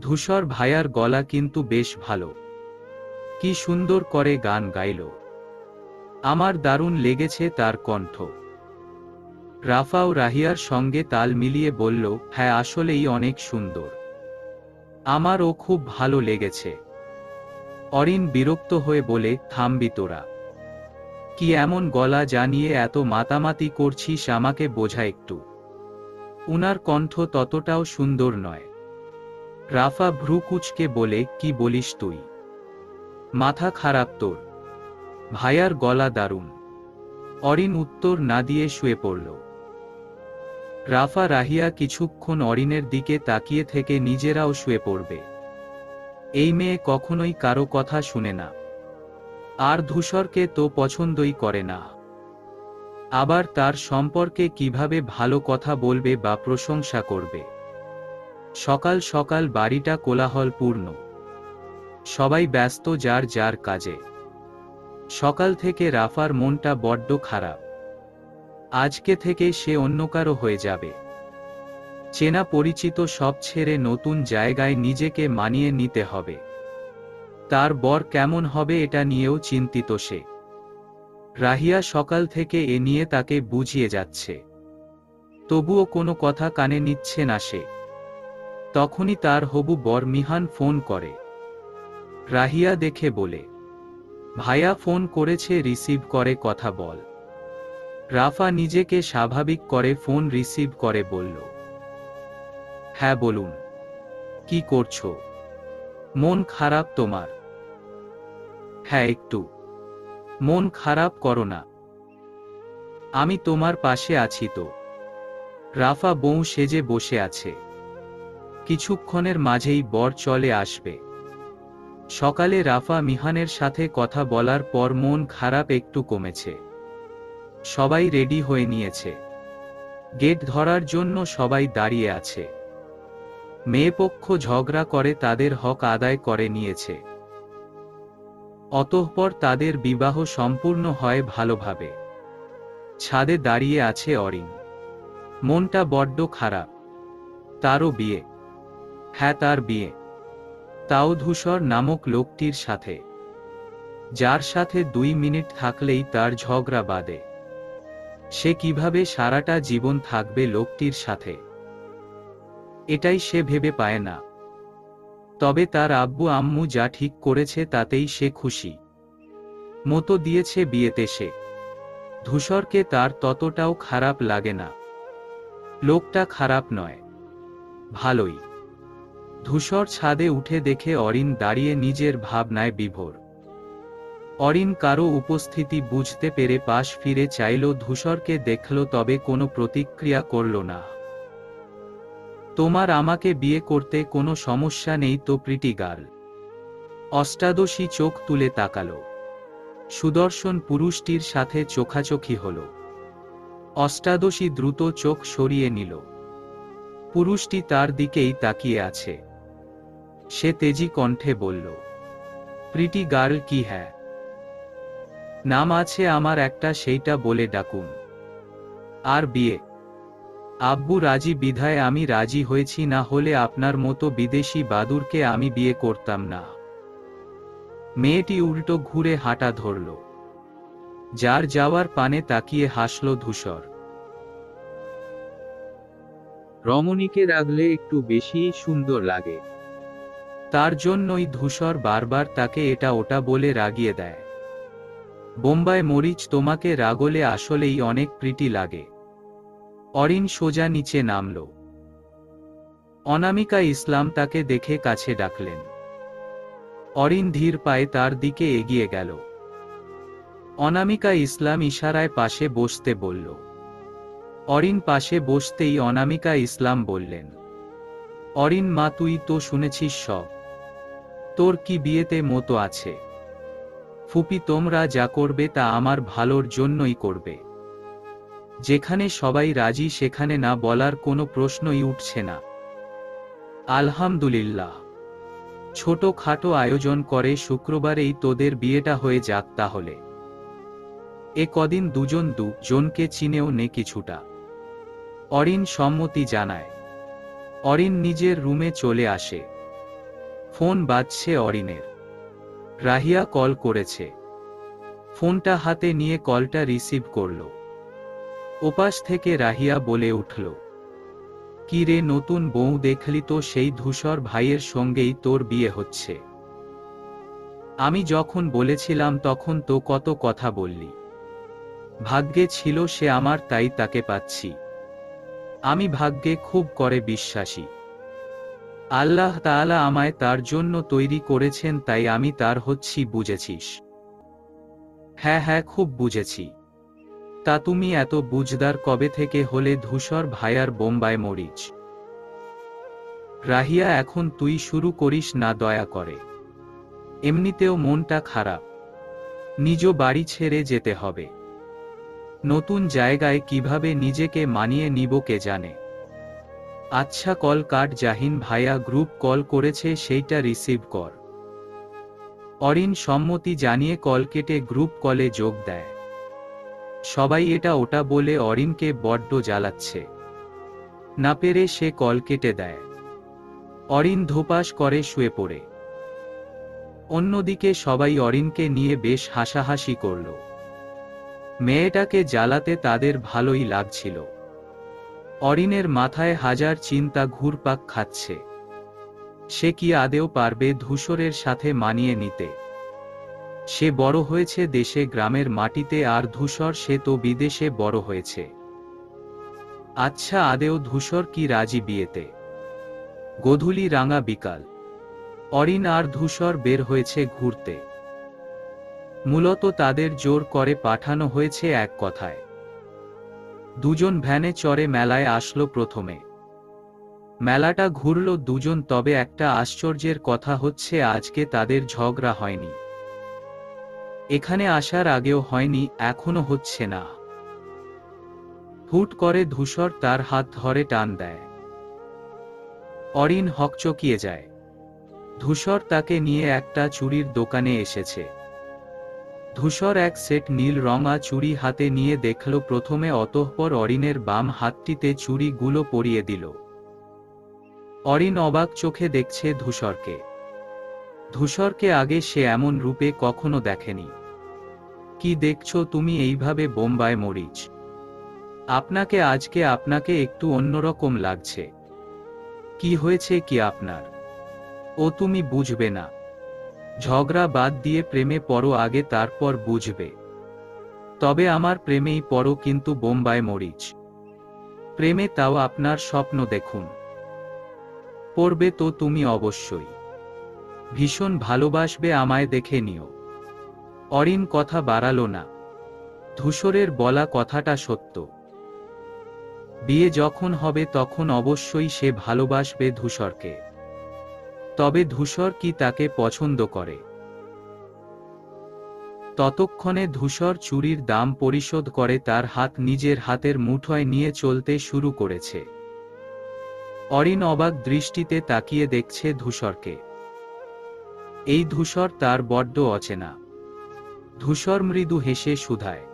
ধূসর ভাইয়ার গলা কিন্তু বেশ ভালো, কি সুন্দর করে গান গাইল, আমার দারুণ লেগেছে তার কণ্ঠ। রাফাও রাহিয়ার সঙ্গে তাল মিলিয়ে বলল, হ্যাঁ, আসলেই অনেক সুন্দর, আমারও খুব ভালো লেগেছে। অরিন বিরক্ত হয়ে বলে, থামবি তোরা? কি এমন গলা জানিয়ে এত মাতামাতি করছিস, আমাকে বোঝা একটু। উনার কণ্ঠ ততটাও সুন্দর নয়। রাফা ভ্রু কুঁচকে বলে, কি বলিস তুই? মাথা খারাপ তোর? ভাইয়ার গলা দারুণ। অরিন উত্তর না দিয়ে শুয়ে পড়ল। রাফা রাহিয়া কিছুক্ষণ অরিনের দিকে তাকিয়ে থেকে নিজেরাও শুয়ে পড়বে। এই মেয়ে কখনোই কারো কথা শুনে না, আর ধূসরকে তো পছন্দই করে না। আবার তার সম্পর্কে কিভাবে ভালো কথা বলবে বা প্রশংসা করবে? সকাল সকাল বাড়িটা কোলাহলপূর্ণ, সবাই ব্যস্ত যার যার কাজে। সকাল থেকে রাফার মনটা বড্ড খারাপ। আজকে থেকে সে অন্য কারো হয়ে যাবে। চেনা পরিচিত সব ছেড়ে নতুন জায়গায় নিজেকে মানিয়ে নিতে হবে। তার বর কেমন হবে এটা নিয়েও চিন্তিত সে। রাহিয়া সকাল থেকে এ নিয়ে তাকে বুঝিয়ে যাচ্ছে, তবুও কোনো কথা কানে নিচ্ছে না সে। তখনই তার হবু বর মিহান ফোন করে। রাহিয়া দেখে বলে, ভাইয়া ফোন করেছে, রিসিভ করে কথা বল। রাফা নিজেকে স্বাভাবিক করে ফোন রিসিভ করে বলল, হ্যাঁ বলুন, কি করছো? মন খারাপ তোমার? হ্যাঁ একটু। মন খারাপ করো না, আমি তোমার পাশে আছি তো। রাফা বউ সেজে বসে আছে। কিছুক্ষণের মাঝেই বর চলে আসবে। সকালে রাফা মিহানের সাথে কথা বলার পর মন খারাপ একটু কমেছে। সবাই রেডি হয়ে নিয়েছে। গেট ধরার জন্য সবাই দাঁড়িয়ে আছে। মেয়েপক্ষ ঝগড়া করে তাদের হক আদায় করে নিয়েছে। অতঃপর তাদের বিবাহ সম্পূর্ণ হয় ভালোভাবে। ছাদে দাঁড়িয়ে আছে অরিন। মনটা বড্ড খারাপ। তারও বিয়ে। হ্যাঁ, তার বিয়ে, তাও ধূসর নামক লোকটির সাথে, যার সাথে 2 মিনিট থাকলেই তার ঝগড়া বাঁধে। সে কিভাবে সারাটা জীবন থাকবে লোকটির সাথে, এটাই সে ভেবে পায় না। তবে তার আব্বু আম্মু যা ঠিক করেছে তাতেই সে খুশি। মতো দিয়েছে বিয়েতে সে। ধূসরকে তার ততটাও খারাপ লাগে না। লোকটা খারাপ নয়, ভালোই। ধূসর ছাদে উঠে দেখে অরিন দাঁড়িয়ে নিজের ভাবনায় বিভোর। অরিন কারো উপস্থিতি বুঝতে পেরে পাশ ফিরে চাইল, ধূসরকে দেখল, তবে কোনো প্রতিক্রিয়া করল না। তোমার আমাকে বিয়ে করতে কোনো সমস্যা নেই তো প্রিটি গার্ল? অষ্টাদশী চোখ তুলে তাকালো। সুদর্শন পুরুষটির সাথে চোখাচোখি হল। অষ্টাদশী দ্রুত চোখ সরিয়ে নিল। পুরুষটি তার দিকেই তাকিয়ে আছে। সে তেজি কণ্ঠে বলল, প্রিটি গার্ল কি? হ্যাঁ, নাম আছে আমার একটা, সেইটা বলে ডাকুন। আর বিয়ে? আব্বু রাজি বিধায় আমি রাজি হয়েছি, না হলে আপনার মতো বিদেশি বাদুরকে আমি বিয়ে করতাম না। মেয়েটি উল্টো ঘুরে হাঁটা ধরল। যার যাওয়ার পানে তাকিয়ে হাসল ধূসর। রমণীকে রাগলে একটু বেশিই সুন্দর লাগে। তার জন্যই ধূসর বারবার তাকে এটা ওটা বলে রাগিয়ে দেয়। বোম্বাই মরিচ, তোমাকে রাগলে আসলেই অনেক প্রিটি লাগে। অরিন সোজা নিচে নামল। অনামিকা ইসলাম তাকে দেখে কাছে ডাকলেন। অরিন ধীর পায়ে তার দিকে এগিয়ে গেল। অনামিকা ইসলাম ইশারায় পাশে বসতে বলল। অরিন পাশে বসতেই অনামিকা ইসলাম বললেন, অরিন মা, তুই তো শুনেছিস সব। তোর কি বিয়েতে মতো আছে? ফুপি, তোমরা যা করবে তা আমার ভালোর জন্যই করবে। যেখানে সবাই রাজি সেখানে না বলার কোনো প্রশ্নই উঠছে না। আলহামদুলিল্লাহ। ছোট খাটো আয়োজন করে শুক্রবারেই তোদের বিয়েটা হয়ে যাক তাহলে। এ কদিন দুজন দুজনকে চিনেও নে কিছুটা। অরিন সম্মতি জানায়। অরিন নিজের রুমে চলে আসে। ফোন বাজছে অরিনের। রাহিয়া কল করেছে। ফোনটা হাতে নিয়ে কলটা রিসিভ করল। ওপাশ থেকে রাহিয়া বলে উঠল, কি রে, নতুন বউ দেখলি তো? সেই ধূসর ভাইয়ের সঙ্গেই তোর বিয়ে হচ্ছে। আমি যখন বলেছিলাম তখন তো কত কথা বললি। ভাগ্যে ছিল সে আমার, তাই তাকে পাচ্ছি। আমি ভাগ্যে খুব করে বিশ্বাসী। আল্লাহ তাআলা আমায় তার জন্য তৈরি করেছেন, তাই আমি তার হচ্ছি, বুঝেছিস? হ্যাঁ হ্যাঁ, খুব বুঝেছি। তা তুমি এত বুঝদার কবে থেকে হলে ধূসর ভাইয়ার বোম্বাই মরিচ? রাহিয়া, এখন তুই শুরু করিস না দয়া করে। এমনিতেও মনটা খারাপ। নিজ বাড়ি ছেড়ে যেতে হবে। নতুন জায়গায় কিভাবে নিজেকে মানিয়ে নিব কে জানে। আচ্ছা কল কাট। জাহিন ভাইয়া গ্রুপ কল করেছে, সেইটা রিসিভ কর। অরিন সম্মতি জানিয়ে কল কেটে গ্রুপ কলে যোগ দেয়। সবাই এটা ওটা বলে অরিনকে বড্ড জ্বালাচ্ছে। না পেরে সে কল কেটে দেয়। অরিন ধোপাস করে শুয়ে পড়ে। অন্যদিকে সবাই অরিনকে নিয়ে বেশ হাসাহাসি করল। মেয়েটাকে জ্বালাতে তাদের ভালোই লাগছিল। অরিনের মাথায় হাজার চিন্তা ঘুরপাক খাচ্ছে। সে কি আদেও পারবে ধূসরের সাথে মানিয়ে নিতে? সে বড় হয়েছে দেশে গ্রামের মাটিতে, আর ধূসর সে তো বিদেশে বড় হয়েছে। আচ্ছা আদেও ধূসর কি রাজি বিয়েতে? গোধূলি রাঙা বিকাল। অরিন আর ধূসর বের হয়েছে ঘুরতে। মূলত তাদের জোর করে পাঠানো হয়েছে এক কথায়। দুজন ভ্যানে চড়ে মেলায় আসলো প্রথমে। মেলাটা ঘুরল দুজন, তবে একটা আশ্চর্যের কথা হচ্ছে আজকে তাদের ঝগড়া হয়নি। এখানে আসার আগেও হয়নি, এখনো হচ্ছে না। হুট করে ধূসর তার হাত ধরে টান দেয়। অরিন হকচকিয়ে যায়। ধূসর তাকে নিয়ে একটা চুড়ির দোকানে এসেছে। ধূসর এক সেট নীল রঙা চুড়ি হাতে নিয়ে দেখল প্রথমে, অতঃপর অরিনের বাম হাতটিতে চুড়িগুলো পরিয়ে দিল। অরিন অবাক চোখে দেখছে ধূসরকে। ধূসরকে আগে সে এমন রূপে কখনো দেখেনি। কি দেখছো তুমি এইভাবে বোম্বাই মরিচ? আপনাকে একটু অন্যরকম লাগছে। কি হয়েছে কি আপনার? ও তুমি বুঝবে না। ঝগড়া বাদ দিয়ে প্রেমে পড়ো আগে, তারপর বুঝবে। তবে আমার প্রেমেই পড়ো, কিন্তু বোম্বাই মরিচ প্রেমে, তাও আপনার স্বপ্ন দেখুন। পড়বে তো তুমি অবশ্যই। ভীষণ ভালোবাসবে আমায়, দেখে নিও। অরিন কথা বাড়ালো না। ধূসরের বলা কথাটা সত্য। বিয়ে যখন হবে তখন অবশ্যই সে ভালোবাসবে ধূসরকে। তবে ধূসর কি তাকে পছন্দ করে? ততক্ষণে ধূসর চুরির দাম পরিশোধ করে তার হাত নিজের হাতের মুঠোয় নিয়ে চলতে শুরু করেছে। অরিন অবাক দৃষ্টিতে তাকিয়ে দেখছে ধূসরকে। এই ধূসর তার বড্ড অচেনা। ধূসর মৃদু হেসে শুধায়,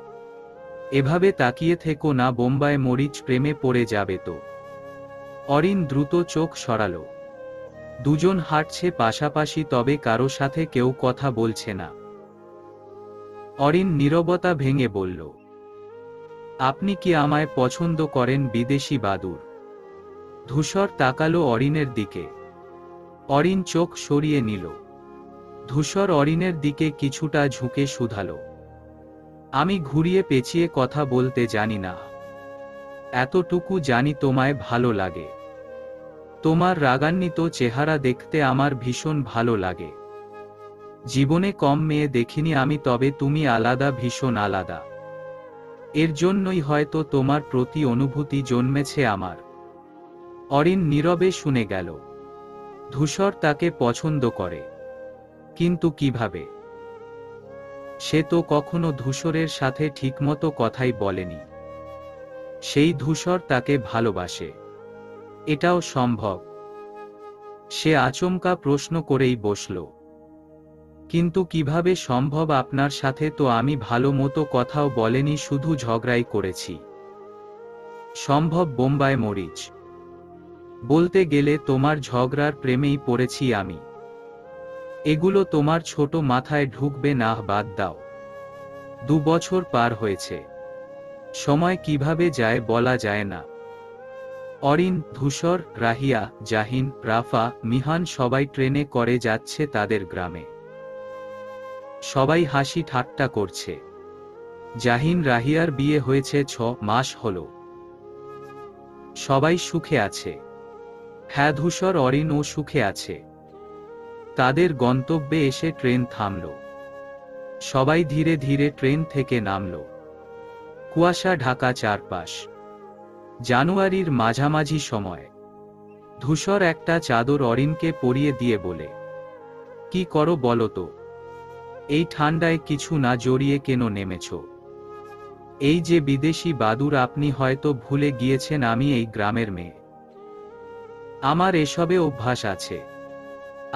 এভাবে তাকিয়ে থেকো না, বোম্বাই মরিচ প্রেমে পড়ে যাবে তো। অরিন দ্রুত চোখ সরাল। দুজন হাঁটছে পাশাপাশি, তবে কারো সাথে কেউ কথা বলছে না। অরিন নীরবতা ভেঙে বলল, আপনি কি আমায় পছন্দ করেন বিদেশি বাদুর? ধূসর তাকালো অরিনের দিকে। অরিন চোখ সরিয়ে নিল। ধূসর অরিনের দিকে কিছুটা ঝুঁকে শুধালো, আমি ঘুরিয়ে পেঁচিয়ে কথা বলতে জানি না। এতটুকু জানি তোমায় ভালো লাগে। তোমার রাগান্বিত চেহারা দেখতে আমার ভীষণ ভালো লাগে। জীবনে কম মেয়ে দেখিনি আমি, তবে তুমি আলাদা, ভীষণ আলাদা। এর জন্যই হয়তো তোমার প্রতি অনুভূতি জন্মেছে আমার। অরিন নীরবে শুনে গেল। ধূসর তাকে পছন্দ করে, কিন্তু কিভাবে? সে তো কখনো ধূসরের সাথে ঠিকমতো কথাই বলেনি। সেই ধূসর তাকে ভালোবাসে, এটাও সম্ভব? সে আচমকা প্রশ্ন করেই বসল, কিন্তু কিভাবে সম্ভব? আপনার সাথে তো আমি ভালো মতো কথাও বলেনি, শুধু ঝগড়াই করেছি। সম্ভব বোম্বাই মরিচ। বলতে গেলে তোমার ঝগড়ার প্রেমেই পড়েছি আমি। এগুলো তোমার ছোট মাথায় ঢুকবে না, বাদ দাও। 2 বছর পার হয়েছে, সময় কিভাবে যায় বলা যায় না। অরিন, ধূসর, রাহিয়া, জাহিন, রাফা, মিহান সবাই ট্রেনে করে যাচ্ছে তাদের গ্রামে। সবাই হাসি ঠাট্টা করছে। জাহিন রাহিয়ার বিয়ে হয়েছে 6 মাস হলো। সবাই সুখে আছে। হ্যাঁ, ধূসর অরিনও সুখে আছে। তাদের গন্তব্যে এসে ট্রেন থামল। সবাই ধীরে ধীরে ট্রেন থেকে নামল। কুয়াশা ঢাকা চারপাশ। জানুয়ারির মাঝামাঝি সময়। ধূসর একটা চাদর অরিনকে পরিয়ে দিয়ে বলে, কি করো বলো তো? এই ঠান্ডায় কিছু না জড়িয়ে কেন নেমেছ? এই যে বিদেশি বাদুর, আপনি হয়তো ভুলে গিয়েছেন আমি এই গ্রামের মেয়ে। আমার এসবে অভ্যাস আছে।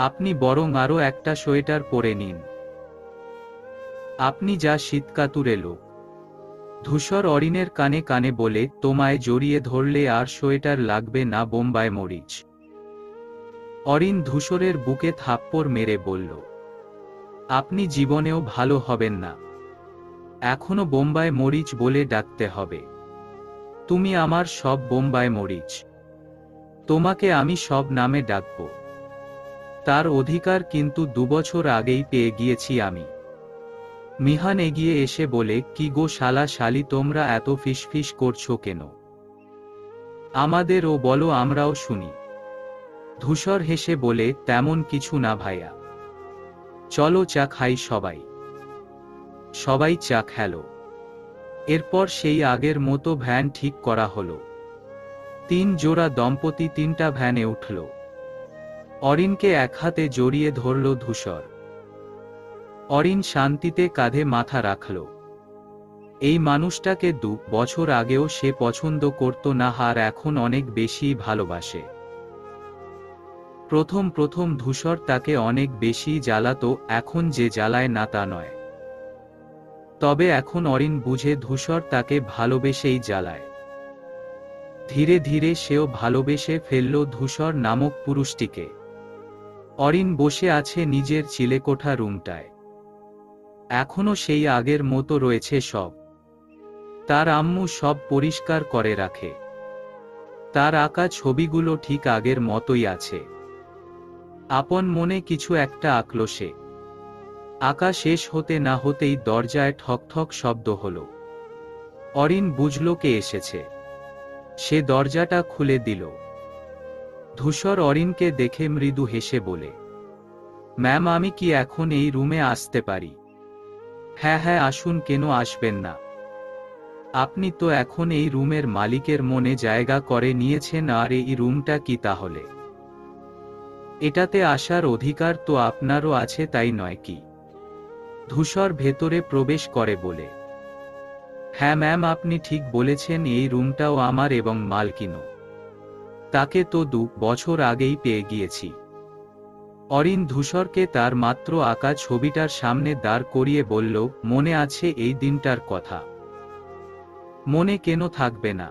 আপনি বরং আরো একটা সোয়েটার পরে নিন। আপনি যা শীতকাতুরে লোক। ধূসর অরিনের কানে কানে বলে, তোমায় জড়িয়ে ধরলে আর সোয়েটার লাগবে না বোম্বাই মরিচ। অরিন ধূসরের বুকে থাপ্পড় মেরে বলল, আপনি জীবনেও ভালো হবেন না। এখনো বোম্বাই মরিচ বলে ডাকতে হবে? তুমি আমার সব বোম্বাই মরিচ। তোমাকে আমি সব নামে ডাকব। তার অধিকার কিন্তু 2 বছর আগেই পেয়ে গিয়েছি আমি। মিহান এগিয়ে এসে বলে, কি গো শালা শালি, তোমরা এত ফিসফিস করছো কেন? আমাদেরও বলো, আমরাও শুনি। ধূসর হেসে বলে, তেমন কিছু না ভাইয়া। চলো চা খাই সবাই। সবাই চা খেলো। এরপর সেই আগের মতো ভ্যান ঠিক করা হলো। 3 জোড়া দম্পতি 3টা ভ্যানে উঠল। অরিনকে এক হাতে জড়িয়ে ধরল ধূসর। অরিন শান্তিতে কাঁধে মাথা রাখল। এই মানুষটাকে 2 বছর আগেও সে পছন্দ করত না, আর এখন অনেক বেশি ভালোবাসে। প্রথম ধূসর তাকে অনেক বেশি জ্বালাতো, এখন যে জ্বালায় না তা নয়। তবে এখন অরিন বুঝে ধূসর তাকে ভালোবেসেই জ্বালায়। ধীরে ধীরে সেও ভালোবেসে ফেলল ধূসর নামক পুরুষটিকে। অরিন বসে আছে নিজের চিলেকোঠা রুমটায়। এখনো সেই আগের মতো রয়েছে সব। তার আম্মু সব পরিষ্কার করে রাখে। তার আঁকা ছবিগুলো ঠিক আগের মতোই আছে। আপন মনে কিছু একটা আঁকল সে। আঁকা শেষ হতে না হতেই দরজায় ঠক ঠক শব্দ হলো। অরিন বুঝল কে এসেছে। সে দরজাটা খুলে দিল। ধূসর অরিনকে দেখে মৃদু হেসে বলে, ম্যাম, আমি কি এখন এই রুমে আসতে পারি? হ্যাঁ হ্যাঁ আসুন, কেন আসবেন না? আপনি তো এখন এই রুমের মালিকের মনে জায়গা করে নিয়েছেন, আর এই রুমটা কি তাহলে? এটাতে আসার অধিকার তো আপনারও আছে, তাই নয় কি? ধূসর ভেতরে প্রবেশ করে বলে, হ্যাঁ ম্যাম, আপনি ঠিক বলেছেন, এই রুমটাও আমার এবং মালকিনও। তাকে তো 2 বছর আগেই পেয়ে গিয়েছি। অরিন ধূসরকে তার মাত্র আঁকা ছবিটার সামনে দাঁড় করিয়ে বলল, মনে আছে এই দিনটার কথা? মনে কেন থাকবে না?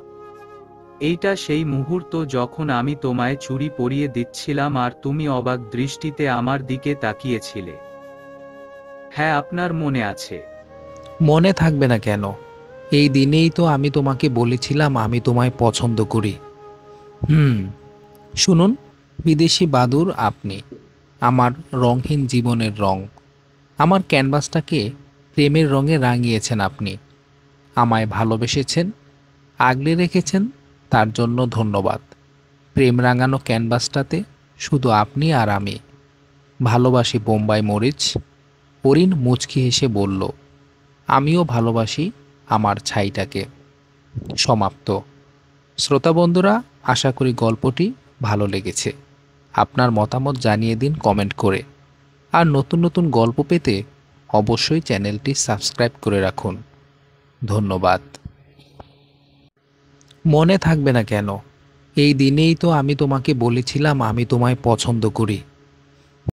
এইটা সেই মুহূর্ত যখন আমি তোমায় চুড়ি পরিয়ে দিচ্ছিলাম আর তুমি অবাক দৃষ্টিতে আমার দিকে তাকিয়েছিলে। হ্যাঁ, আপনার মনে আছে। মনে থাকবে না কেন? এই দিনেই তো আমি তোমাকে বলেছিলাম আমি তোমায় পছন্দ করি। শুনুন, বিদেশি বাদুর আপনি, আমার রঙহীন জীবনের রং। আমার ক্যানভাসটাকে প্রেমের রঙে রাঙিয়েছেন আপনি। আমায় ভালোবেসেছেন, আগলে রেখেছেন, তার জন্য ধন্যবাদ। প্রেম রাঙানো ক্যানভাসটাতে শুধু আপনি আর আমি। ভালোবাসি বোম্বাই মরিচ। অরিন মুচকি হেসে বলল, আমিও ভালোবাসি আমার ছাইটাকে। সমাপ্ত। শ্রোতা বন্ধুরা, আশা করি গল্পটি ভালো লেগেছে। আপনার মতামত জানিয়ে দিন কমেন্ট করে। আর নতুন নতুন গল্প পেতে অবশ্যই চ্যানেলটি সাবস্ক্রাইব করে রাখুন। ধন্যবাদ। মনে থাকবে না কেন? এই দিনেই তো আমি তোমাকে বলেছিলাম আমি তোমায় পছন্দ করি।